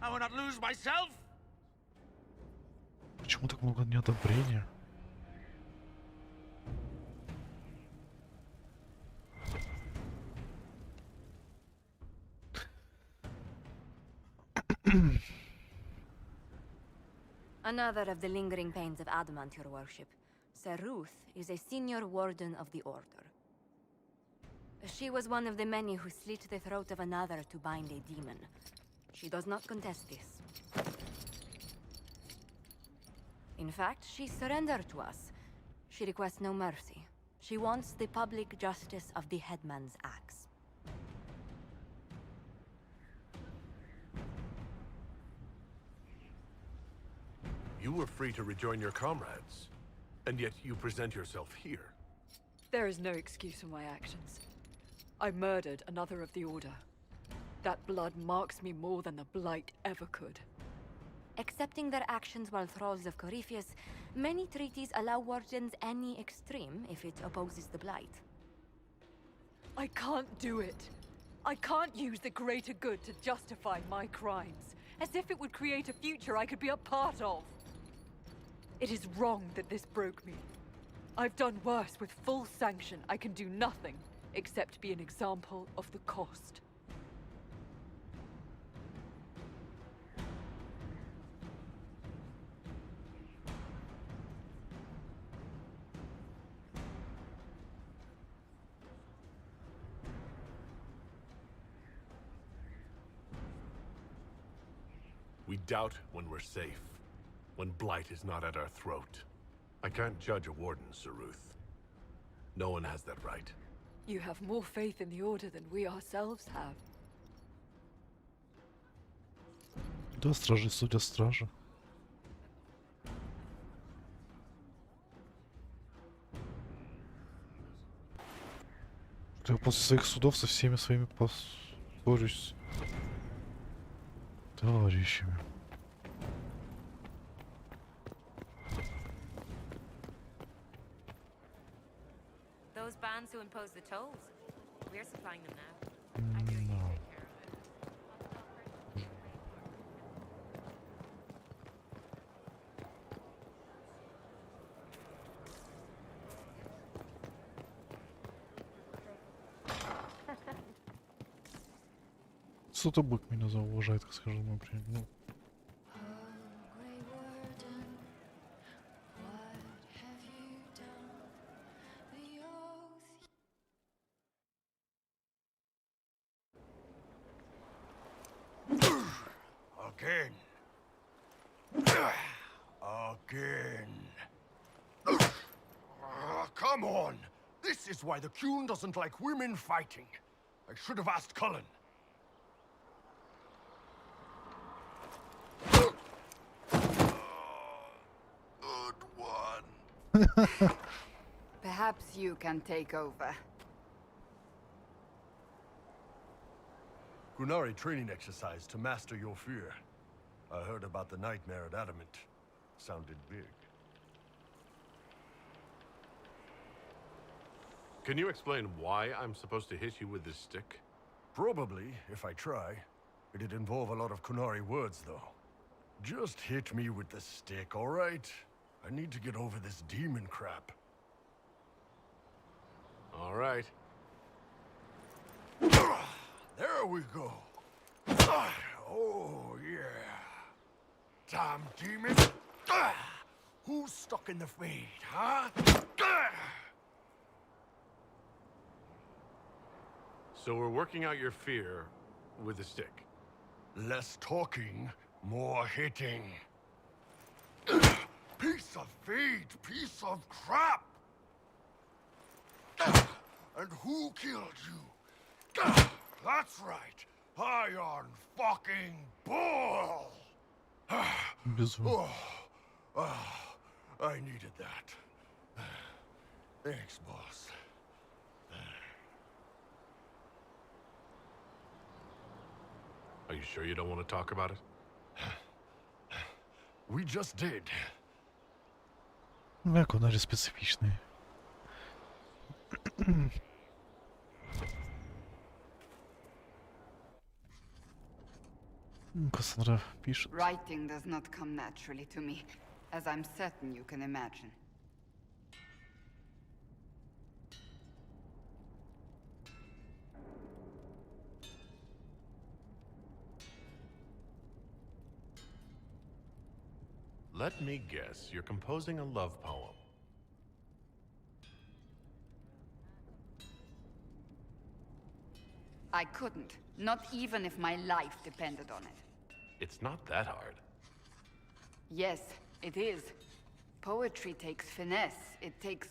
U: I will not lose myself!
A: Почему так много неодобрения?
B: Another of the lingering pains of Adamant, your worship. Sir Ruth is a senior warden of the Order. She was one of the many who slit the throat of another to bind a demon. She does not contest this. In fact, she surrendered to us. She requests no mercy. She wants the public justice of the headman's axe.
F: You were free to rejoin your comrades, and yet you present yourself here.
M: There is no excuse for my actions. I murdered another of the Order. That blood marks me more than the Blight ever could.
B: Accepting their actions while thralls of Corypheus, many treaties allow wardens any extreme if it opposes the Blight.
M: I can't do it. I can't use the greater good to justify my crimes, as if it would create a future I could be a part of. It is wrong that this broke me. I've done worse with full sanction. I can do nothing except be an example of the cost.
F: We doubt when we're safe, when Blight is not at our throat. I can't judge a warden, Sir Ruth. No one has that right.
M: You have more faith in the Order than we ourselves have.
A: Да, стражи судят стражи. Я после своих судов со всеми своими поссорюсь. Товарищами.
G: those bands who impose the tolls. We're supplying them now.
A: No. Кто-то бык меня зауважает, скажу, например. Ну.
D: Again. Again. Come on! This is why the Qun doesn't like women fighting. I should have asked Cullen.
O: Good one.
N: Perhaps you can take over.
D: Qunari training exercise to master your fear. I heard about the nightmare at Adamant. Sounded big.
F: Can you explain why I'm supposed to hit you with this stick?
D: Probably, if I try. It'd involve a lot of Qunari words, though. Just hit me with the stick, all right? I need to get over this demon crap.
F: All right.
D: There we go. Oh, yeah. Damn demon. Who's stuck in the fade, huh?
F: So we're working out your fear with a stick.
D: Less talking, more hitting. Piece of feed, piece of crap! And who killed you? That's right, Iron fucking Bull! I needed that. Thanks, boss.
F: Are you sure you don't want to talk about it?
D: We just did.
A: Як вона ж специфічний. Кассандра пишет.
N: Writing does not come naturally to me, as I'm certain you can imagine.
F: Let me guess, you're composing a love poem.
N: I couldn't, not even if my life depended on it.
F: It's not that hard.
N: Yes, it is. Poetry takes finesse, it takes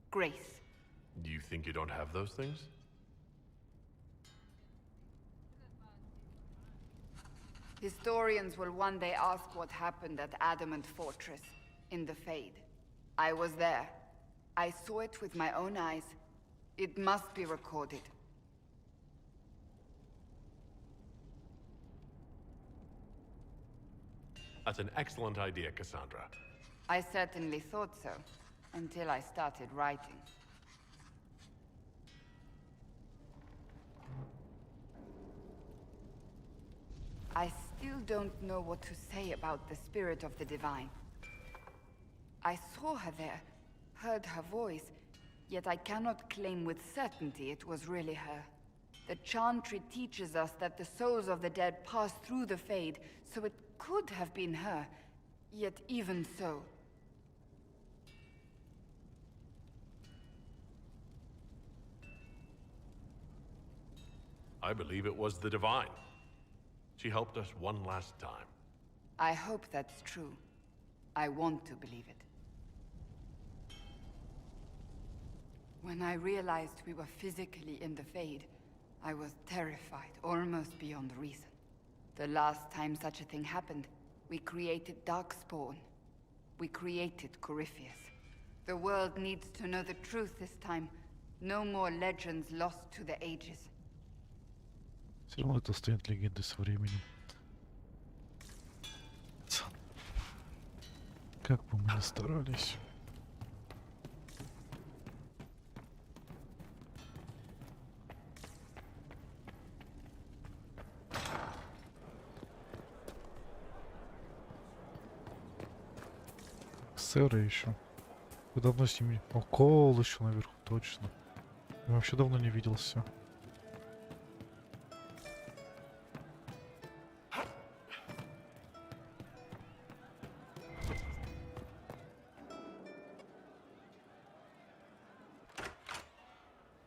N: grace.
F: Do you think you don't have those things?
N: Historians will one day ask what happened at Adamant Fortress, in the Fade. I was there. I saw it with my own eyes. It must be recorded.
F: That's an excellent idea, Cassandra.
N: I certainly thought so, until I started writing. I still don't know what to say about the spirit of the Divine. I saw her there, heard her voice, yet I cannot claim with certainty it was really her. The Chantry teaches us that the souls of the dead pass through the Fade, so it could have been her, yet even so.
F: I believe it was the Divine. She helped us one last time.
N: I hope that's true. I want to believe it. When I realized we were physically in the Fade, I was terrified, almost beyond reason. The last time such a thing happened, we created Darkspawn. We created Corypheus. The world needs to know the truth this time. No more legends lost to the ages.
A: Все равно это стоят легенды со временем. Как бы мы ни старались. офицеры еще. Вы давно с ними... О, Кол еще наверху, точно. Я вообще давно не виделся.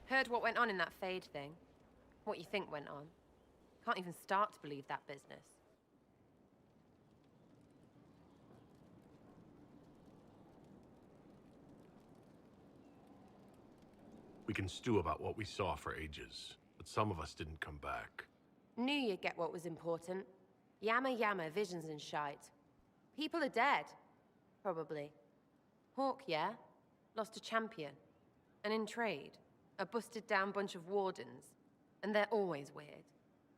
E: Heard what went on in that Fade thing. What you think went on. Can't even start to believe that business.
D: We can stew about what we saw for ages, but some of us didn't come back.
E: Knew you'd get what was important. Yammer yammer, visions and shite. People are dead. Probably. Hawk, yeah? Lost a champion. And in trade, a busted down bunch of wardens. And they're always weird.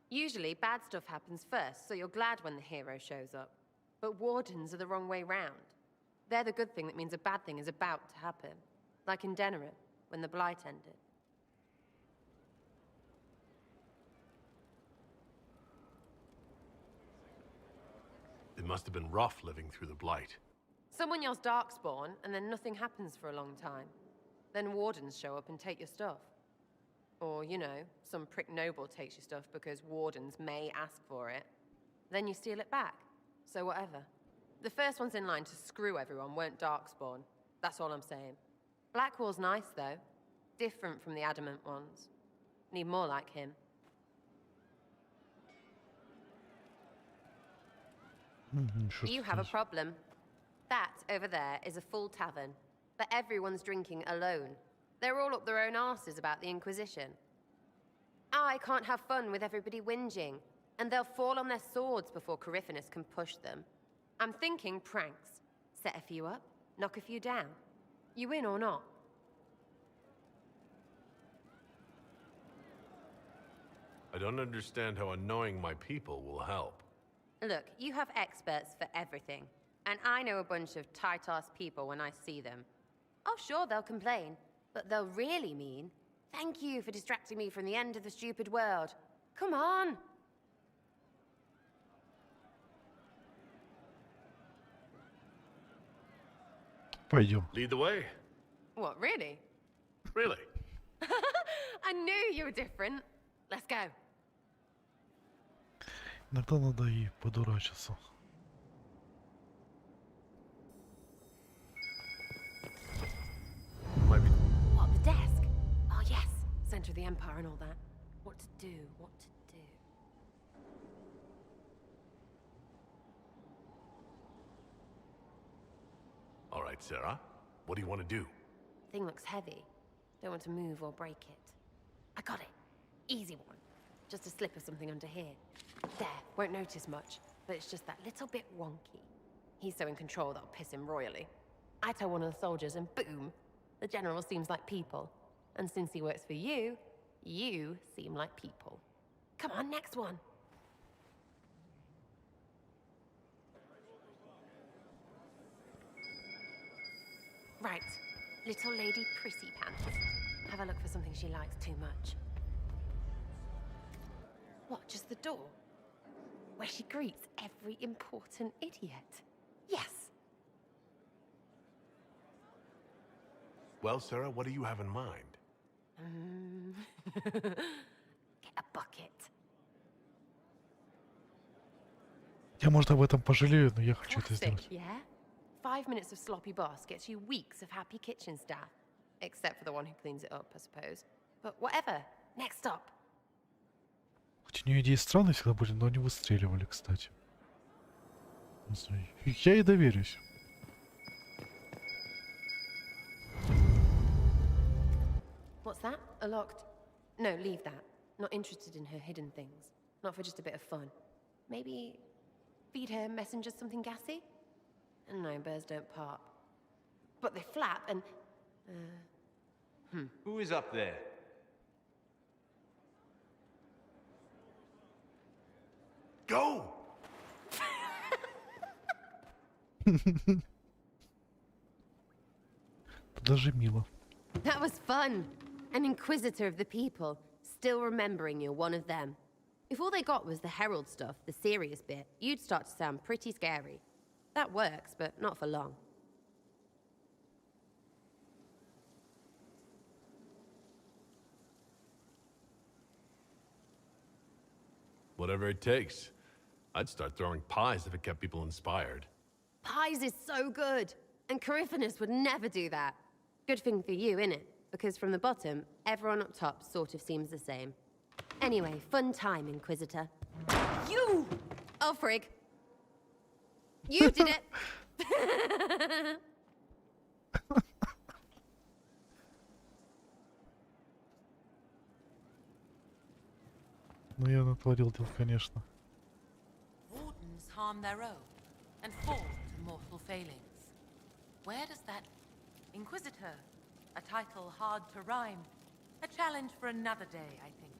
E: Usually, bad stuff happens first, so you're glad when the hero shows up. But wardens are the wrong way round. They're the good thing that means a bad thing is about to happen. Like in Denerim, when the Blight ended.
D: It must have been rough living through the Blight.
E: Someone yells Darkspawn, and then nothing happens for a long time. Then wardens show up and take your stuff. Or, you know, some prick noble takes your stuff because wardens may ask for it. Then you steal it back. So whatever. The first ones in line to screw everyone weren't Darkspawn. That's all I'm saying. Blackwall's nice, though. Different from the Adamant ones. Need more like him. You have a problem. That, over there, is a full tavern. But everyone's drinking alone. They're all up their own arses about the Inquisition. I can't have fun with everybody whinging. And they'll fall on their swords before Corypheus can push them. I'm thinking pranks. Set a few up, knock a few down. You win or not?
D: I don't understand how annoying my people will help.
E: Look, you have experts for everything. And I know a bunch of tight-ass people when I see them. Oh, sure, they'll complain. But they'll really mean, thank you for distracting me from the end of the stupid world. Come on!
A: Пойдем.
D: Lead the way.
E: What, really?
D: Really?
E: I knew you were different. Let's go.
A: Иногда надо и подурачиться.
E: What, the desk? Oh, yes. Center of the Empire and all that. What to do, what to do.
D: All right, Sarah. What do you want to do?
E: Thing looks heavy. Don't want to move or break it. I got it. Easy one. Just a slip of something under here. There, won't notice much, but it's just that little bit wonky. He's so in control that'll piss him royally. I tell one of the soldiers and boom, the general seems like people. And since he works for you, you seem like people. Come on, next one. Right, little lady Prissy Pants. Have a look for something she likes too much. What, just the door? Where she greets every important idiot. Yes!
D: Well, Sarah, what do you have in mind?
E: Get a bucket.
A: Я, может, об этом пожалею, но я хочу это
E: Classic,
A: сделать.
E: yeah? 5 minutes of sloppy boss gets you weeks of happy kitchen staff. Except for the one who cleans it up, I suppose. But whatever. Next up.
A: Хоть у нее идеи странные всегда были, но они выстреливали, кстати. Не знаю. Я ей доверюсь.
E: What's that? A locked... No, leave that. Not interested in her hidden things. Not for just a bit of fun. Maybe... feed her messengers something gassy? No, birds don't pop. But they flap and...
J: Who is up there?
D: Go!
A: Даже мило.
E: That was fun. An inquisitor of the people, still remembering you're one of them. If all they got was the herald stuff, the serious bit, you'd start to sound pretty scary. That works, but not for long.
F: Whatever it takes. I'd start throwing pies if it kept people inspired.
E: Pies is so good. And Coryphanus would never do that. Good thing for you, innit? Because from the bottom, everyone up top sort of seems the same. Anyway, fun time, Inquisitor. You! Oh, frig. You did it!
A: Ну я натворил дел, конечно.
T: Wardens harm their own and fall to mortal failings. Where does that Inquisitor? A title hard to rhyme. A challenge for another day, I think.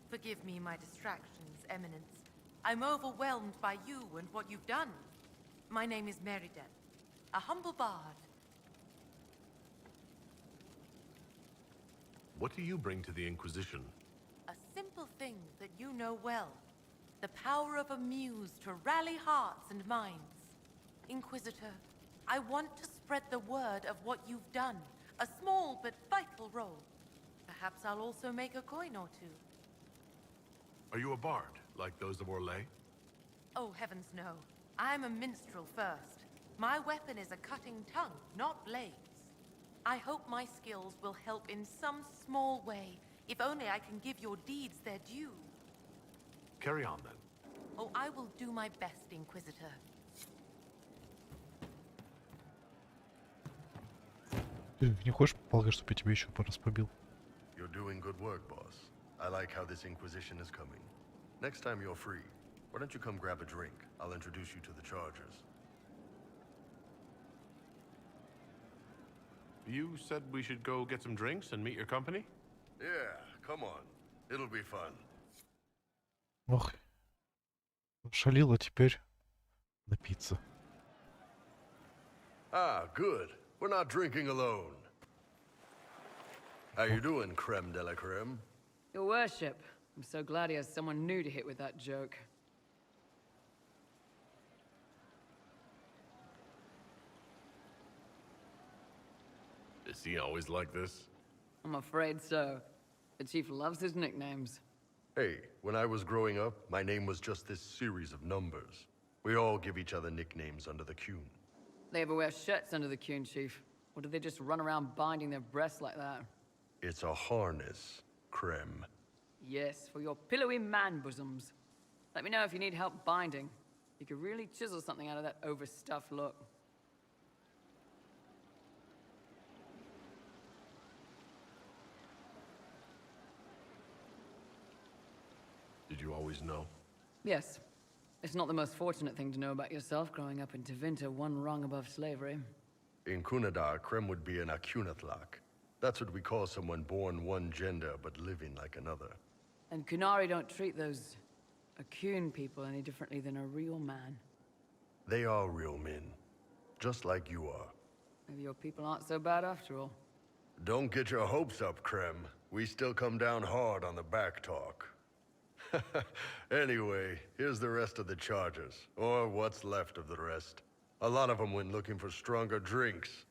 T: Forgive me my distractions, Eminence. I'm overwhelmed by you and what you've done. My name is Meridet, a humble bard.
F: What do you bring to the Inquisition?
T: A simple thing that you know well. The power of a muse to rally hearts and minds. Inquisitor, I want to spread the word of what you've done. A small but vital role. Perhaps I'll also make a coin or two.
F: Are you a bard, like those of Orlais?
T: Oh, heavens no. I'm a minstrel first. My weapon is a cutting tongue, not blades. I hope my skills will help in some small way, if only I can give your deeds their due.
F: Carry on, then.
T: Oh, I will do my best, Inquisitor.
A: Ты не хочешь полагать, чтобы я тебя еще раз побил?
D: You're doing good work, boss. I like how this Inquisition is coming. Next time you're free, why don't you come grab a drink? I'll introduce you to the Chargers.
F: You said we should go get some drinks and meet your company?
D: Yeah, come on. It'll be fun.
A: Ох, шалила теперь напиться.
D: Ah, good. We're not drinking alone. How you doing, creme de la creme?
H: Your worship, I'm so glad he has someone new to hit with that joke.
F: Is he always like this?
H: I'm afraid so. The chief loves his nicknames.
D: Hey, when I was growing up, my name was just this series of numbers. We all give each other nicknames under the Qun.
H: They ever wear shirts under the Qun, chief? Or do they just run around binding their breasts like that?
D: It's a harness, creme.
H: Yes, for your pillowy man bosoms. Let me know if you need help binding. You could really chisel something out of that overstuffed look.
F: Did you always know?
H: Yes. It's not the most fortunate thing to know about yourself growing up in Tevinter, one rung above slavery.
D: In Kunadar, creme would be an Akunatlak. That's what we call someone born one gender but living like another.
H: And Kunari don't treat those Akun people any differently than a real man.
D: They are real men, just like you are.
H: Maybe your people aren't so bad after all.
D: Don't get your hopes up, creme. We still come down hard on the back talk. Anyway, here's the rest of the Chargers, or what's left of the rest. A lot of them went looking for stronger drinks.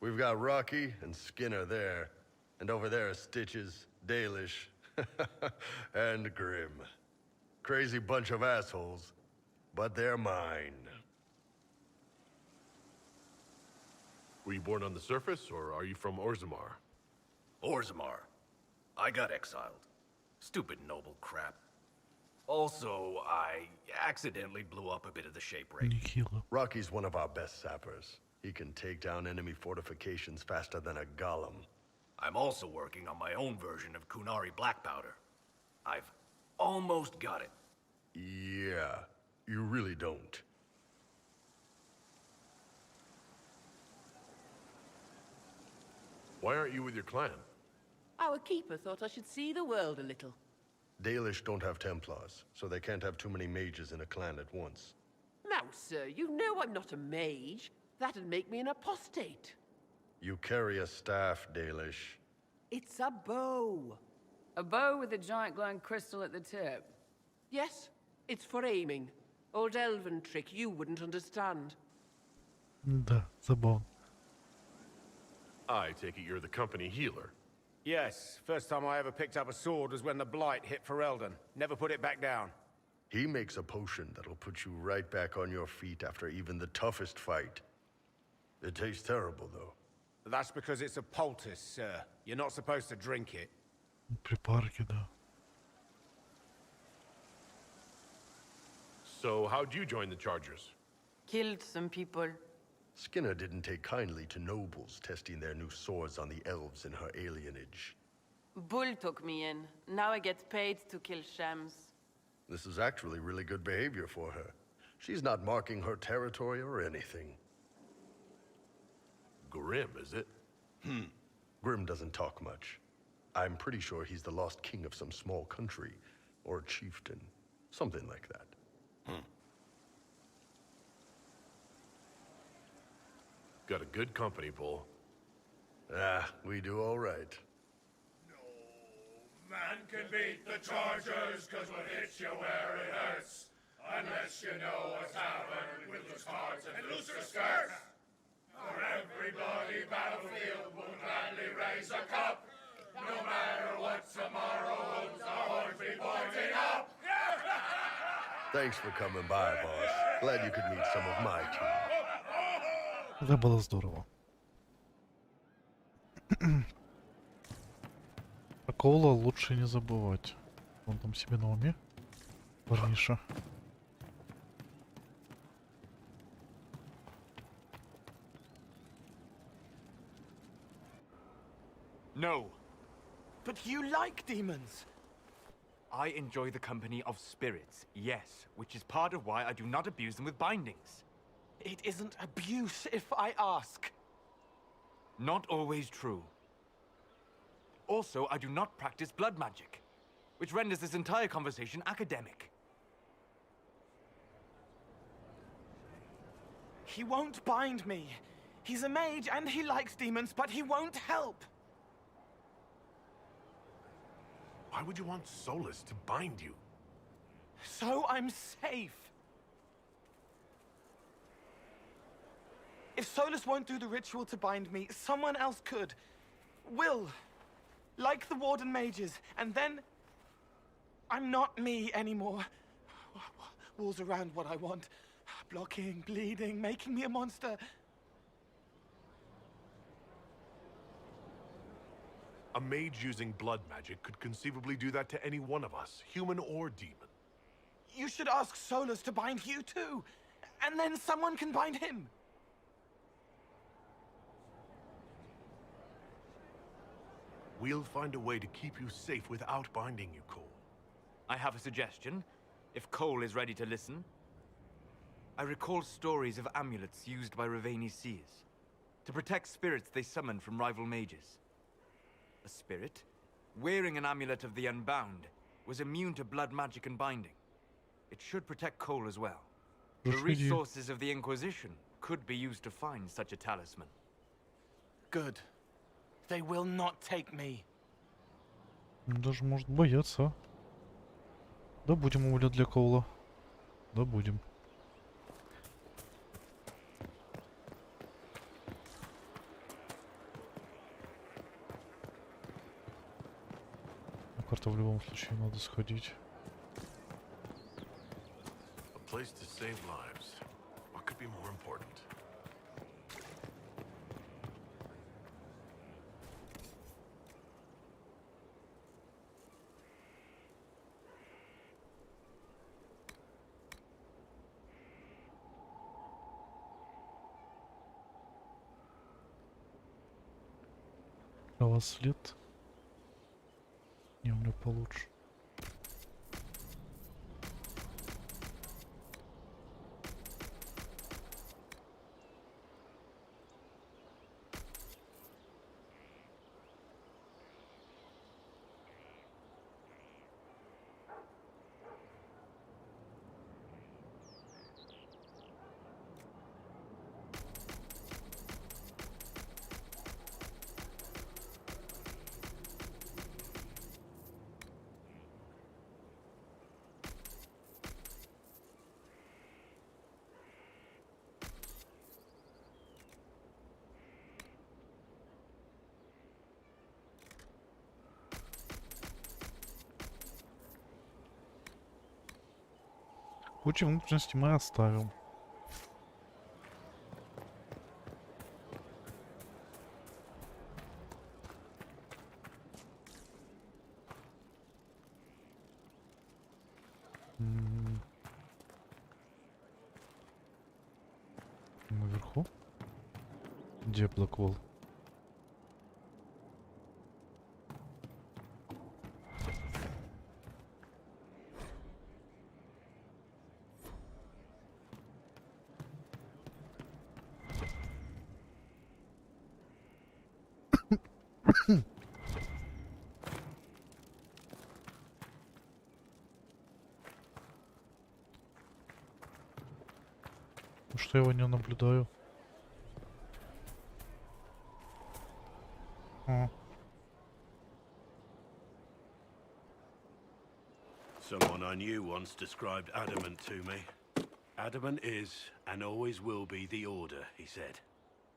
D: We've got Rocky and Skinner there, and over there are Stitches, Dalish, and Grim. Crazy bunch of assholes, but they're mine.
F: Were you born on the surface, or are you from Orzammar?
V: Orzammar. I got exiled. Stupid noble crap. Also, I accidentally blew up a bit of the shape ring.
D: Rocky's one of our best sappers. He can take down enemy fortifications faster than a golem.
V: I'm also working on my own version of Kunari black powder. I've almost got it.
D: Yeah, you really don't.
F: Why aren't you with your clan?
W: Our keeper thought I should see the world a little.
D: Dalish don't have Templars, so they can't have too many mages in a clan at once.
W: Now, sir, you know I'm not a mage. That'd make me an apostate.
D: You carry a staff, Dalish.
W: It's a bow.
H: A bow with a giant glowing crystal at the tip.
W: Yes, it's for aiming. Old elven trick you wouldn't understand.
A: Да, забавно.
F: I take it you're the company healer.
X: Yes, first time I ever picked up a sword was when the Blight hit Ferelden. Never put it back down.
D: He makes a potion that'll put you right back on your feet after even the toughest fight. It tastes terrible, though.
C: That's because it's a poultice, sir. You're not supposed to drink it.
A: Припарки, да.
F: So, how'd you join the Chargers?
W: Killed some people.
D: Skinner didn't take kindly to nobles testing their new swords on the elves in her alienage.
W: Bull took me in. Now I get paid to kill shams.
D: This is actually really good behavior for her. She's not marking her territory or anything.
F: Grim, is it?
D: Grim doesn't talk much. I'm pretty sure he's the lost king of some small country, or chieftain. Something like that.
F: Got a good company, Bull.
D: Ah, we do all right.
I: Man can beat the Chargers, cause what hits you where it hurts. Unless you know what's happened with those cards and looser skirts. For everybody, battlefield will gladly raise a cup. No matter what tomorrow holds, our horns be pointing up.
D: Thanks for coming by, boss. Glad you could meet some of my team.
A: Это было здорово. А Коула лучше не забывать. Он там себе на уме. Парниша.
J: No.
K: But you like demons.
J: I enjoy the company of spirits, yes, which is part of why I do not abuse them with bindings.
K: It isn't abuse if I ask.
J: Not always true. Also, I do not practice blood magic, which renders this entire conversation academic.
K: He won't bind me. He's a mage and he likes demons, but he won't help.
F: Why would you want Solus to bind you?
K: So I'm safe. If Solus won't do the ritual to bind me, someone else could. Will. Like the Warden mages. And then... I'm not me anymore. Walls around what I want. Blocking, bleeding, making me a monster.
F: A mage using blood magic could conceivably do that to any one of us, human or demon.
K: You should ask Solus to bind you too. And then someone can bind him.
F: We'll find a way to keep you safe without binding you, Cole.
J: I have a suggestion, if Cole is ready to listen. I recall stories of amulets used by Raveni seers to protect spirits they summoned from rival mages. A spirit, wearing an amulet of the Unbound, was immune to blood magic and binding. It should protect Cole as well. The resources of the Inquisition could be used to find such a talisman.
K: Good. They will not take me.
A: Даже может бояться. Добудем амулет для Коула. Добудем. На карту в любом случае надо сходить.
F: A place to save lives. What could be more important?
A: А вас след? Не, у меня получше. Кучу внутренности мы оставим. Наверху? Где Блэкволл? Что я его не наблюдаю? А.
L: Someone I knew once described adamant to me. Adamant is, and always will be, the Order, he said.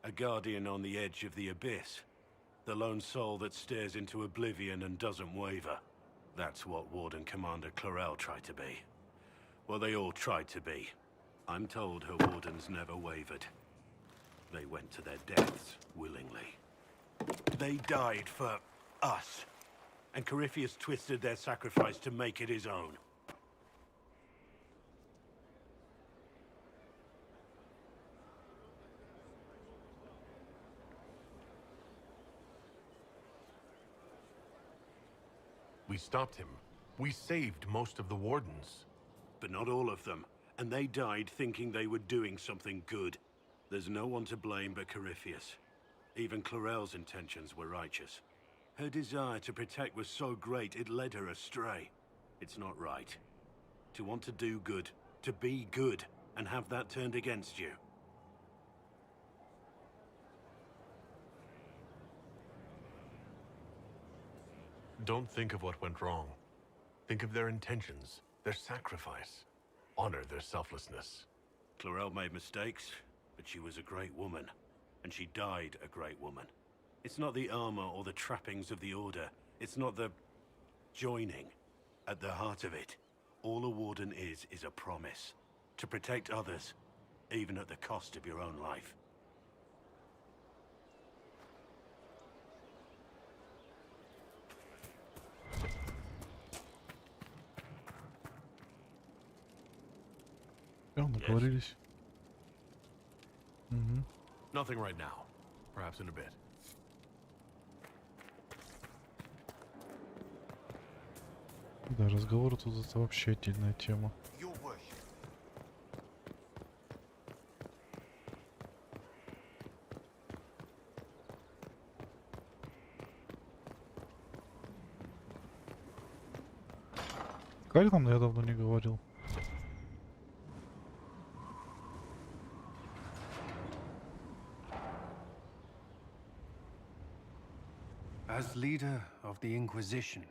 L: A guardian on the edge of the abyss. The lone soul that stares into oblivion and doesn't waver. That's what Warden Commander Clarel tried to be. Well, they all tried to be. I'm told her wardens never wavered. They went to their deaths willingly. They died for us. And Corypheus twisted their sacrifice to make it his own.
F: We stopped him. We saved most of the wardens.
L: But not all of them. And they died thinking they were doing something good. There's no one to blame but Corypheus. Even Clarel's intentions were righteous. Her desire to protect was so great it led her astray. It's not right. To want to do good, to be good, and have that turned against you.
F: Don't think of what went wrong. Think of their intentions, their sacrifice. Honor their selflessness.
L: Clarel made mistakes, but she was a great woman. And she died a great woman. It's not the armor or the trappings of the Order. It's not the joining. At the heart of it, all a warden is a promise. To protect others, even at the cost of your own life.
A: Договорились. Угу.
F: Nothing right now. Perhaps in a bit.
A: Да, разговор тут это вообще отдельная тема. Как там я давно не говорил?
P: As leader of the Inquisition,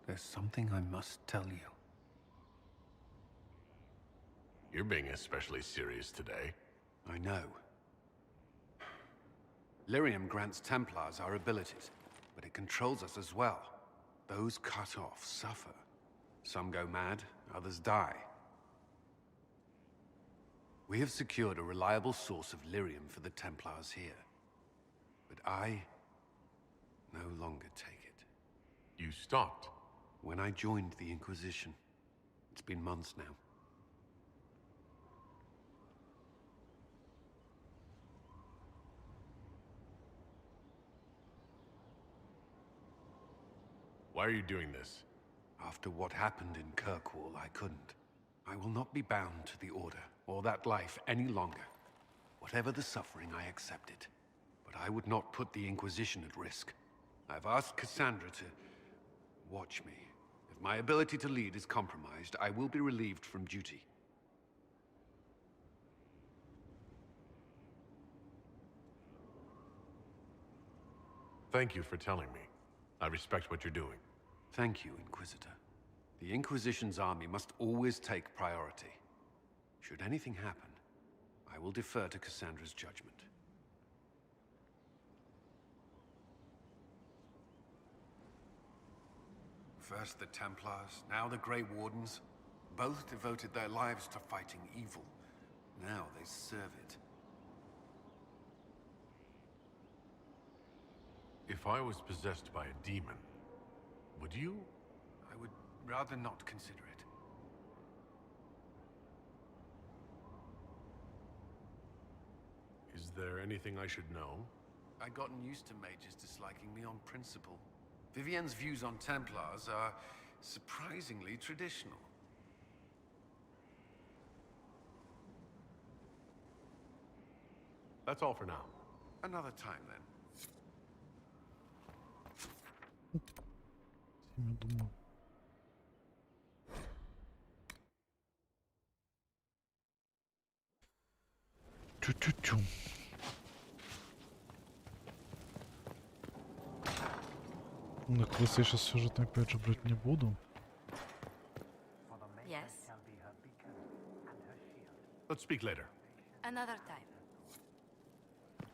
P: there's something I must tell you.
F: You're being especially serious today.
P: I know. Lyrium grants Templars our abilities, but it controls us as well. Those cut off suffer. Some go mad, others die. We have secured a reliable source of lyrium for the Templars here. But I no longer take it.
F: You stopped?
P: When I joined the Inquisition. It's been months now.
F: Why are you doing this?
P: After what happened in Kirkwall, I couldn't. I will not be bound to the Order, or that life any longer. Whatever the suffering, I accept it. But I would not put the Inquisition at risk. I've asked Cassandra to watch me. If my ability to lead is compromised, I will be relieved from duty.
F: Thank you for telling me. I respect what you're doing.
P: Thank you, Inquisitor. The Inquisition's army must always take priority. Should anything happen, I will defer to Cassandra's judgment. First the Templars, now the Grey Wardens. Both devoted their lives to fighting evil. Now they serve it.
F: If I was possessed by a demon, would you?
P: I would rather not consider it.
F: Is there anything I should know?
P: I've gotten used to mages disliking me on principle. Vivienne's views on Templars are surprisingly traditional.
F: That's all for now.
P: Another time, then.
A: Я думаю. Чу-чу-чу. На квест я сейчас сюжетно опять же брать не буду.
B: Yes,
F: Let's speak later.
B: another time.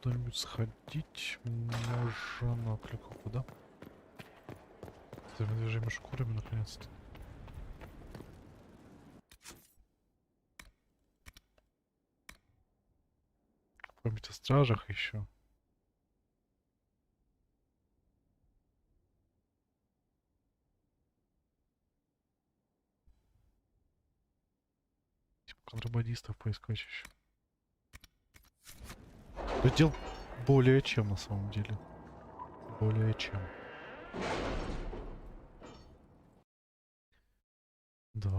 A: Куда-нибудь сходить можно на клику, да? За медвежьими шкурами наконец-то. Память о стражах еще. Типа контрабандистов поискать еще. Дел более чем на самом деле. Более чем. Да.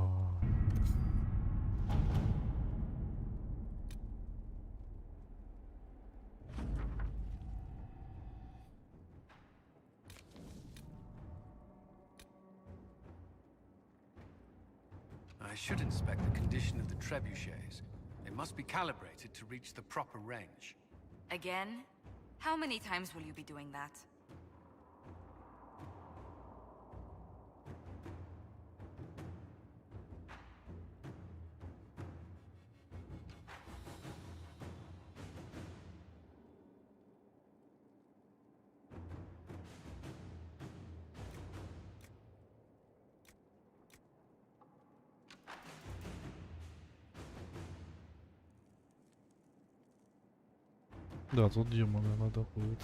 P: I should inspect the condition of the trebuchets. They must be calibrated to reach the proper range.
B: Again? How many times will you be doing that?
A: Да, тут демона надо будет.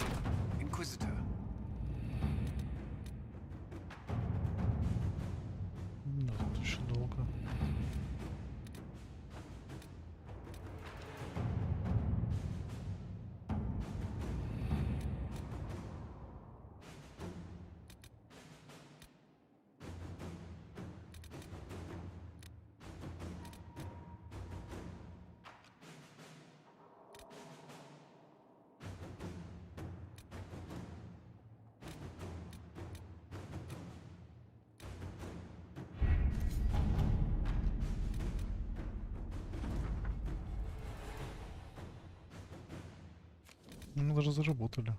P: Inquisitor.
A: Да, тут еще долго. Ну, даже заработали.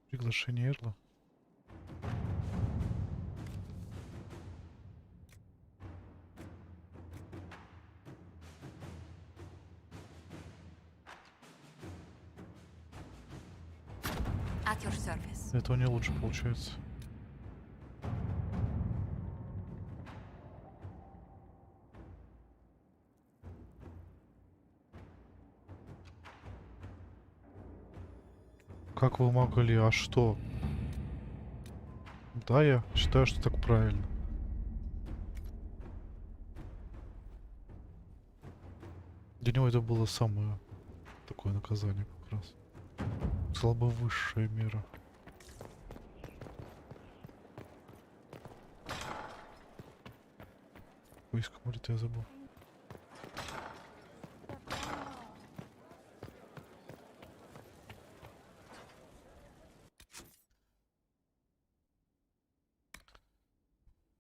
A: Приглашение Эрла.
B: At your service.
A: Этого не лучше получается. Как вы могли? А что? Да, я считаю, что так правильно. Для него это было самое такое наказание как раз. Слабо высшая мера. Поиск моря-то я забыл.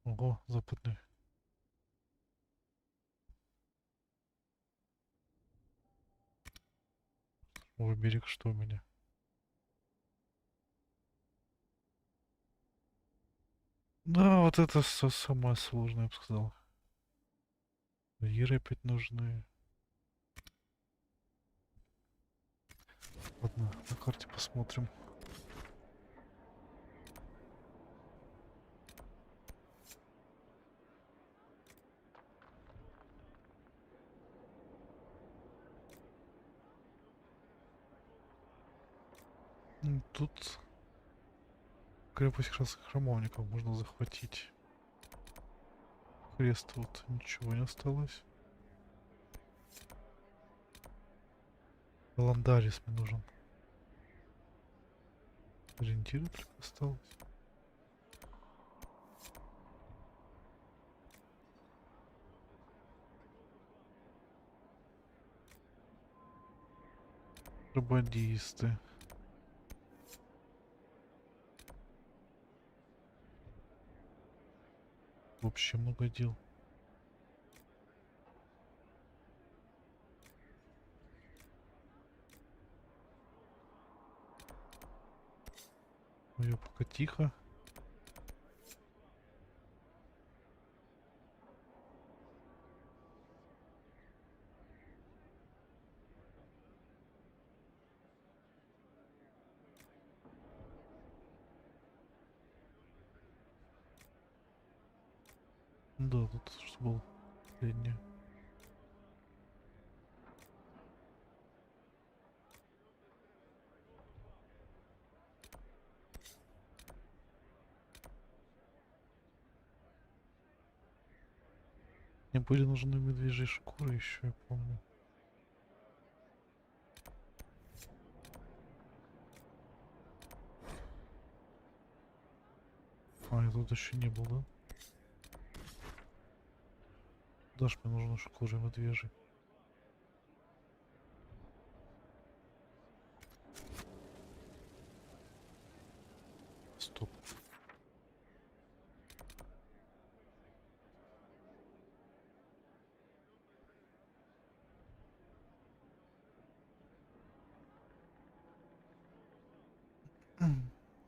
A: Ого, западный. Ой, берег, что у меня? Да, вот это самое сложное, я бы сказал. Иры опять нужны. Ладно, на карте посмотрим. Тут крепость храмовников можно захватить. Крест вот ничего не осталось. Ландарис мне нужен. Ориентиры только осталось. Контрабандисты. Вообще много дел. Ой, пока тихо. Да, тут что было последнее. Мне были нужны медвежьи шкуры еще, я помню. А, я тут еще не был, да? Дашь, мне нужны шкуры медвежьи. Стоп.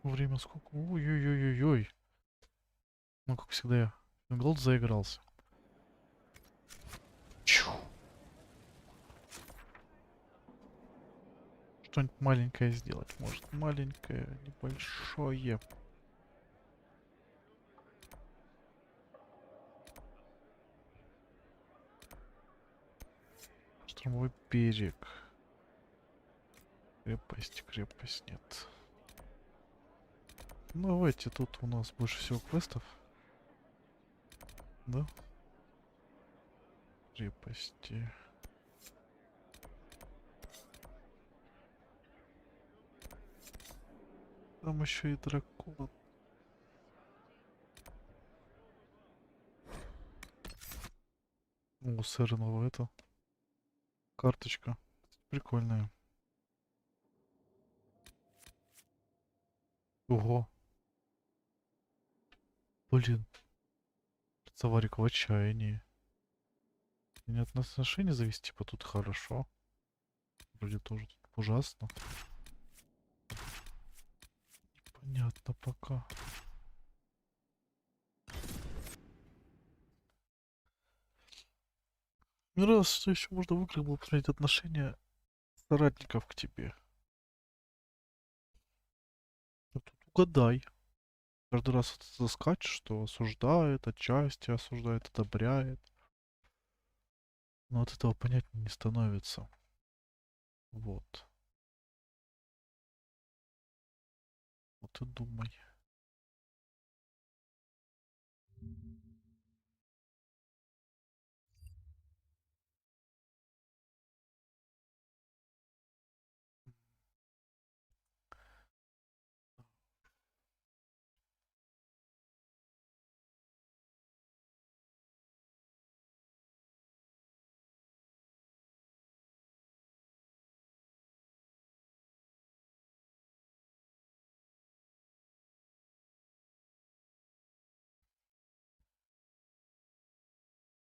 A: Время сколько? Ой-ой-ой-ой-ой. Ну, как всегда, я Fingolt заигрался. Чу. Что-нибудь маленькое сделать, может. Маленькое, небольшое. Штурмовой берег. Крепость нет. Ну, давайте, тут у нас больше всего квестов. Да? Крепости. Там еще и дракон. О, сырного это. Карточка. Прикольная. Ого. Блин. Цаварик в отчаянии. Нет отношений завести, типа тут хорошо. Вроде тоже тут ужасно. Непонятно пока. Ну раз, что еще можно в играх было посмотреть отношения соратников к тебе. А тут угадай. Каждый раз это заскачешь, что осуждает, отчасти осуждает, одобряет. Но от этого понятнее не становится. Вот. Вот и думай.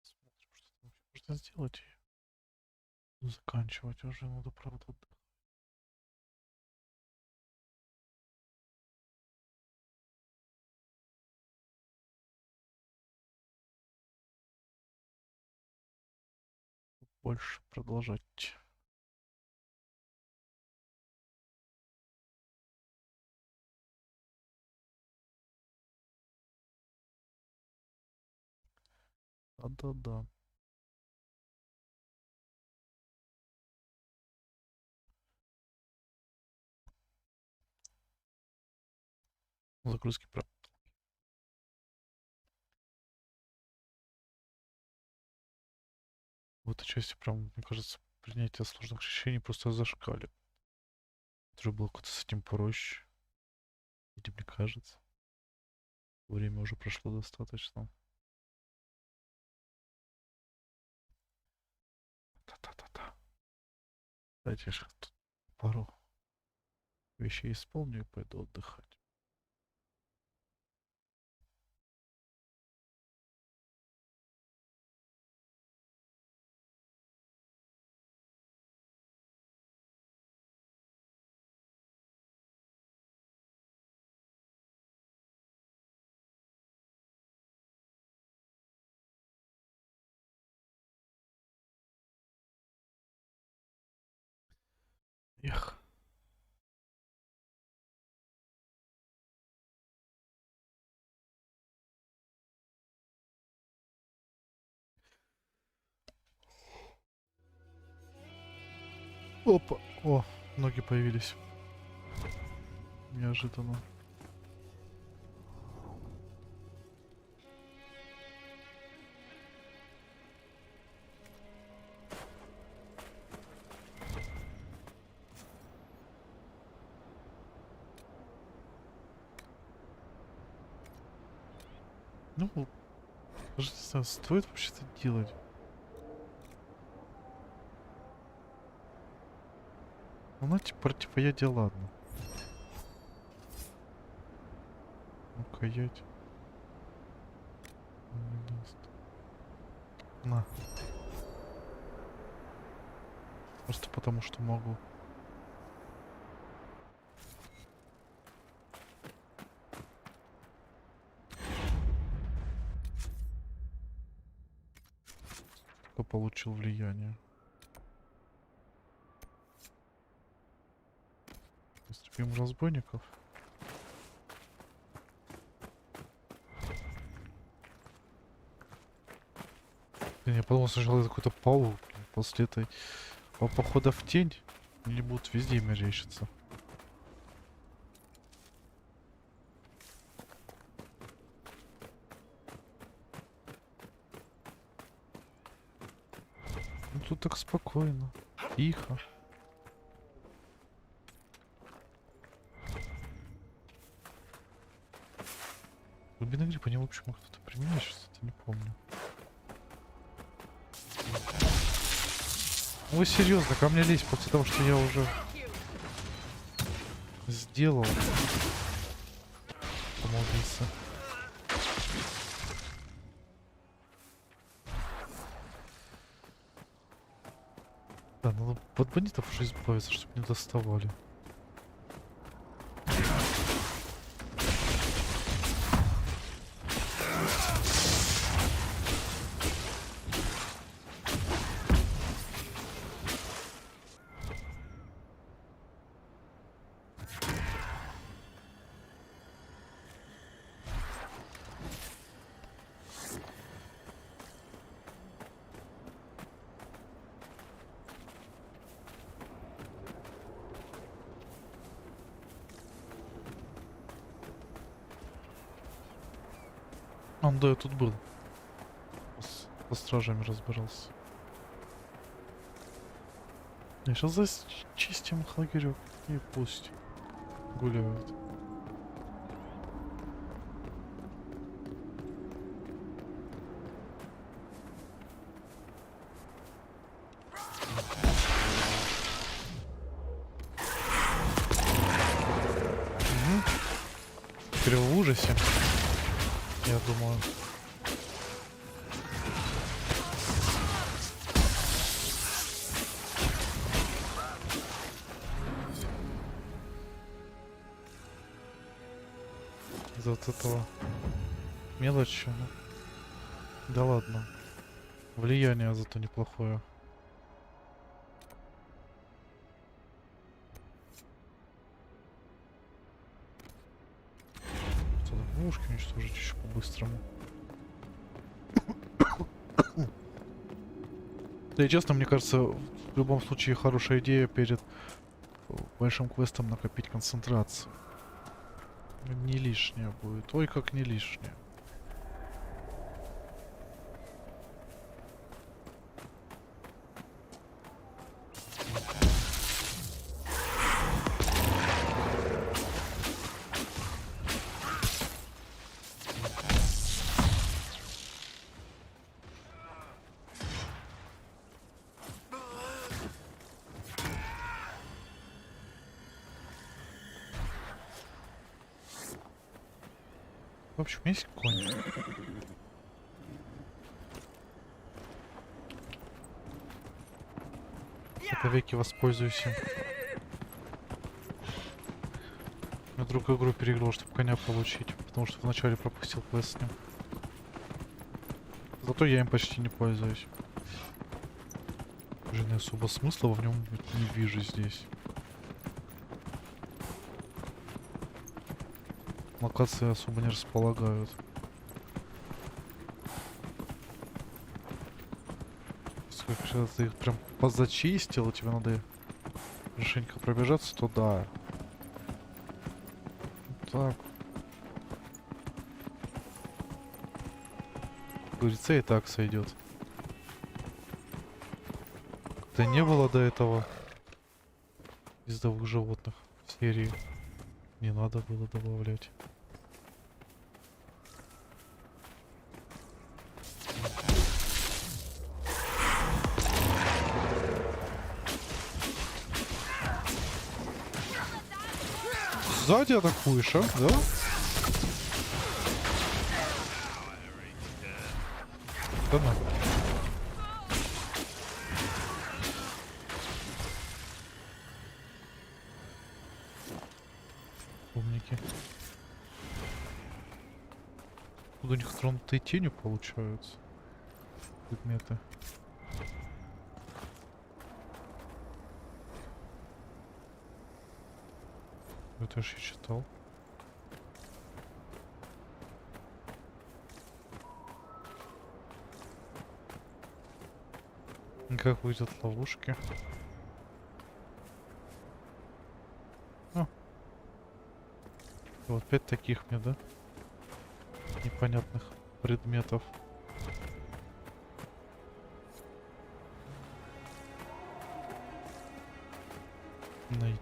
A: Смотрим, что там можно сделать. И заканчивать уже надо, правда. больше продолжать. Да-да-да. Загрузки про. В этой части прям, мне кажется, принятие сложных решений просто зашкаливает. Это было как-то с этим проще. Или мне кажется. Время уже прошло достаточно. Да-да-да-да. Дайте я сейчас тут пару вещей исполню и пойду отдыхать. Эх. Опа. О, ноги появились. Неожиданно. Ну, даже не знаю, стоит вообще это делать. Ну, знаете, противоядие, ладно. Ну-ка, ядь. Не даст. На. Просто потому, что могу. Кто получил влияние. Истребим разбойников. Блин, я подумал, сначала это какой-то паук. После этой похода в тень они будут везде мерещиться. Ну тут так спокойно. Тихо. Глубинный гриб, они в общем кто-то применяет, сейчас это не помню. Вы серьезно, ко мне лезть после того, что я уже сделал. Помолился. Да, надо от бандитов уже избавиться, чтобы не доставали. Да, я тут был. Со стражами разбирался. Я сейчас зачистим лагерек и пусть гуляют. Теперь в ужасе. Я думаю. Из-за вот этого мелочи. Ну. Да ладно. Влияние зато неплохое. ловушки уничтожить еще по-быстрому. Да и честно, мне кажется, в любом случае хорошая идея перед большим квестом накопить концентрацию. Не лишняя будет. Ой, как не лишняя. В общем, есть конь. Я повеки воспользуюсь им. Я другую игру переиграл, чтобы коня получить, потому что вначале пропустил квест с ним. Зато я им почти не пользуюсь. Уже не особо смысла в нем не вижу здесь. Локации особо не располагают. Когда ты их прям позачистил, тебе надо хорошенько пробежаться, то да. Так. Как говорится, и так сойдет. Да не было до этого ездовых животных в серии. Не надо было добавлять. Сзади атакуешь, а? Да? Да на. Умники. Тут у них тронутые тенью получаются. Предметы. Это же я читал. Как выйдут ловушки? О. Вот 5 таких мне, да? Непонятных предметов. Найти.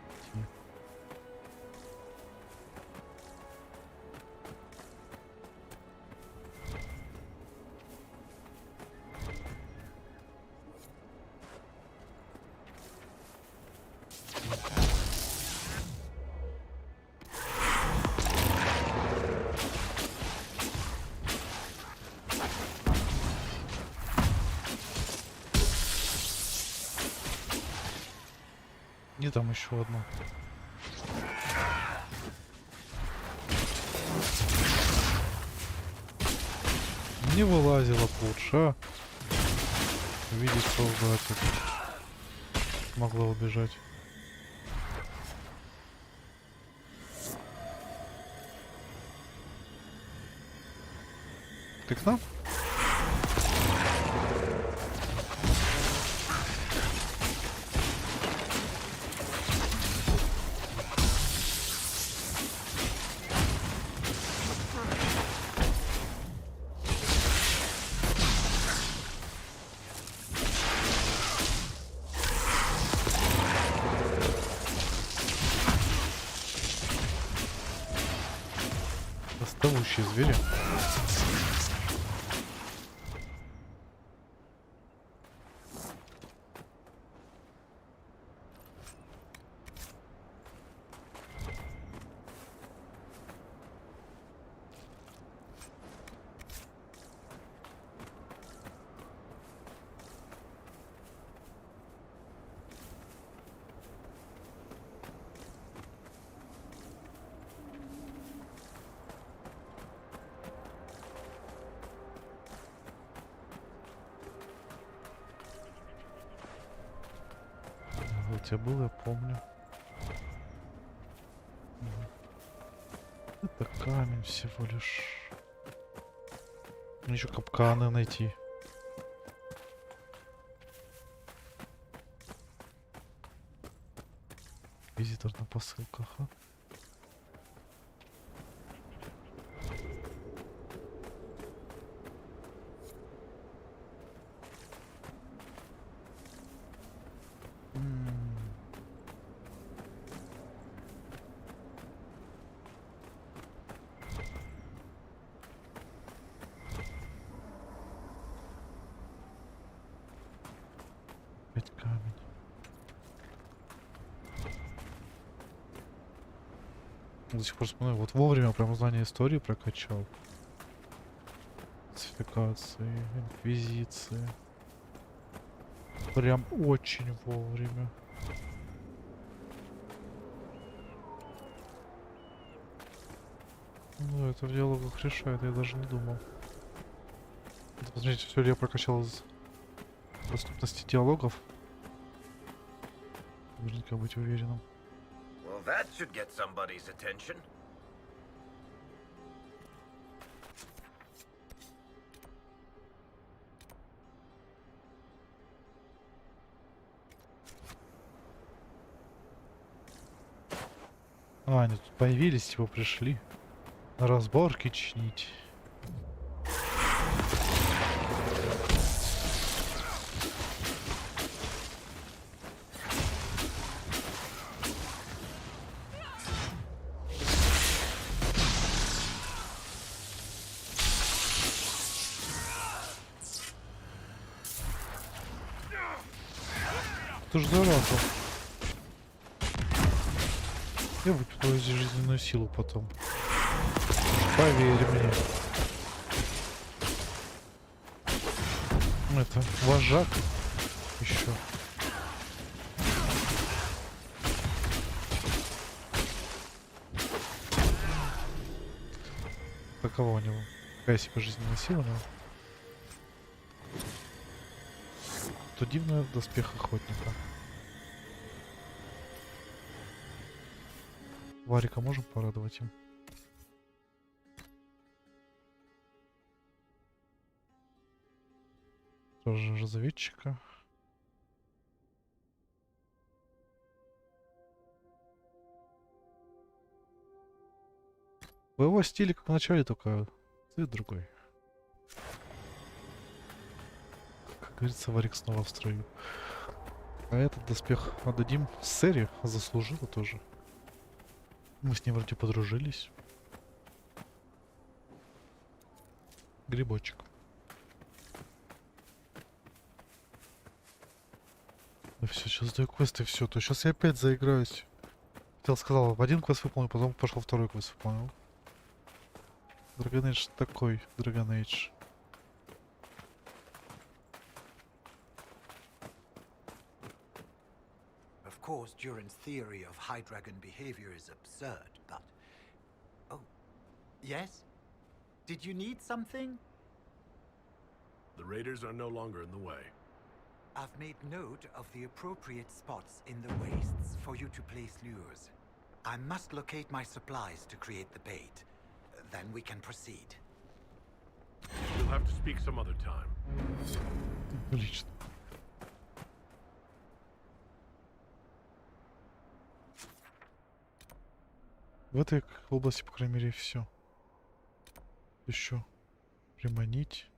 A: И там еще одно. Не вылазила лучше, а? Видеть солдатик. Могла убежать. Ты к нам? Доставущие звери. Вот я был, я помню. Это Камень всего лишь. Мне еще капканы найти. Визитор на посылках, а? Опять камень. До сих пор вспоминаю, вот вовремя прям знание истории прокачал. Классификации, инквизиции. Прям очень вовремя. Ну, это в диалогах решает, я даже не думал. Вот, посмотрите, все ли я прокачал из доступности диалогов. Наверняка быть уверенным.
V: Well, that should get somebody's attention.
A: А, они тут появились, типа пришли. Разборки чинить. Ты ж зараза. Я выпью жизненную силу потом. Поверь мне. Это вожак еще. Какова у него? Какая себе жизненная сила у него? То дивный доспех охотника. Варика можем порадовать им? Тоже разведчика. В его стиле, как в начале, только цвет другой. Как говорится, Варик снова в строю. А этот доспех отдадим Сэри, заслужила тоже. Мы с ней вроде подружились. Грибочек. Да все, сейчас даю квест и все. То сейчас я опять заиграюсь. Сказал, в один квест выполнил, потом пошел второй квест выполнил. Dragon Age такой, Dragon Age.
Q: Of course, Durin's theory of high dragon behavior is absurd, but... Oh, yes? Did you need something?
V: The raiders are no longer in the way.
Q: I've made note of the appropriate spots in the wastes for you to place lures. I must locate my supplies to create the bait. Then we can proceed.
F: We'll have to speak some other time.
A: Отлично. В этой области, по крайней мере, все. Еще приманить.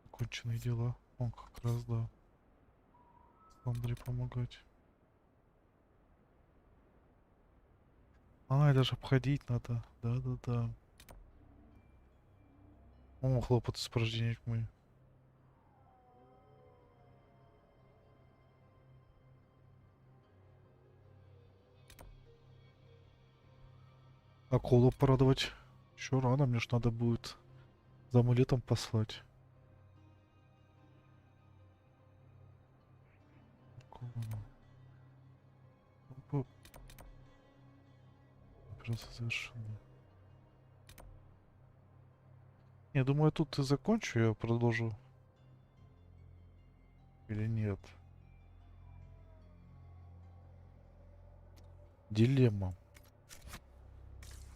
A: Законченные дела. Он как раз, да. Андре помогать. А, это же обходить надо. Да-да-да. О, хлопоты с порождением тьмы. Акулу порадовать. Еще рано, мне ж надо будет за амулетом послать. Операция завершена. Я думаю, тут и закончу, я продолжу. Или нет? Дилемма.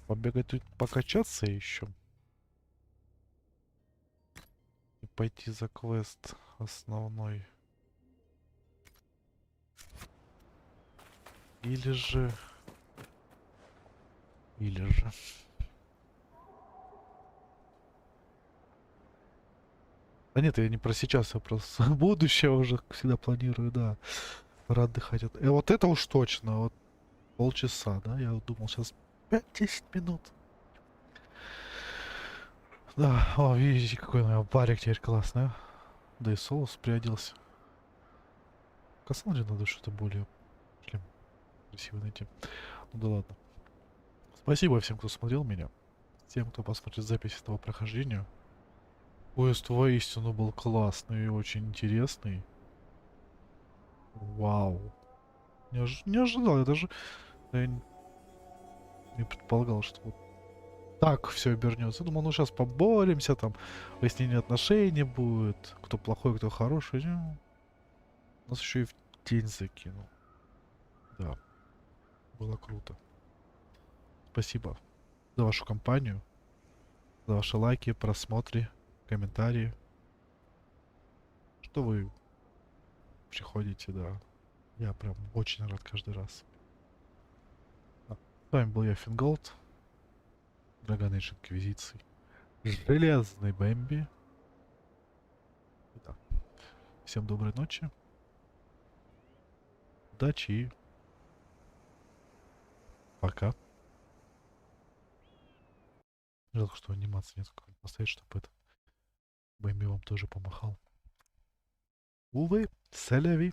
A: Побегать тут, покачаться еще. И пойти за квест основной. Или же... Да нет, я не про сейчас, я про будущее уже всегда планирую, да. Пора отдыхать. Вот это уж точно, вот полчаса, да? Я думал, сейчас 5-10 минут. Да, о, видите, какой у меня парик теперь классный, а? Да и соус приоделся. Кассандре надо что-то более красиво найти. Ну да ладно. Спасибо всем, кто смотрел меня. Тем, кто посмотрит запись этого прохождения. Поезд воистину был классный и очень интересный. Вау. Не ожидал, я даже не предполагал, что вот так все обернется. Думал, ну сейчас поборемся, там выяснение отношений будет, кто плохой, кто хороший. Нас еще и в тень закинул. Да, было круто. Спасибо за вашу компанию, за ваши лайки, просмотры, комментарии. Что вы приходите, да. Я прям очень рад каждый раз. С вами был я, Fingolt, Dragon Age Inquisition, Железный Бэмби. Да. Всем доброй ночи. Удачи и пока. Жалко, что анимация нет какой-то поставить, чтобы это Бэмби вам тоже помахал. Увы, сэляви.